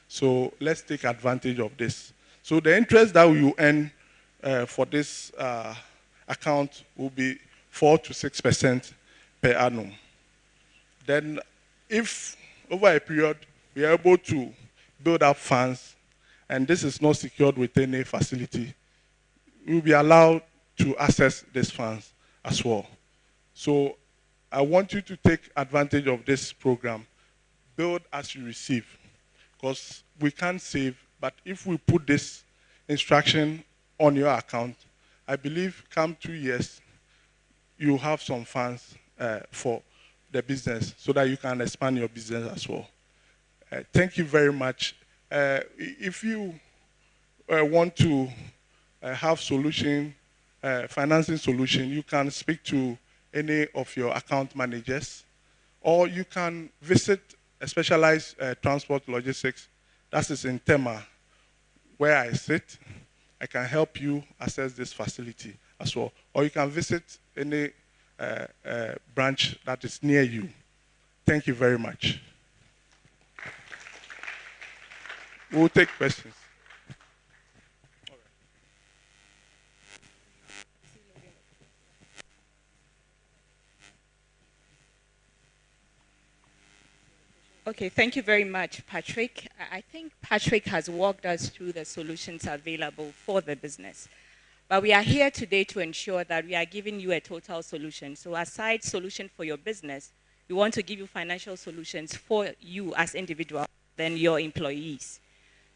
So let's take advantage of this. So the interest that we will earn for this account will be 4 to 6% per annum. Then if over a period we are able to build up funds, and this is not secured with any facility, we will be allowed to access these funds as well. So I want you to take advantage of this program. Build as you receive, because we can't save, but if we put this instruction on your account, I believe come 2 years, you have some funds for the business so that you can expand your business as well. Thank you very much. If you want to have financing solution, you can speak to any of your account managers, or you can visit a specialized transport logistics that is in Tema, where I sit. I can help you access this facility as well. Or you can visit any branch that is near you. Thank you very much. We'll take questions. Okay, thank you very much, Patrick. I think Patrick has walked us through the solutions available for the business. But we are here today to ensure that we are giving you a total solution. So aside solution for your business, we want to give you financial solutions for you as individual, then your employees.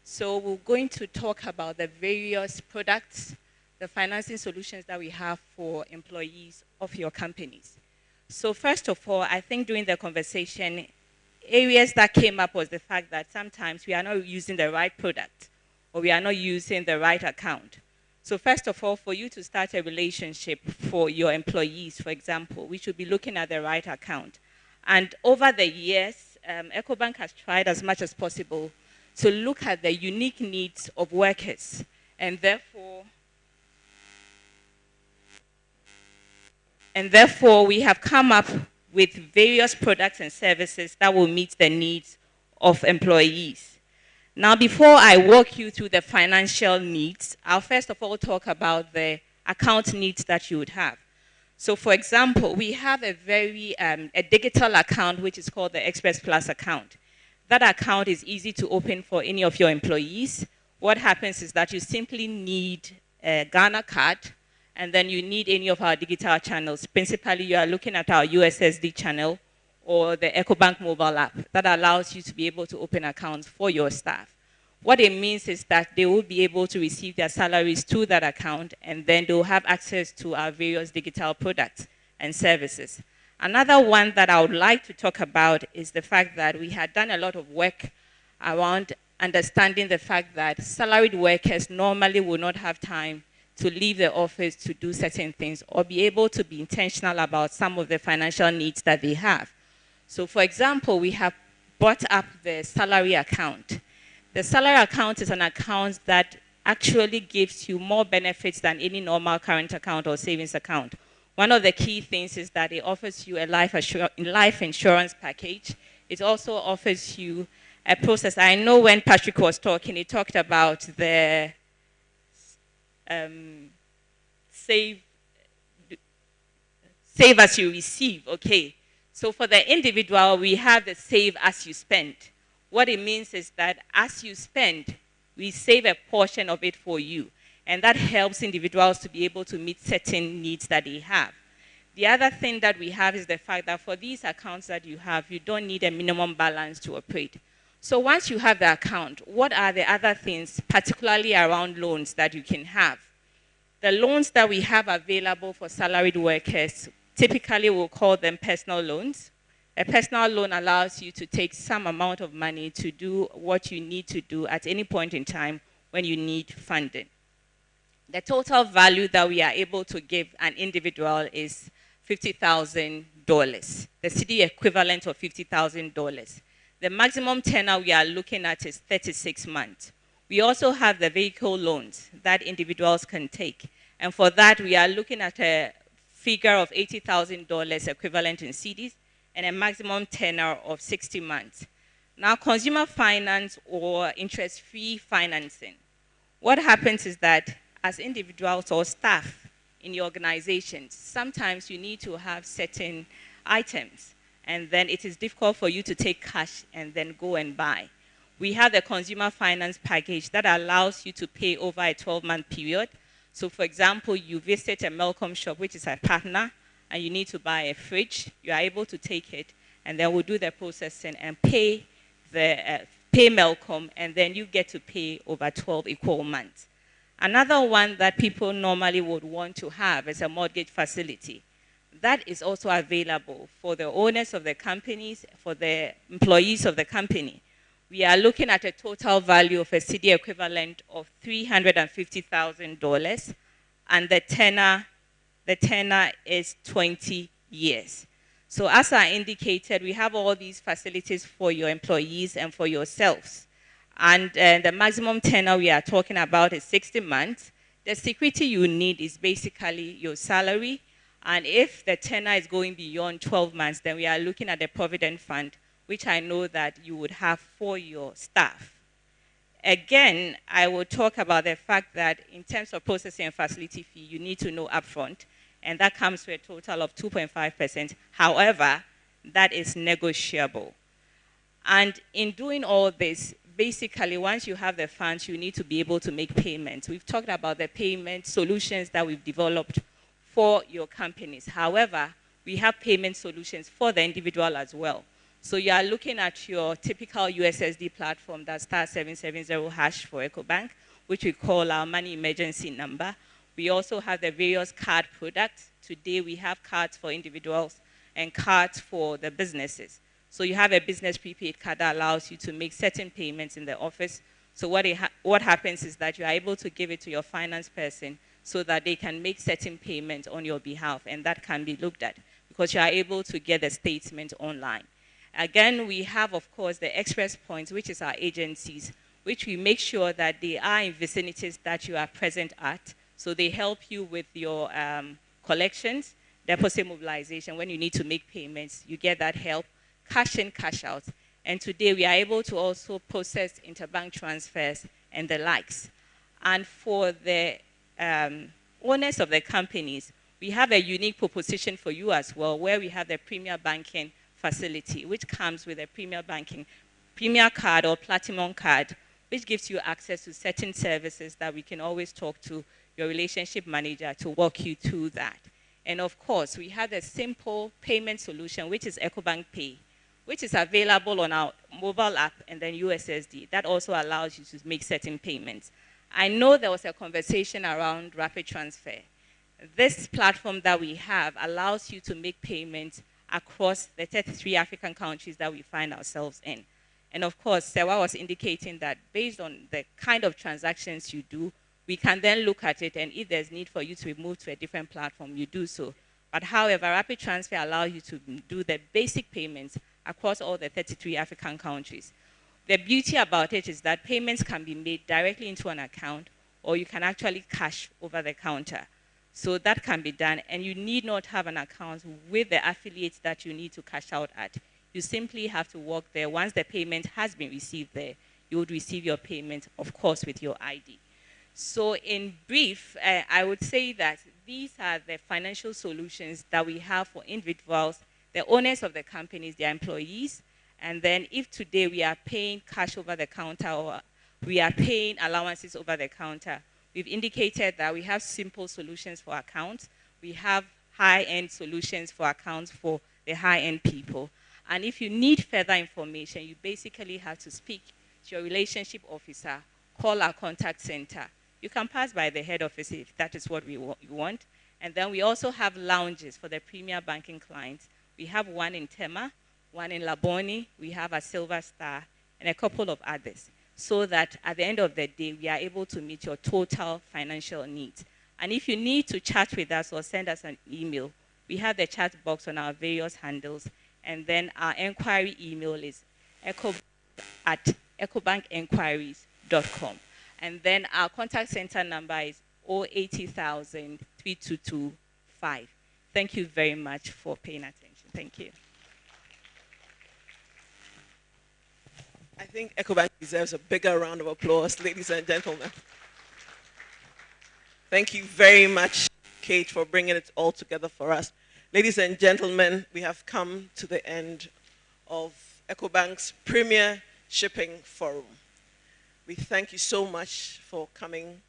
So we're going to talk about the various products, the financing solutions that we have for employees of your companies. So first of all, I think during the conversation, areas that came up was the fact that sometimes we are not using the right product or we are not using the right account. So first of all, for you to start a relationship for your employees, for example, we should be looking at the right account. And over the years, Ecobank has tried as much as possible to look at the unique needs of workers, and therefore we have come up with various products and services that will meet the needs of employees. Now, before I walk you through the financial needs, I'll first of all talk about the account needs that you would have. So, for example, we have a digital account which is called the Express Plus account. That account is easy to open for any of your employees. What happens is that you simply need a Ghana card, and then you need any of our digital channels. Principally, you are looking at our USSD channel or the Ecobank mobile app that allows you to be able to open accounts for your staff. What it means is that they will be able to receive their salaries through that account, and then they'll have access to our various digital products and services. Another one that I would like to talk about is the fact that we had done a lot of work around understanding the fact that salaried workers normally will not have time to leave the office to do certain things or be able to be intentional about some of the financial needs that they have. So for example, we have brought up the salary account. The salary account is an account that actually gives you more benefits than any normal current account or savings account. One of the key things is that it offers you a life insurance package. It also offers you a process. I know when Patrick was talking, he talked about the save as you receive, okay. So for the individual, we have the save as you spend. What it means is that as you spend, we save a portion of it for you. And that helps individuals to be able to meet certain needs that they have. The other thing that we have is the fact that for these accounts that you have, you don't need a minimum balance to operate. So once you have the account, what are the other things, particularly around loans, that you can have? The loans that we have available for salaried workers, typically we'll call them personal loans. A personal loan allows you to take some amount of money to do what you need to do at any point in time when you need funding. The total value that we are able to give an individual is $50,000, the city equivalent of $50,000. The maximum tenor we are looking at is 36 months. We also have the vehicle loans that individuals can take. And for that, we are looking at a figure of $80,000 equivalent in CDs and a maximum tenor of 60 months. Now, consumer finance or interest-free financing, what happens is that as individuals or staff in your organizations, sometimes you need to have certain items, and then it is difficult for you to take cash and then go and buy. We have the consumer finance package that allows you to pay over a 12-month period. So for example, you visit a Melcom shop, which is a partner, and you need to buy a fridge. You are able to take it, and then we'll do the processing and pay Melcom, and then you get to pay over 12 equal months. Another one that people normally would want to have is a mortgage facility. That is also available for the owners of the companies, for the employees of the company. We are looking at a total value of a CD equivalent of $350,000, and the tenor is 20 years. So as I indicated, we have all these facilities for your employees and for yourselves. And the maximum tenor we are talking about is 60 months. The security you need is basically your salary. And if the tenor is going beyond 12 months, then we are looking at the provident fund, which I know that you would have for your staff. Again, I will talk about the fact that in terms of processing and facility fee, you need to know upfront, and that comes to a total of 2.5%. However, that is negotiable. And in doing all this, basically, once you have the funds, you need to be able to make payments. We've talked about the payment solutions that we've developed for your companies. However, we have payment solutions for the individual as well. So you are looking at your typical USSD platform, that's *770# for Ecobank, which we call our money emergency number. We also have the various card products. Today we have cards for individuals and cards for the businesses. So you have a business prepaid card that allows you to make certain payments in the office. So what happens is that you are able to give it to your finance person so that they can make certain payments on your behalf, and that can be looked at because you are able to get the statement online. Again, we have, of course, the express points, which is our agencies, which we make sure that they are in vicinities that you are present at. So they help you with your collections, deposit mobilization. When you need to make payments, you get that help, cash in, cash out. And today we are able to also process interbank transfers and the likes. And for the owners of the companies, we have a unique proposition for you as well, where we have the Premier Banking facility, which comes with a Premier card or Platinum card, which gives you access to certain services that we can always talk to your relationship manager to walk you through that. And of course, we have a simple payment solution, which is Ecobank Pay, which is available on our mobile app and then USSD. That also allows you to make certain payments. I know there was a conversation around rapid transfer. This platform that we have allows you to make payments across the 33 African countries that we find ourselves in. And of course, Sewa was indicating that based on the kind of transactions you do, we can then look at it, and if there's need for you to be moved to a different platform, you do so. But however, Rapid Transfer allows you to do the basic payments across all the 33 African countries. The beauty about it is that payments can be made directly into an account, or you can actually cash over the counter. So that can be done, and you need not have an account with the affiliates that you need to cash out at. You simply have to walk there. Once the payment has been received there, you would receive your payment, of course, with your ID. So in brief, I would say that these are the financial solutions that we have for individuals, the owners of the companies, their employees, and then if today we are paying cash over the counter or we are paying allowances over the counter, we've indicated that we have simple solutions for accounts. We have high-end solutions for accounts for the high-end people. And if you need further information, you basically have to speak to your relationship officer, call our contact center. You can pass by the head office if that is what you want. And then we also have lounges for the premier banking clients. We have one in Tema, one in Laboni, we have a Silver Star, and a couple of others, so that at the end of the day, we are able to meet your total financial needs. And if you need to chat with us or send us an email, we have the chat box on our various handles, and then our inquiry email is ecobankenquiries.com. And then our contact center number is 080,000 3225. Thank you very much for paying attention. Thank you. I think Ecobank deserves a bigger round of applause, ladies and gentlemen. Thank you very much, Kate, for bringing it all together for us. Ladies and gentlemen, we have come to the end of Ecobank's Premier Shipping Forum. We thank you so much for coming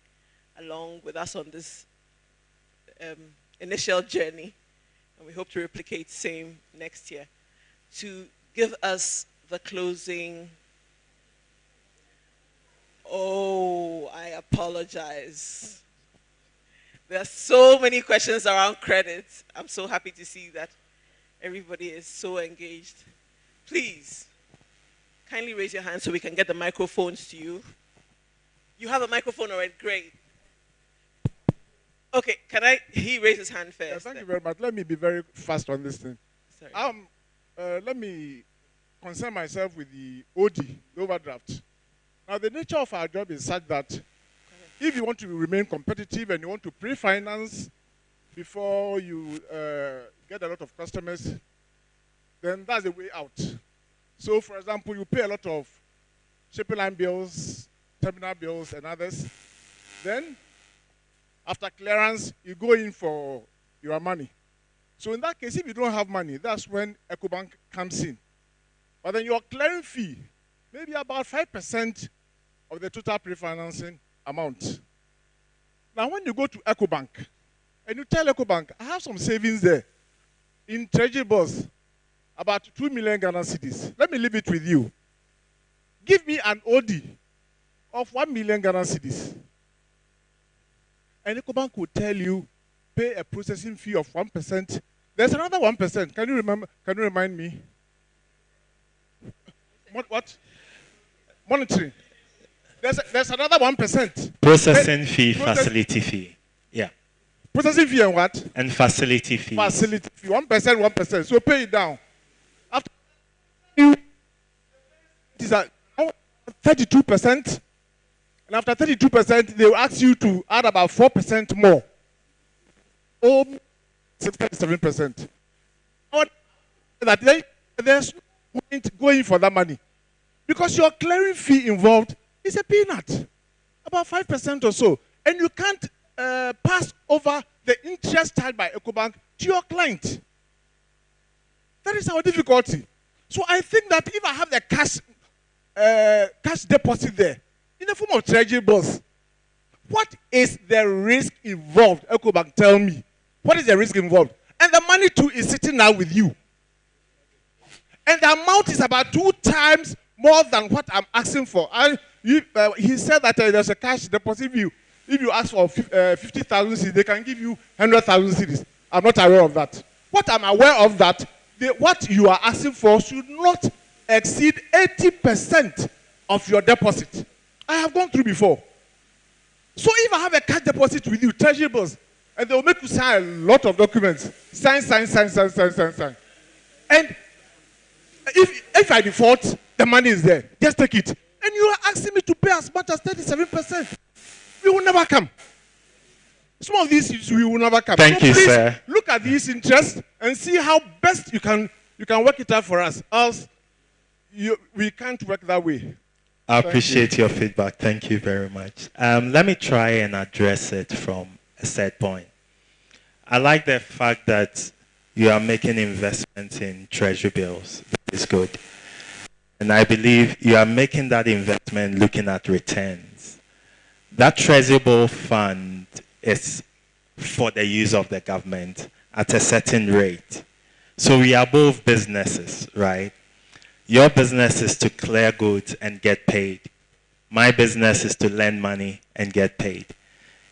along with us on this initial journey, and we hope to replicate same next year. To give us the closing, oh, I apologize. There are so many questions around credit. I'm so happy to see that everybody is so engaged. Please, kindly raise your hand so we can get the microphones to you. You have a microphone already, great. Okay, he raise his hand first. Yeah, thank you very much. Let me be very fast on this thing. Sorry. Let me concern myself with the OD, the overdraft. Now, the nature of our job is such that if you want to remain competitive and you want to pre-finance before you get a lot of customers, then that's the way out. So, for example, you pay a lot of shipping line bills, terminal bills, and others. Then, after clearance, you go in for your money. So in that case, if you don't have money, that's when Ecobank comes in. But then your clearing fee, maybe about 5% of the total pre-financing amount. Now, when you go to Ecobank, and you tell Ecobank, I have some savings there in treasury bills, about 2 million Ghana cedis. Let me leave it with you. Give me an OD of 1 million Ghana cedis. And Ecobank will tell you, pay a processing fee of 1%. There's another 1%. Can you remember? Can you remind me? What? Monitoring. There's another 1%. Processing fee, facility fee. Yeah. Processing fee and what? And facility fee. Facility fee. 1%, 1%. So pay it down. After it is at 32%. And after 32%, they will ask you to add about 4% more. Or 67%. That there's no point going for that money. Because your clearing fee involved is a peanut. About 5% or so. And you can't pass over the interest charged by Ecobank to your client. That is our difficulty. So I think that if I have the cash deposit there, in the form of treasury bills, what is the risk involved? Ecobank, tell me. What is the risk involved? And the money too is sitting now with you. And the amount is about 2 times more than what I'm asking for. He said that there's a cash deposit. If you ask for 50,000 cedis, they can give you 100,000 cedis. I'm not aware of that. What I'm aware of that, what you are asking for should not exceed 80% of your deposit. I have gone through before. So if I have a cash deposit with you, treasury bills, and they will make you sign a lot of documents, sign. And if I default, the money is there. Just take it. And you are asking me to pay as much as 37%. We will never come. Some of these issues we will never come. Thank you, please sir. Look at these interests and see how best you can work it out for us. Else, we can't work that way. I appreciate your feedback. Thank you very much. Let me try and address it from a set point. I like the fact that you are making investments in treasury bills. That is good. And I believe you are making that investment looking at returns. That treasury bill fund is for the use of the government at a certain rate. So we are both businesses, right? Your business is to clear goods and get paid. My business is to lend money and get paid.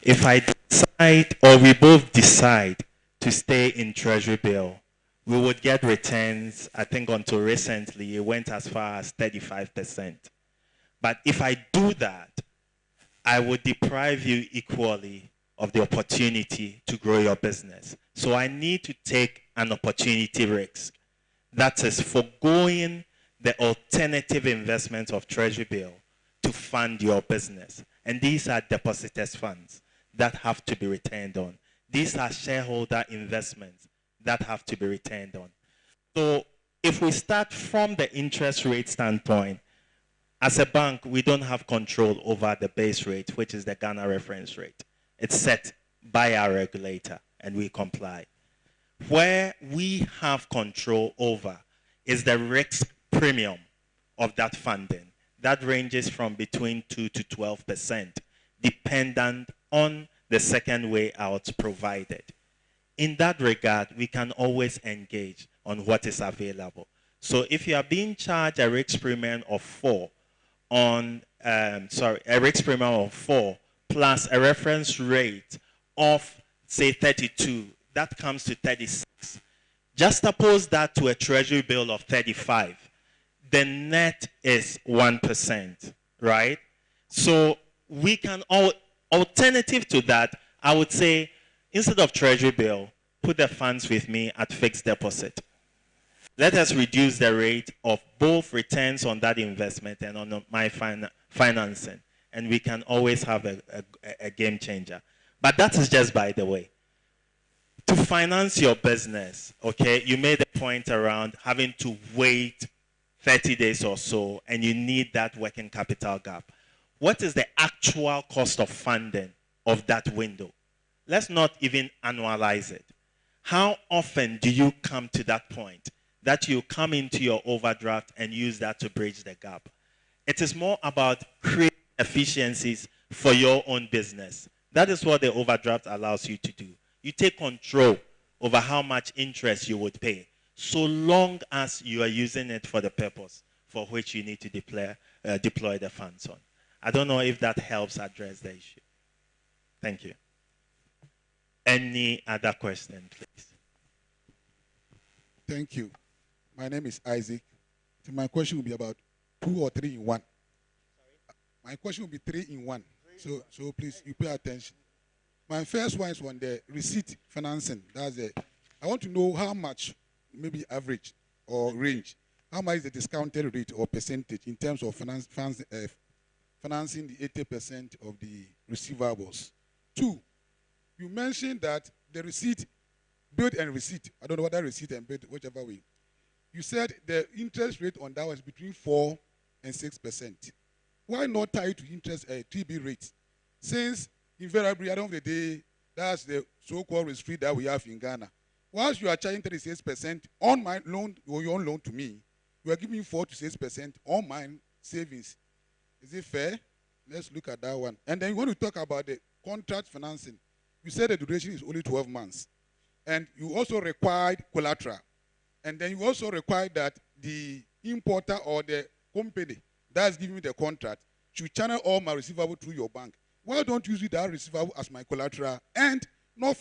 If I decide, or we both decide, to stay in treasury bill, we would get returns. I think until recently, it went as far as 35%. But if I do that, I would deprive you equally of the opportunity to grow your business. So I need to take an opportunity risk. That is foregoing the alternative investment of treasury bill to fund your business. And these are depositors' funds that have to be returned on. These are shareholder investments that have to be returned on. So if we start from the interest rate standpoint, as a bank, we don't have control over the base rate, which is the Ghana reference rate. It's set by our regulator, and we comply. Where we have control over is the risk premium of that funding. That ranges from between 2 to 12%, dependent on the second way out provided. In that regard, we can always engage on what is available. So if you are being charged a risk premium of 4 a risk premium of 4 plus a reference rate of, say, 32, that comes to 36. Just oppose that to a treasury bill of 35. The net is 1%, right? So we can, alternative to that, I would say, instead of treasury bill, put the funds with me at fixed deposit. Let us reduce the rate of both returns on that investment and on my financing. And we can always have a game changer. But that is just by the way. To finance your business, okay, you made a point around having to wait 30 days or so, and you need that working capital gap. What is the actual cost of funding of that window? Let's not even annualize it. How often do you come to that point that you come into your overdraft and use that to bridge the gap? It is more about creating efficiencies for your own business. That is what the overdraft allows you to do. You take control over how much interest you would pay, so long as you are using it for the purpose for which you need to deploy the funds on. I don't know if that helps address the issue. Thank you. Any other question, please? Thank you. My name is Isaac. So my question will be about 2 or 3 in 1. My question will be 3 in 1. So please, you pay attention. My first one is on the receipt financing. That's it. I want to know how much, maybe average or range, how much is the discounted rate or percentage in terms of financing the 80% of the receivables. 2, you mentioned that the receipt, build and receipt, I don't know whether receipt and build, whichever way. You said the interest rate on that was between 4 and 6%. Why not tie it to interest TB rate? Since invariably, at the end of the day, that's the so-called risk free that we have in Ghana. Once you are charging 36% on my loan or your own loan to me, you are giving 4 to 6% on my savings. Is it fair? Let's look at that one. And then when we talk about the contract financing, you said the duration is only 12 months. And you also required collateral. And then you also require that the importer or the company that's giving me the contract should channel all my receivable through your bank. Why don't you use that receivable as my collateral and not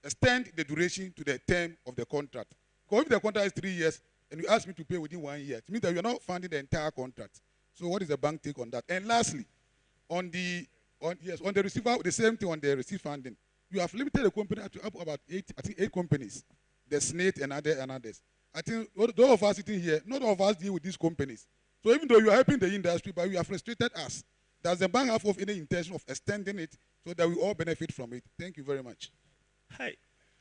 extend the duration to the term of the contract? Because if the contract is 3 years and you ask me to pay within 1 year, it means that you're not funding the entire contract. So what is the bank take on that? And lastly, on the receiver, the same thing on the receive funding. You have limited the company to up about 8 companies, the SNATE and others. I think those of us sitting here, none of us deal with these companies. So even though you are helping the industry, but you have frustrated us. Does the bank have any intention of extending it so that we all benefit from it? Thank you very much. Hi.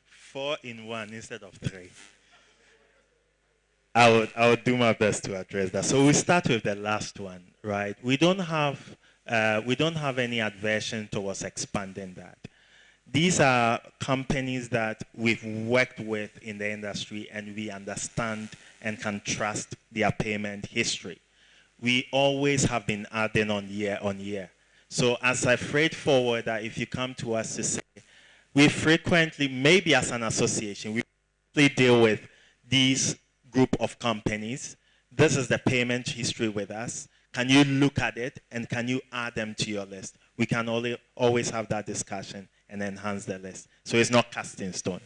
4 in 1 instead of 3. I would do my best to address that. So we start with the last one, right? We don't have any aversion towards expanding that. These are companies that we've worked with in the industry and we understand and can trust their payment history. We always have been adding on year. So as I freight forward that if you come to us to say, we frequently, maybe as an association, we deal with these group of companies. This is the payment history with us. Can you look at it and can you add them to your list? We can always have that discussion and enhance the list. So it's not cast in stone.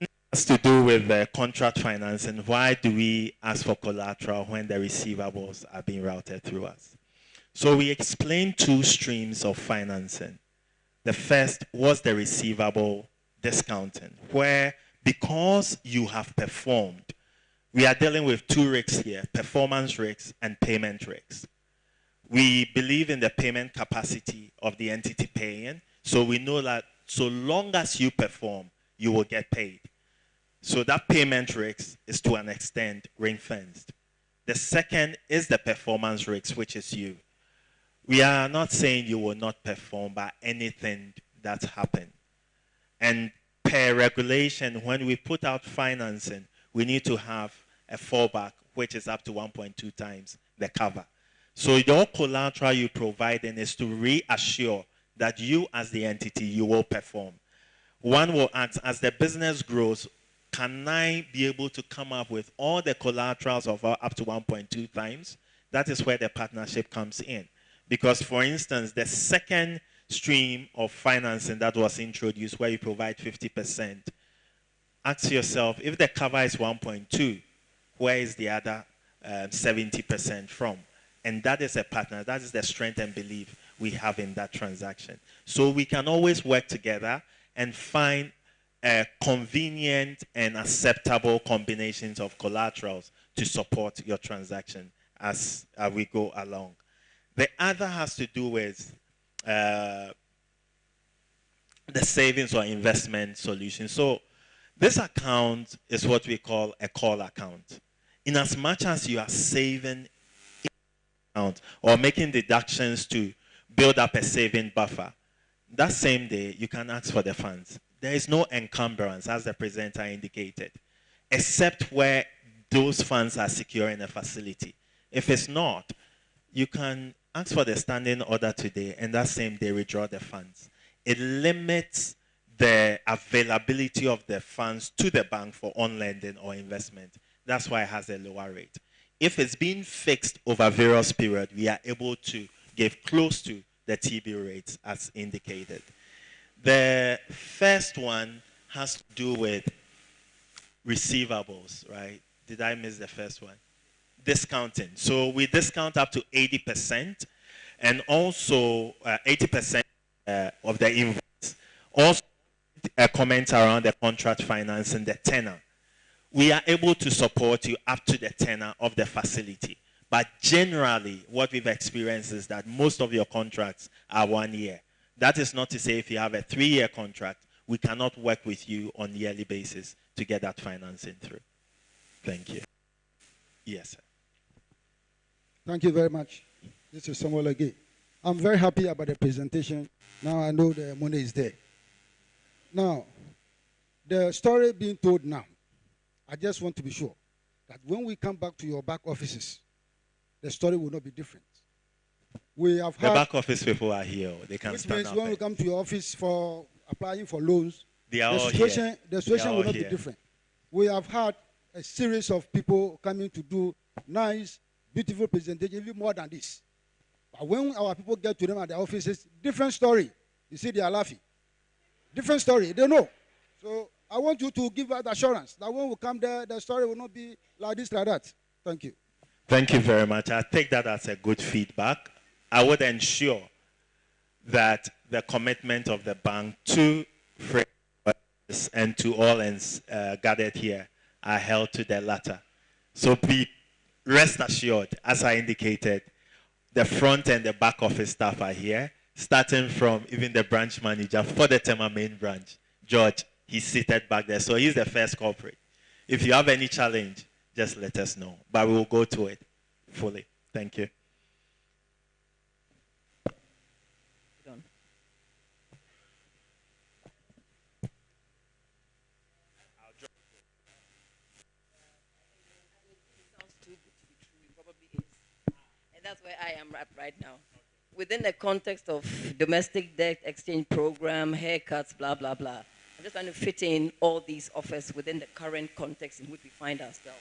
It has to do with the contract financing. Why do we ask for collateral when the receivables are being routed through us? So we explained 2 streams of financing. The first was the receivable discounting, where because you have performed, we are dealing with 2 risks here, performance risks and payment risks. We believe in the payment capacity of the entity paying, so we know that so long as you perform, you will get paid. So that payment risk is to an extent ring-fenced. The second is the performance risk, which is you. We are not saying you will not perform by anything that's happened. And per regulation, when we put out financing, we need to have a fallback, which is up to 1.2 times the cover. So your collateral you providing is to reassure that you as the entity, you will perform. One will ask, as the business grows, can I be able to come up with all the collaterals of up to 1.2 times? That is where the partnership comes in. Because, for instance, the second stream of financing that was introduced where you provide 50%, ask yourself, if the cover is 1.2, where is the other 70% from? And that is a partner. That is the strength and belief we have in that transaction. So we can always work together and find convenient and acceptable combinations of collaterals to support your transaction as we go along. The other has to do with the savings or investment solution. So this account is what we call a call account. In as much as you are saving account or making deductions to build up a saving buffer, that same day you can ask for the funds. There is no encumbrance, as the presenter indicated, except where those funds are secure in a facility. If it's not, you can ask for the standing order today and that same day withdraw the funds. It limits the availability of the funds to the bank for on-lending or investment. That's why it has a lower rate. If it's been fixed over various periods, we are able to give close to the TB rates as indicated. The first one has to do with receivables, right? Did I miss the first one? Discounting. So we discount up to 80% and also 80% of the invoice. Also, a comment around the contract financing, the tenor. We are able to support you up to the tenor of the facility. But generally, what we've experienced is that most of your contracts are 1 year. That is not to say if you have a 3-year contract, we cannot work with you on a yearly basis to get that financing through. Thank you. Yes, sir. Thank you very much. This is Samuel again. I'm very happy about the presentation. Now I know the money is there. Now, the story being told now, I just want to be sure that when we come back to your back offices, the story will not be different. We have had, the back office people are here. They can stand means up. when we come to your office for applying for loans, they are all situation, here. The situation will not here. be different. We have had a series of people coming to do nice, beautiful presentation, even more than this. But when our people get to them at their offices, different story. You see, they are laughing. Different story. They know. So I want you to give us assurance that when we come there, the story will not be like this, like that. Thank you. Thank you very much. I take that as a good feedback. I would ensure that the commitment of the bank to frameworks and to all gathered here are held to the latter. So be rest assured, as I indicated, the front and the back office staff are here, starting from even the branch manager for the Tema main branch, George. He's seated back there, so he's the first culprit. If you have any challenge, just let us know. But we will go to it fully. Thank you. And that's where I am right now. Within the context of domestic debt exchange program, haircuts, blah, blah, blah. I'm just trying to fit in all these offers within the current context in which we find ourselves,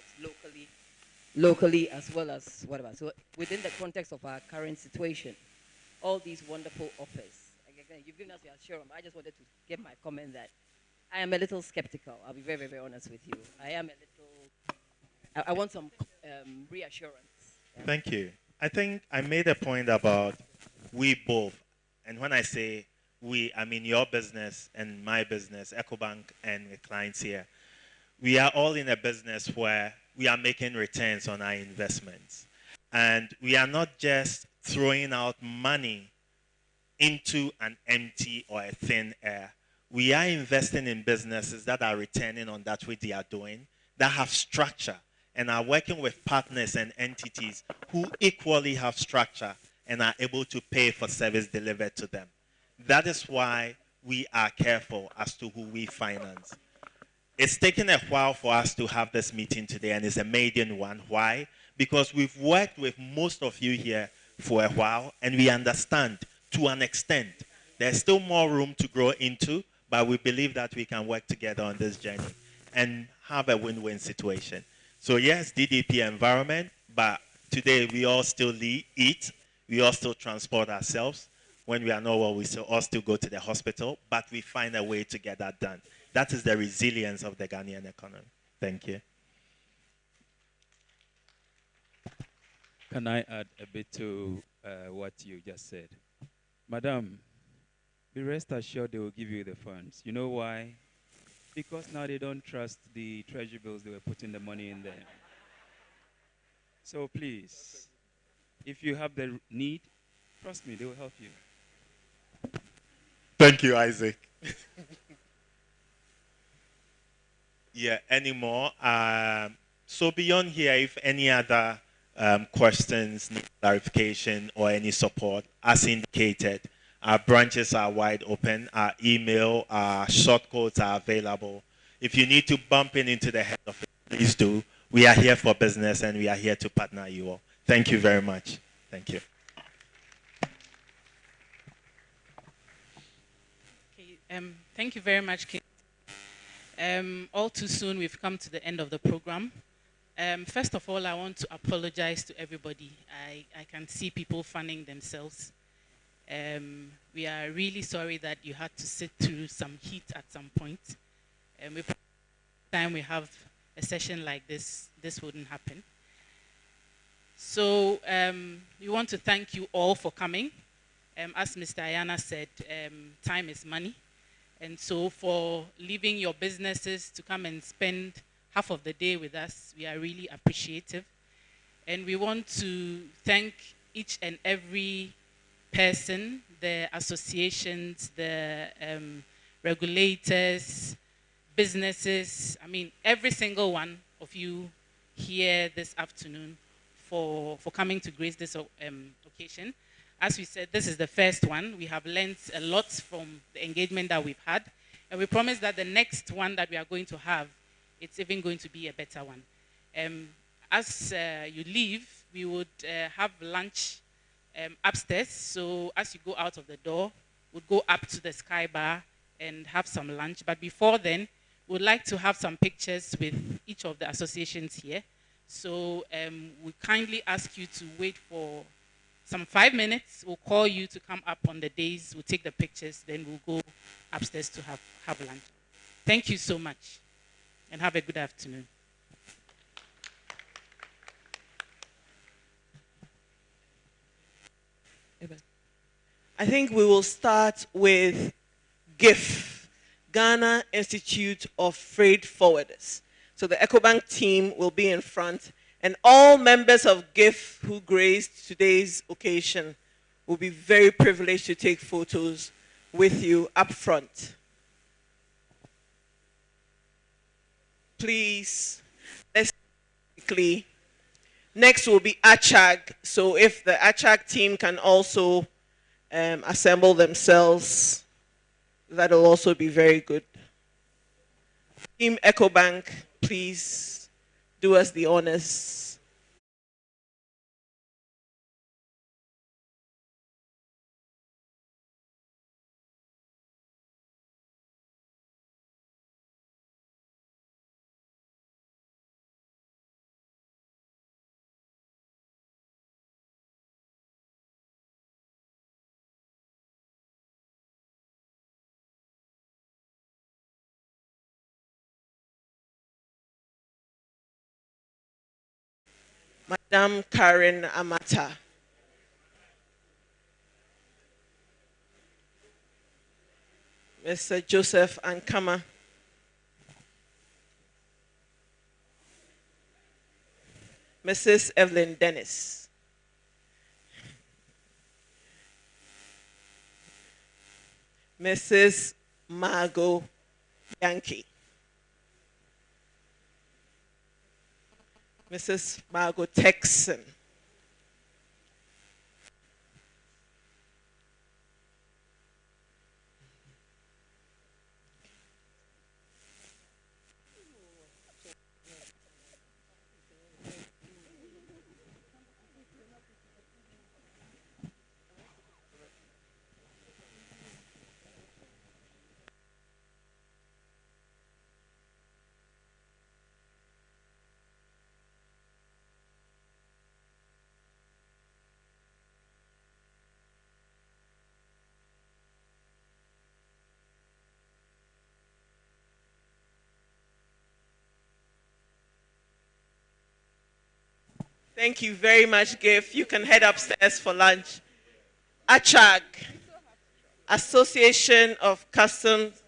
locally as well as whatever. So within the context of our current situation, all these wonderful offers. Again, you've given us your assurance. I just wanted to give my comment that I am a little skeptical. I'll be very, very, very honest with you. I am a little, I want some reassurance. Thank you. I think I made a point about we both, and when I say we, I mean your business and my business, Ecobank and the clients here. We are all in a business where we are making returns on our investments. And we are not just throwing out money into an empty or a thin air. We are investing in businesses that are returning on that which they are doing, that have structure, and are working with partners and entities who equally have structure and are able to pay for service delivered to them. That is why we are careful as to who we finance. It's taken a while for us to have this meeting today, and it's a maiden one. Why? Because we've worked with most of you here for a while, and we understand to an extent. There's still more room to grow into, but we believe that we can work together on this journey and have a win-win situation. So yes, DDP environment, but today we all still eat, we all still transport ourselves. When we are not well, we all still go to the hospital, but we find a way to get that done. That is the resilience of the Ghanaian economy. Thank you. Can I add a bit to what you just said? Madam, be rest assured they will give you the funds. You know why? Because now they don't trust the treasury bills they were putting the money in there. So please, if you have the need, trust me, they will help you. Thank you, Isaac. Yeah, any more? So beyond here, if any other questions, need clarification, or any support, as indicated, our branches are wide open. Our email, our short codes are available. If you need to bump into the head office, please do. We are here for business, and we are here to partner you all. Thank you very much. Thank you. Thank you very much, Kate. All too soon, we've come to the end of the program. First of all, I want to apologize to everybody. I can see people fanning themselves. We are really sorry that you had to sit through some heat at some point. Every time we have a session like this, this wouldn't happen. So we want to thank you all for coming. As Mr. Ayana said, time is money. And so for leaving your businesses to come and spend half of the day with us, we are really appreciative. And we want to thank each and every person, the associations, the regulators, businesses, I mean, every single one of you here this afternoon for coming to grace this occasion. As we said, this is the first one. We have learned a lot from the engagement that we've had. And we promise that the next one that we are going to have, it's even going to be a better one. As you leave, we would have lunch upstairs. So as you go out of the door, we'll go up to the Sky Bar and have some lunch. But before then, we'd like to have some pictures with each of the associations here. So we kindly ask you to wait for some 5 minutes. We'll call you to come up on the days. We'll take the pictures. Then we'll go upstairs to have lunch. Thank you so much, and have a good afternoon. I think we will start with GIF, Ghana Institute of Freight Forwarders. So the Ecobank team will be in front, and all members of GIF who graced today's occasion will be very privileged to take photos with you up front. Please, let's quickly. Next will be ACHAG. So if the ACHAG team can also assemble themselves, that'll also be very good. Team Ecobank, please do us the honors. Madam Karen Amata. Mr. Joseph Ankama. Mrs. Evelyn Dennis. Mrs. Margot Yankee. Mrs. Margot Texan. Thank you very much, GIF. You can head upstairs for lunch. ACHAG, Association of Customs